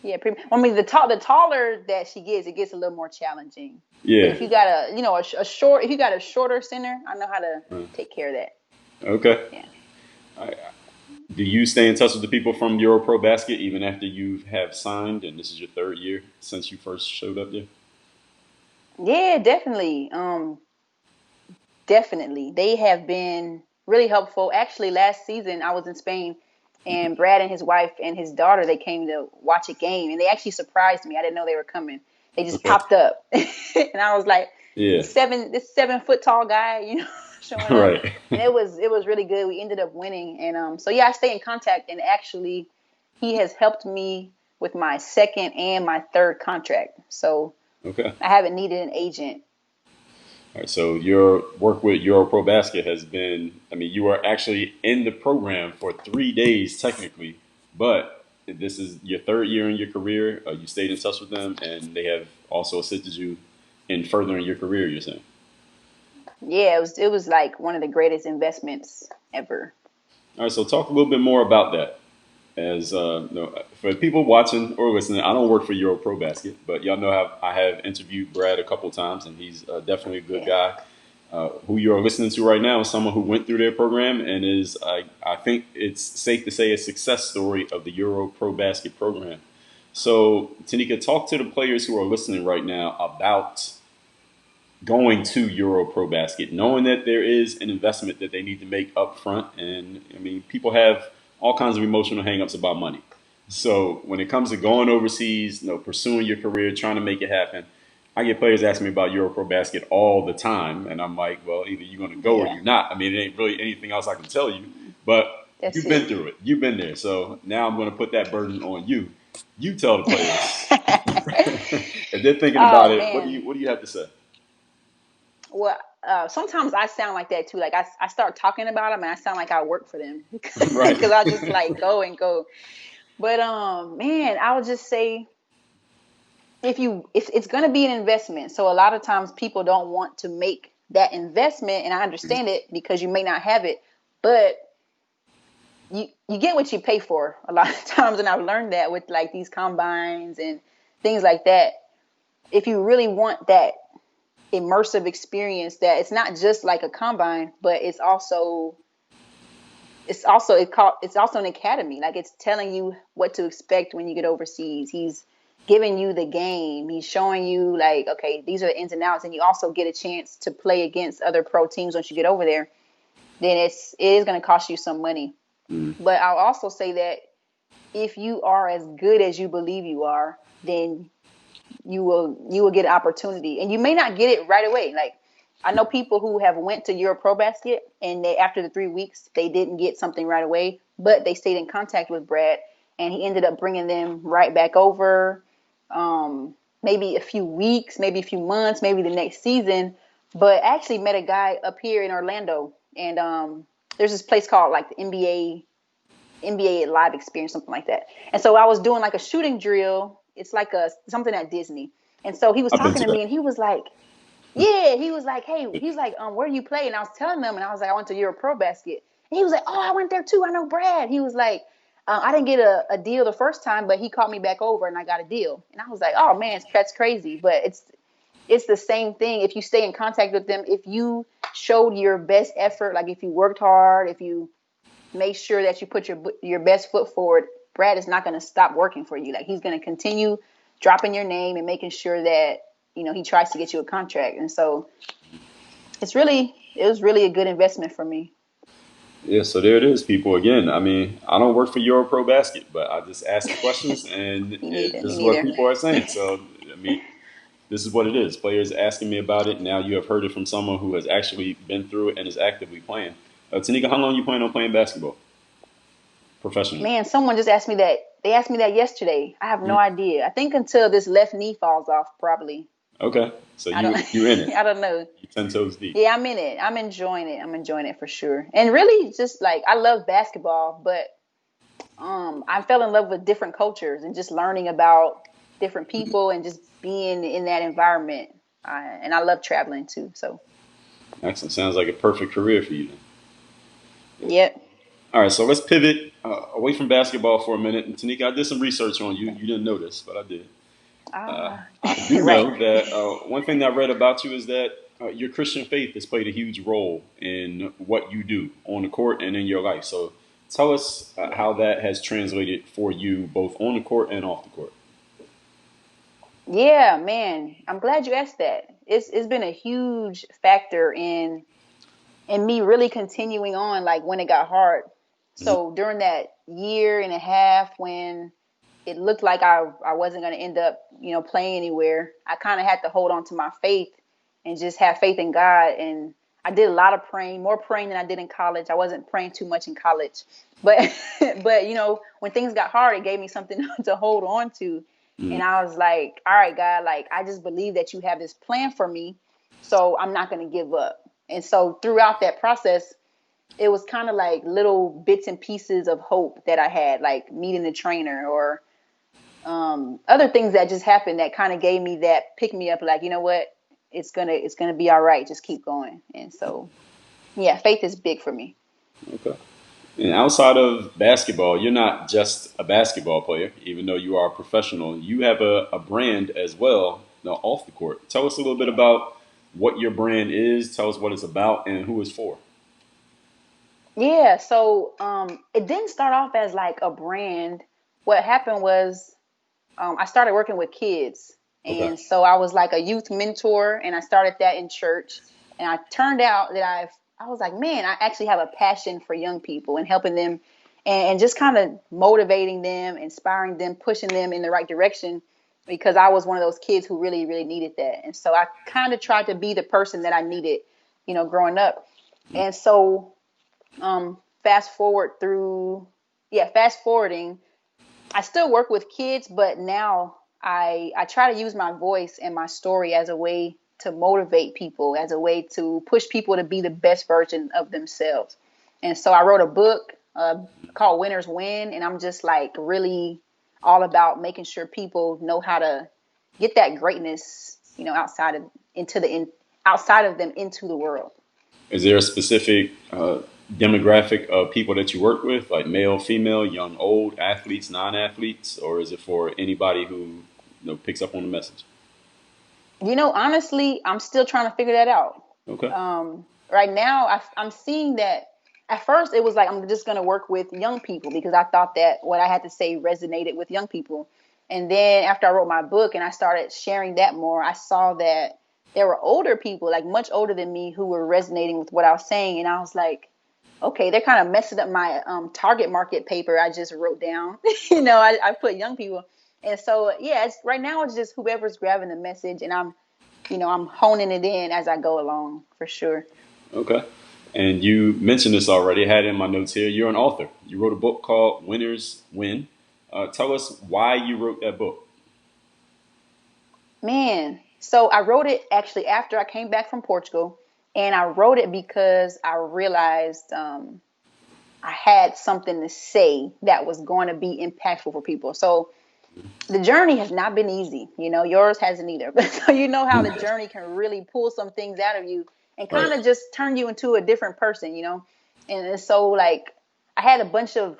Yeah, I mean, the taller that she gets, it gets a little more challenging. But Yeah. if you got if you got a shorter center, I know how to Mm. take care of that. Okay. Yeah. I, do you stay in touch with the people from EuroProBasket even after you have signed, and this is your third year since you first showed up there? Yeah, definitely. Definitely. They have been really helpful. Actually, last season I was in Spain and Brad and his wife and his daughter, they came to watch a game and they actually surprised me. I didn't know they were coming. They just Okay. popped up. And I was like, Yeah. this 7 foot tall guy, showing up. Right. And it was really good. We ended up winning. And so yeah, I stay in contact, and actually he has helped me with my second and my third contract. So Okay. I haven't needed an agent. All right, so your work with EuroProBasket has been, I mean, you are actually in the program for 3 days technically, but this is your third year in your career. You stayed in touch with them, and they have also assisted you in furthering your career, you're saying. Yeah, it was like one of the greatest investments ever. All right, so talk a little bit more about that. As for people watching or listening, I don't work for EuroProBasket, but y'all know I have interviewed Brad a couple times, and he's definitely a good Yeah. guy. Who you are listening to right now is someone who went through their program and is, I think it's safe to say, a success story of the EuroProBasket program. So, Tanika, talk to the players who are listening right now about going to EuroProBasket, knowing that there is an investment that they need to make up front. And I mean, people have all kinds of emotional hangups about money. So when it comes to going overseas, pursuing your career, trying to make it happen, I get players asking me about EuroProBasket all the time, and I'm like, well, either you're going to go or Yeah. you're not. I mean, it ain't really anything else I can tell you, but That's you've been it. through it, you've been there. So now I'm going to put that burden on you. You tell the players if they're thinking about Oh it. man. What do you have to say? Well, sometimes I sound like that too. Like I start talking about them and I sound like I work for them Right. because I just like go and go. But man, I would just say if it's going to be an investment. So a lot of times people don't want to make that investment, and I understand it because you may not have it, but you get what you pay for a lot of times, and I've learned that with like these combines and things like that. If you really want that immersive experience, that it's not just like a combine, but it's also an academy. Like it's telling you what to expect when you get overseas. giving you the game. He's showing you like, okay, these are the ins and outs, and you also get a chance to play against other pro teams once you get over there. Then it is going to cost you some money. But I'll also say that if you are as good as you believe you are, then you will get an opportunity, and you may not get it right away. Like I know people who have went to EuroProBasket, and they after the 3 weeks they didn't get something right away, but they stayed in contact with Brad, and he ended up bringing them right back over. Maybe a few weeks, maybe a few months, maybe the next season. But I actually met a guy up here in Orlando, and there's this place called like the NBA Live Experience, something like that. And so I was doing like a shooting drill. It's like something at Disney. And so he was I've been talking to to me, that. and he was like, yeah, he was like, hey, he was like, where do you play? And I was telling him, and I was like, I went to EuroProBasket. And he was like, oh, I went there too. I know Brad. He was like, I didn't get a deal the first time, but he called me back over and I got a deal. And I was like, oh man, that's crazy. But it's the same thing. If you stay in contact with them, if you showed your best effort, like if you worked hard, if you make sure that you put your best foot forward, Brad is not going to stop working for you. Like he's going to continue dropping your name and making sure that, he tries to get you a contract. And so it was really a good investment for me. Yeah, so there it is, people. Again, I mean, I don't work for EuroProBasket, but I just ask the questions, and Me this is what neither. people are saying. So, I mean, this is what it is. Players asking me about it. Now you have heard it from someone who has actually been through it and is actively playing. Tanika, how long you plan on playing basketball professionally? Man, someone just asked me that. They asked me that yesterday. I have no Mm. idea. I think until this left knee falls off, probably. Okay, so I don't. you in it? I don't know. You 10 toes deep. Yeah, I'm in it. I'm enjoying it. I'm enjoying it for sure. And really, just like I love basketball, but I fell in love with different cultures and just learning about different people and just being in that environment. And I love traveling too. So, Excellent. Sounds like a perfect career for you then. yep. All right, so let's pivot away from basketball for a minute. And Tanika, I did some research on you. You didn't know this, but I did. Ah, I do right. know that one thing that I read about you is that your Christian faith has played a huge role in what you do on the court and in your life. So tell us how that has translated for you both on the court and off the court. Yeah, man. I'm glad you asked that. It's been a huge factor in me really continuing on like when it got hard. So during that year and a half when it looked like I wasn't going to end up, playing anywhere, I kind of had to hold on to my faith and just have faith in God. And I did a lot of praying, more praying than I did in college. I wasn't praying too much in college, but but when things got hard, it gave me something to hold on to. And I was like, all right, God, like I just believe that you have this plan for me, so I'm not going to give up. And so throughout that process, it was kind of like little bits and pieces of hope that I had, like meeting the trainer or other things that just happened that kind of gave me that pick me up, like, you know what, it's gonna be all right. Just keep going. And so, yeah, faith is big for me. Okay. And outside of basketball, you're not just a basketball player, even though you are a professional. You have a brand as well, off the court. Tell us a little bit about what your brand is. Tell us what it's about and who it's for. Yeah. So, it didn't start off as like a brand. What happened was, I started working with kids. Okay. And so I was like a youth mentor, and I started that in church. And I turned out that I was like, man, I actually have a passion for young people and helping them and just kind of motivating them, inspiring them, pushing them in the right direction, because I was one of those kids who really, really needed that. And so I kind of tried to be the person that I needed, growing up. And so, fast forward through, yeah, fast forwarding, I still work with kids, but now I try to use my voice and my story as a way to motivate people, as a way to push people to be the best version of themselves. And so I wrote a book called Winners Win, and I'm just like really all about making sure people know how to get that greatness, outside of them into the world. Is there a specific demographic of people that you work with, like male, female, young, old, athletes, non-athletes, or is it for anybody who picks up on the message? Honestly, I'm still trying to figure that out. Okay. Right now, I'm seeing that at first it was like I'm just going to work with young people because I thought that what I had to say resonated with young people. And then after I wrote my book and I started sharing that more, I saw that there were older people, like much older than me, who were resonating with what I was saying. And I was like, okay, they're kind of messing up my target market paper I just wrote down. I put young people. And so, yeah, right now it's just whoever's grabbing the message, and I'm honing it in as I go along, for sure. Okay. And you mentioned this already. I had it in my notes here. You're an author. You wrote a book called Winners Win. Tell us why you wrote that book. Man, so I wrote it actually after I came back from Portugal, and I wrote it because I realized I had something to say that was going to be impactful for people. So the journey has not been easy. Yours hasn't either. But so how the journey can really pull some things out of you and kind of just turn you into a different person. And so like I had a bunch of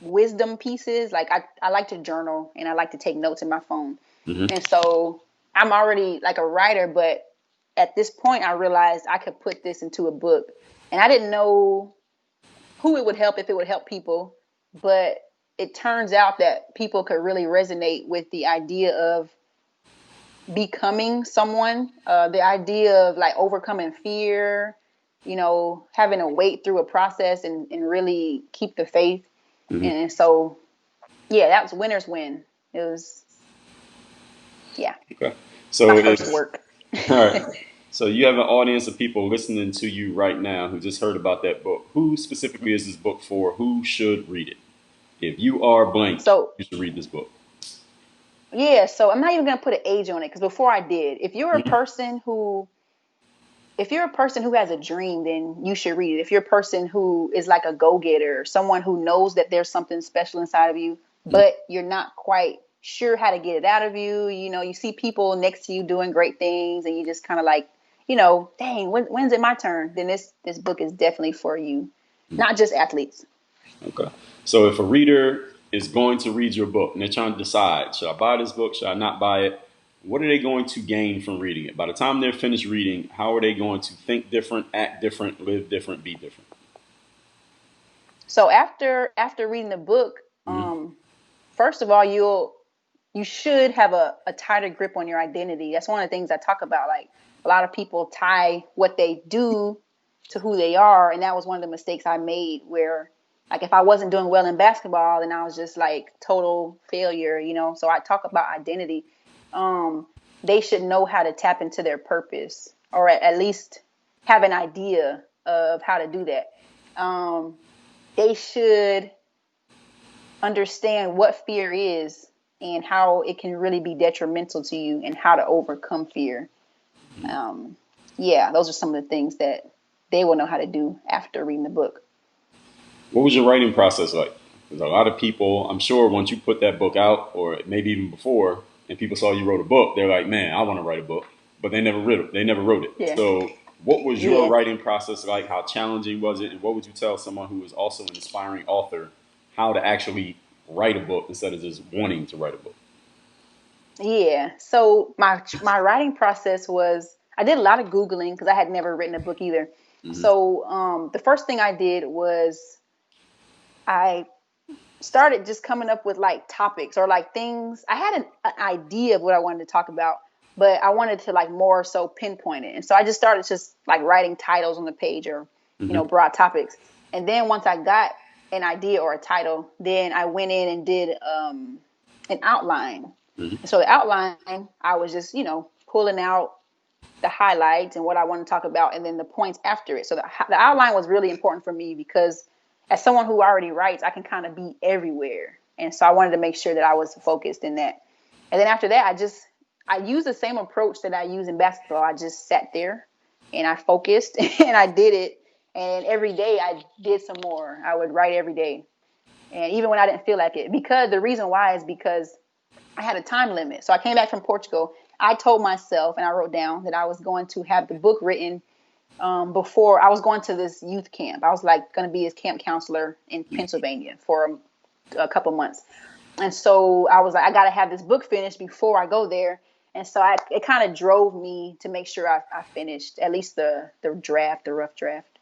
wisdom pieces. Like I like to journal and I like to take notes in my phone. And so I'm already like a writer, but at this point I realized I could put this into a book. And I didn't know who it would help, if it would help people, but it turns out that people could really resonate with the idea of becoming someone, the idea of like overcoming fear, having to wait through a process and really keep the faith. And so, yeah, that was Winners Win. It was, yeah. Okay. So my first work. All right. So you have an audience of people listening to you right now who just heard about that book. Who specifically is this book for? Who should read it? If you are blank, So you should read this book. yeah, so I'm not even gonna put an age on it, because before I did, if you're a person who has a dream, then you should read it. If you're a person who is like a go-getter, someone who knows that there's something special inside of you, but you're not quite sure how to get it out of you, you see people next to you doing great things, and you just kind of like, dang, when's it my turn? Then this book is definitely for you, not just athletes. Okay. So if a reader is going to read your book and they're trying to decide, should I buy this book? Should I not buy it? What are they going to gain from reading it? By the time they're finished reading, how are they going to think different, act different, live different, be different? So after reading the book, first of all, you should have a tighter grip on your identity. That's one of the things I talk about. Like a lot of people tie what they do to who they are. And that was one of the mistakes I made, where like if I wasn't doing well in basketball, then I was just like total failure, So I talk about identity. They should know how to tap into their purpose, or at least have an idea of how to do that. They should understand what fear is and how it can really be detrimental to you, and how to overcome fear. Yeah, those are some of the things that they will know how to do after reading the book. What was your writing process like? Because a lot of people, I'm sure once you put that book out, or maybe even before, and people saw you wrote a book, they're like, man, I want to write a book. But they never wrote it. They never wrote it. Yeah. So what was your writing process like? How challenging was it? And what would you tell someone who is also an aspiring author how to actually write a book instead of just wanting to write a book? Yeah. So my writing process was, I did a lot of Googling because I had never written a book either. So the first thing I did was I started just coming up with like topics or like things. I had an idea of what I wanted to talk about, but I wanted to like more so pinpoint it. And so I just started just like writing titles on the page, or, broad topics. And then once I got an idea or a title, then I went in and did an outline. So the outline, I was just, pulling out the highlights and what I want to talk about, and then the points after it. So the outline was really important for me, because as someone who already writes, I can kind of be everywhere. And so I wanted to make sure that I was focused in that. And then after that, I used the same approach that I use in basketball. I just sat there and I focused and I did it. And every day I did some more. I would write every day. And even when I didn't feel like it, because the reason why is because I had a time limit. So I came back from Portugal. I told myself, and I wrote down, that I was going to have the book written before I was going to this youth camp. I was like going to be his camp counselor in Pennsylvania for a couple months. And so I was like, I got to have this book finished before I go there. And so it kind of drove me to make sure I finished at least the rough draft.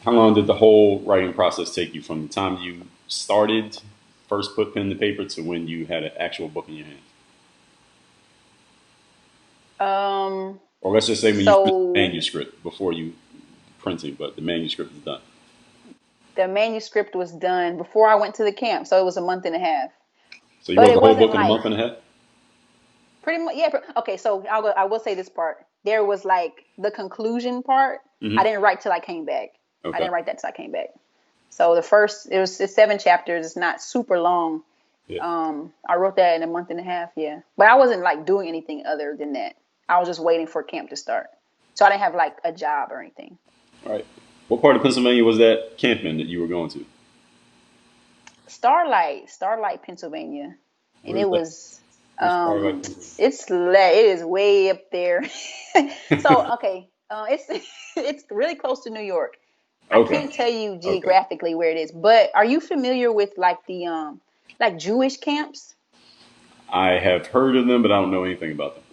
How long did the whole writing process take you from the time you started, first put pen to paper, to when you had an actual book in your hands? Or let's just say when you finish the So manuscript before you printing, but the manuscript is done. the manuscript was done before I went to the camp, so it was a month and a half. So you But wrote it the whole wasn't book in a like month and a half? pretty much, yeah. Okay, so I will say this part. There was like the conclusion part. I didn't write till I came back. I Okay. didn't write that till I came back. So it's 7 chapters. It's not super long. Yeah. I wrote that in a month and a half, yeah. But I wasn't like doing anything other than that. I was just waiting for camp to start. So I didn't have like a job or anything. All right. What part of Pennsylvania was that camp in that you were going to? Starlight, Pennsylvania. And Where's it that? was Where's Starlight, Pennsylvania? it is way up there. So okay, it's it's really close to New York. I Okay. can't tell you Okay. geographically where it is, but are you familiar with like the like Jewish camps? I have heard of them, but I don't know anything about them.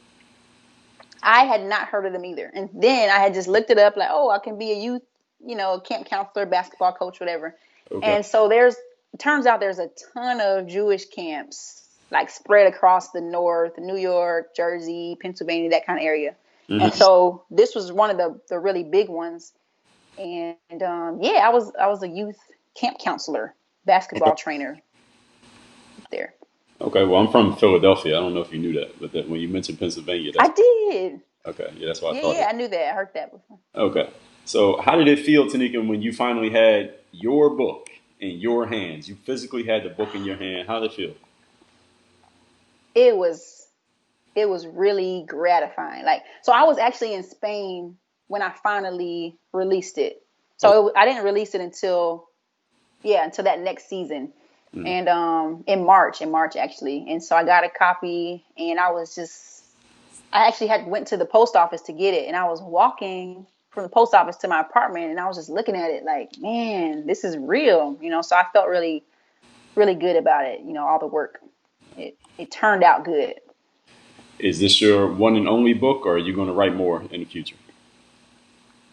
I had not heard of them either. And then I had just looked it up like, oh, I can be a youth, camp counselor, basketball coach, whatever. Okay. And so it turns out there's a ton of Jewish camps like spread across the North, New York, Jersey, Pennsylvania, that kind of area. And so this was one of the really big ones. And yeah, I was a youth camp counselor, basketball trainer there. Okay. Well, I'm from Philadelphia. I don't know if you knew that, but when you mentioned Pennsylvania, I that's did. okay. Yeah, that's what I Yeah, thought. yeah, I knew that. I heard that before. Okay. So, how did it feel, Tanika, when you finally had your book in your hands? You physically had the book in your hand. How did it feel? It was really gratifying. Like, so I was actually in Spain when I finally released it. So I didn't release it until that next season. And in March actually. And so I got a copy and I actually went to the post office to get it, and I was walking from the post office to my apartment and I was just looking at it like, man, this is real, so I felt really, really good about it, all the work. It turned out good. Is this your one and only book, or are you going to write more in the future?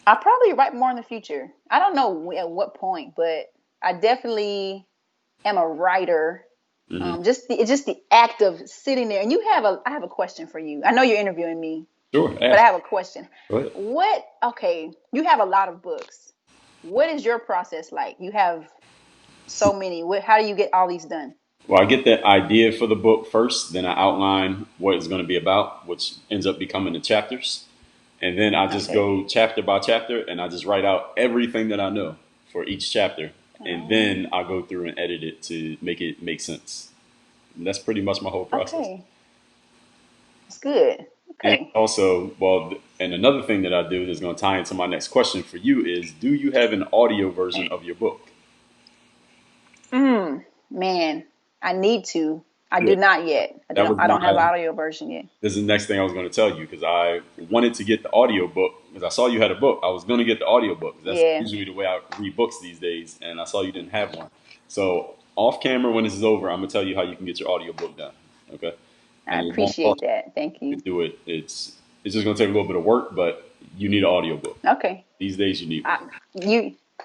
I'll probably write more in the future. I don't know at what point, but I definitely am a writer. Just the act of sitting there. And I have a question for you. I know you're interviewing me, Sure. but I Ask. have a question. Go ahead. Okay, you have a lot of books. What is your process like? You have so many. How do you get all these done? Well, I get the idea for the book first, then I outline what it's going to be about, which ends up becoming the chapters. And then I just Okay. go chapter by chapter and I just write out everything that I know for each chapter. And then I go through and edit it to make it make sense. And that's pretty much my whole process. Okay. That's good. And Okay. also, and another thing that I do that's going to tie into my next question for you is, do you have an audio version of your book? Man, I need to. I Yeah, do not yet. that was I don't have my. audio version yet. This is the next thing I was going to tell you because I wanted to get the audio book because I saw you had a book. I was going to get the audio book. That's Yeah. usually the way I read books these days, and I saw you didn't have one. So off camera, when this is over, I'm gonna tell you how you can get your audio book done. Okay, I and it won't appreciate cost that. Thank you you. to do it. It's just gonna take a little bit of work, but you need an audio book. Okay. These days, you need one.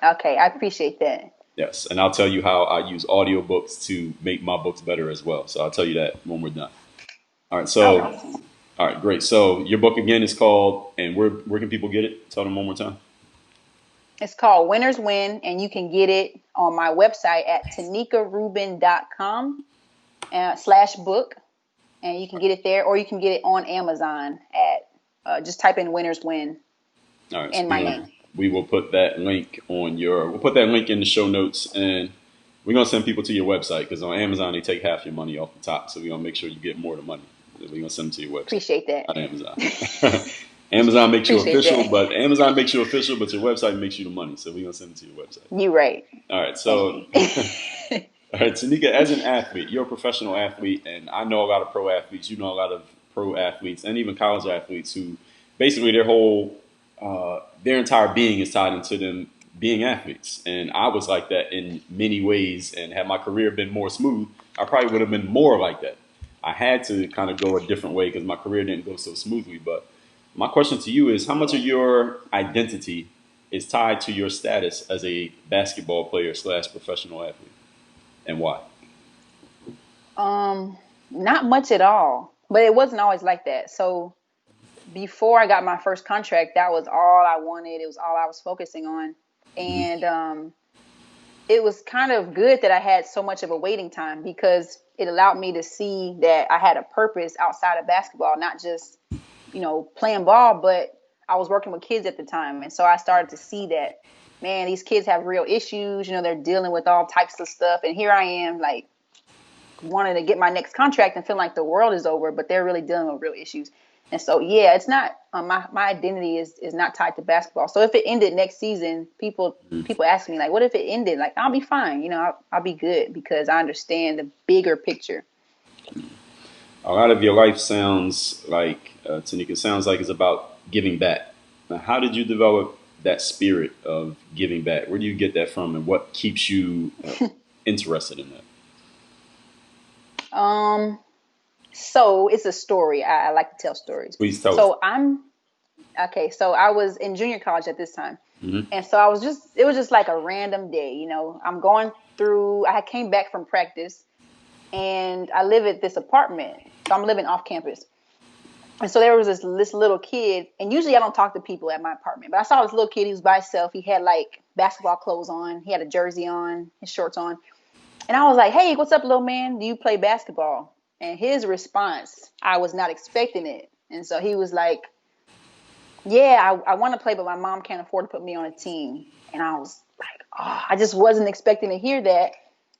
Okay, I appreciate that. Yes, and I'll tell you how I use audiobooks to make my books better as well. So I'll tell you that when we're done. All right. Oh, So, awesome. all right, great. So your book again is called, and where can people get it? Tell them one more time. It's called Winners Win, and you can get it on my website at TanekaRubin.com /book. And you can get it there, or you can get it on Amazon at just type in Winners Win All right. So in my name. we will put that link we'll put that link in the show notes, and we're gonna send people to your website because on Amazon they take half your money off the top. So we're gonna make sure you get more of the money. We're gonna send them to your website. Appreciate that. Not Amazon. Amazon makes you Appreciate official, that. but Amazon makes you official, but your website makes you the money. So we're gonna send it to your website. You right. All right. So, all right, Tanika, as an athlete, you're a professional athlete, and I know a lot of pro athletes. You know a lot of pro athletes, and even college athletes who basically their entire being is tied into them being athletes. And I was like that in many ways. And had my career been more smooth, I probably would have been more like that. I had to kind of go a different way because my career didn't go so smoothly. But my question to you is, how much of your identity is tied to your status as a basketball player / professional athlete, and why? Not much at all, but it wasn't always like that. So before I got my first contract, that was all I wanted. It was all I was focusing on. And it was kind of good that I had so much of a waiting time, because it allowed me to see that I had a purpose outside of basketball, not just, playing ball, but I was working with kids at the time. And so I started to see that, man, these kids have real issues. They're dealing with all types of stuff. And here I am, like, wanting to get my next contract and feeling like the world is over, but they're really dealing with real issues. And so, yeah, it's not my identity is not tied to basketball. So if it ended next season, people ask me, like, what if it ended? Like, I'll be fine. I'll be good, because I understand the bigger picture. A lot of your life sounds like, Tanika, sounds like it's about giving back. Now, how did you develop that spirit of giving back? Where do you get that from, and what keeps you interested in that? So it's a story. I like to tell stories. Please tell us. So I was in junior college at this time. And so it was just like a random day, I'm going through, I came back from practice, and I live at this apartment. So I'm living off campus. And so there was this little kid, and usually I don't talk to people at my apartment, but I saw this little kid. He was by himself. He had like basketball clothes on. He had a jersey on, his shorts on. And I was like, hey, what's up, little man? Do you play basketball? And his response, I was not expecting it. And so he was like, yeah, I want to play, but my mom can't afford to put me on a team. And I was like, oh, I just wasn't expecting to hear that.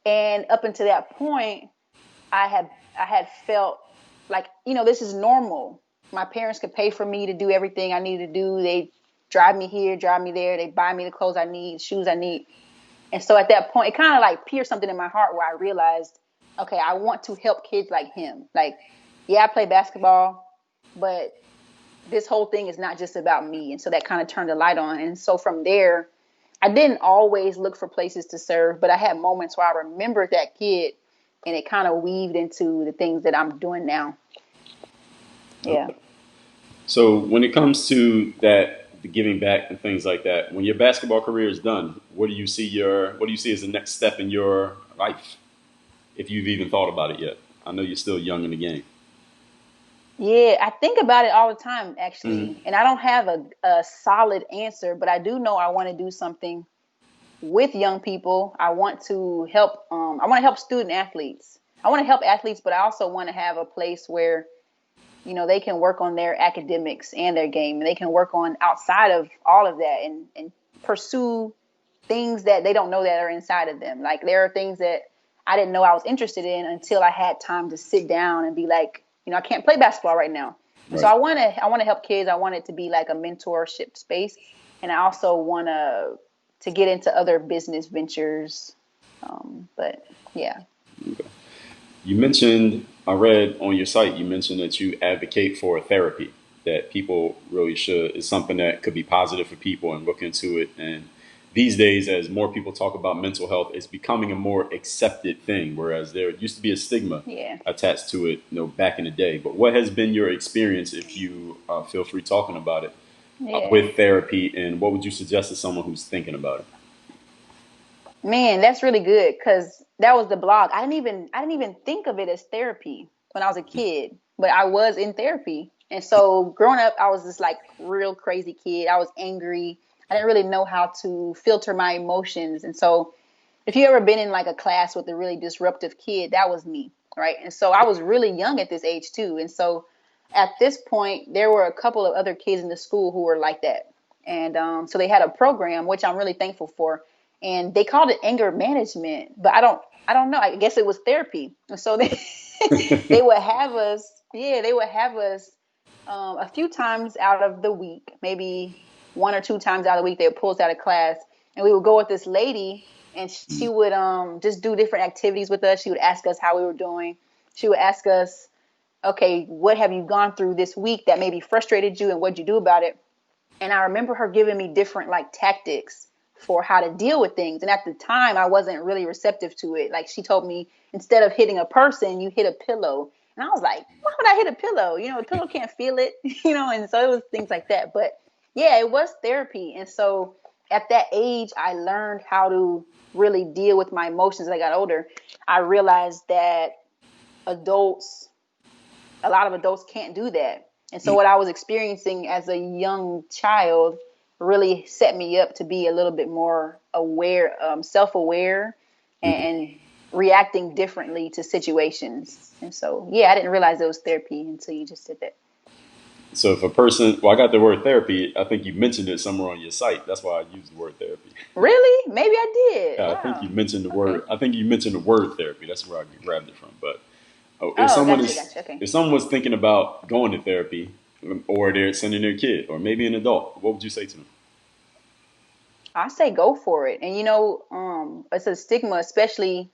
And up until that point, I had felt like, this is normal. My parents could pay for me to do everything I needed to do. They drive me here, drive me there. They buy me the clothes I need, shoes I need. And so at that point, it kind of like pierced something in my heart, where I realized, okay, I want to help kids like him. Like, yeah, I play basketball, but this whole thing is not just about me. And so that kind of turned the light on. And so from there, I didn't always look for places to serve, but I had moments where I remembered that kid, and it kind of weaved into the things that I'm doing now. Yeah. Okay. So when it comes to that, the giving back and things like that, when your basketball career is done, what do you see as the next step in your life, if you've even thought about it yet? I know you're still young in the game. Yeah, I think about it all the time, actually. And I don't have a solid answer, but I do know I want to do something with young people. I want to help. I want to help student athletes. I want to help athletes, but I also want to have a place where, they can work on their academics and their game, and they can work on outside of all of that, and pursue things that they don't know that are inside of them. Like, there are things that I didn't know I was interested in until I had time to sit down and be like, I can't play basketball right now. Right. So I want to help kids. I want it to be like a mentorship space. And I also want to get into other business ventures. But yeah. Okay. You mentioned, I read on your site, you mentioned that you advocate for therapy, that people really should, is something that could be positive for people, and look into it. And these days, as more people talk about mental health, it's becoming a more accepted thing, whereas there used to be a stigma attached to it, back in the day. But what has been your experience, if you feel free talking about it, with therapy, and what would you suggest to someone who's thinking about it? Man, that's really good, because that was the blog. I didn't even think of it as therapy when I was a kid, but I was in therapy. And so growing up, I was this like real crazy kid. I was angry. I didn't really know how to filter my emotions. And so if you ever been in like a class with a really disruptive kid, that was me, right? And so I was really young at this age too. And so at this point, there were a couple of other kids in the school who were like that. And so they had a program, which I'm really thankful for. And they called it anger management, but I don't know. I guess it was therapy. And so they would have us, a few times out of the week, maybe 1 or 2 times out of the week, they would pull us out of class, and we would go with this lady, and she would just do different activities with us. She would ask us how we were doing. She would ask us, okay, what have you gone through this week that maybe frustrated you, and what'd you do about it? And I remember her giving me different like tactics for how to deal with things. And at the time, I wasn't really receptive to it. Like, she told me, instead of hitting a person, you hit a pillow. And I was like, why would I hit a pillow? A pillow can't feel it, and so it was things like that. But yeah, it was therapy. And so at that age, I learned how to really deal with my emotions. As I got older, I realized that a lot of adults can't do that. And so what I was experiencing as a young child really set me up to be a little bit more aware, self-aware, and reacting differently to situations. And so, yeah, I didn't realize it was therapy until you just said that. So if a person, well, I got the word therapy. I think you mentioned it somewhere on your site. That's why I used the word therapy. Really? Maybe I did. Yeah, I think Wow. you mentioned the Okay. word. I think you mentioned the word therapy. That's where I grabbed it from. But Oh, gotcha. Okay. if someone was thinking about going to therapy, or they're sending their kid, or maybe an adult, what would you say to them? I say go for it. And it's a stigma, especially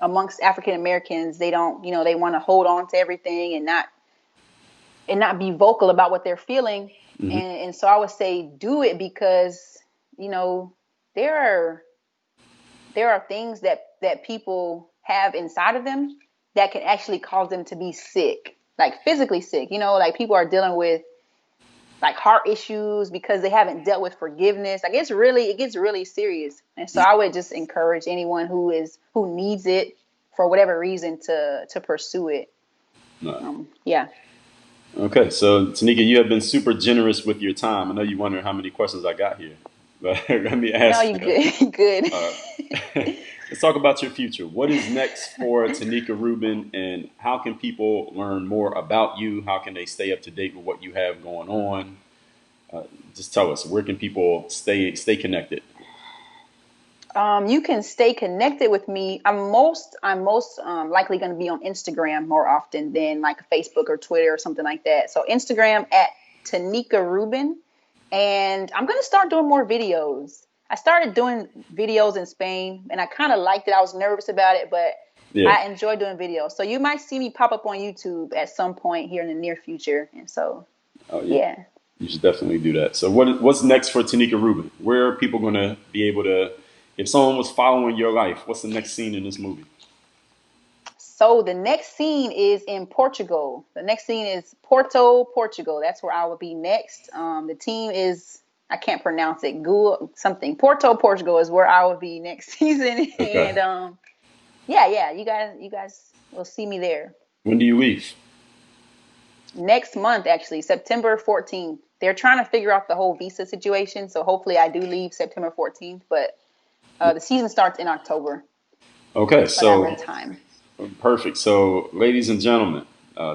amongst African Americans. They don't, they want to hold on to everything and not be vocal about what they're feeling. And so I would say do it because, there are things that people have inside of them that can actually cause them to be sick, like physically sick. Like people are dealing with like heart issues because they haven't dealt with forgiveness. Like it gets really serious. And so I would just encourage anyone who needs it for whatever reason to pursue it. No. Yeah. Okay, so Tanika, you have been super generous with your time. I know you wonder how many questions I got here, but let me No, ask you you though. good. Good. Let's talk about your future. What is next for Tanika Rubin, and how can people learn more about you? How can they stay up to date with what you have going on? Just tell us, where can people stay connected? You can stay connected with me. I'm most likely going to be on Instagram more often than like Facebook or Twitter or something like that. So Instagram at Taneka Rubin, and I'm going to start doing more videos. I started doing videos in Spain, and I kind of liked it. I was nervous about it, but Yeah. I enjoy doing videos. So you might see me pop up on YouTube at some point here in the near future. And so, Oh yeah. yeah. You should definitely do that. So what's next for Tanika Rubin? Where are people going to be able to, if someone was following your life, what's the next scene in this movie? So the next scene is in Portugal. The next scene is Porto, Portugal. That's where I will be next. The team is, I can't pronounce it. Google something. Porto, Portugal is where I will be next season. Okay. And yeah, you guys will see me there. When do you leave? Next month, actually, September 14th. They're trying to figure out the whole visa situation. So hopefully I do leave September 14th, but the season starts in October. Okay, Around so that time. perfect. So, ladies and gentlemen,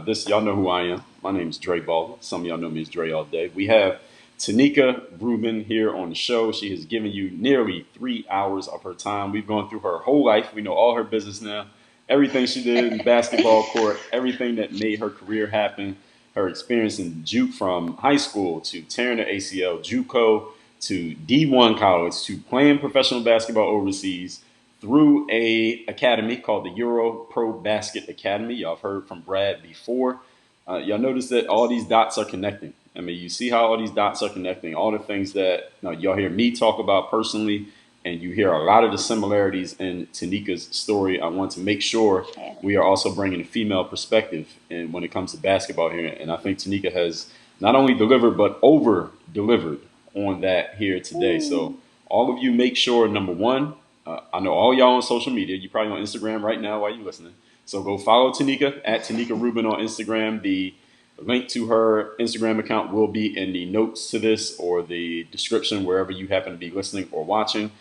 this y'all know who I am. My name is Dre Baldwin. Some of y'all know me as Dre all day. We have Tanika Rubin here on the show. She has given you nearly 3 hours of her time. We've gone through her whole life. We know all her business now. Everything she did in the basketball court, everything that made her career happen, her experience in juke from high school to tearing her ACL, JuCo to D1 college to playing professional basketball overseas through a academy called the EuroProBasket Academy. Y'all have heard from Brad before. Y'all notice that all these dots are connecting. I mean, you see how all these dots are connecting, all the things that y'all hear me talk about personally, and you hear a lot of the similarities in Tanika's story. I want to make sure we are also bringing a female perspective in when it comes to basketball here. And I think Tanika has not only delivered, but over-delivered on that here today. So all of you make sure, number one, I know all y'all on social media. You're probably on Instagram right now while you're listening. So go follow Tanika at Tanika Rubin on Instagram. The link to her Instagram account will be in the notes to this or the description wherever you happen to be listening or watching.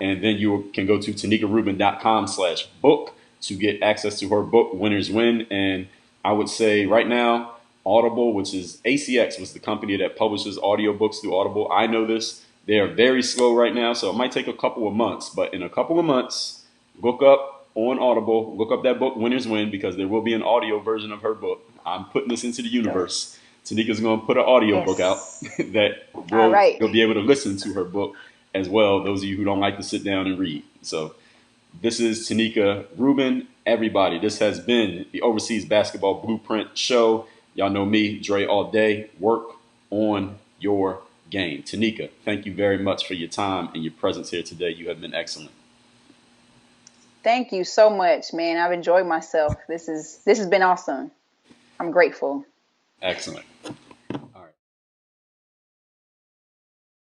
And then you can go to tanikarubin.com/book to get access to her book, Winners Win. And I would say right now, Audible, which is ACX, was the company that publishes audiobooks through Audible. I know this. They are very slow right now, so it might take a couple of months. But in a couple of months, look up on Audible, look up that book, Winners Win, because there will be an audio version of her book. I'm putting this into the universe. Tanika's going to put an audio book out that you'll be able to listen to her book as well, those of you who don't like to sit down and read. So this is Tanika Rubin. Everybody, this has been the Overseas Basketball Blueprint Show. Y'all know me, Dre, all day. Work on your game. Tanika, thank you very much for your time and your presence here today. You have been excellent. Thank you so much, man. I've enjoyed myself. This has been awesome. I'm grateful. Excellent.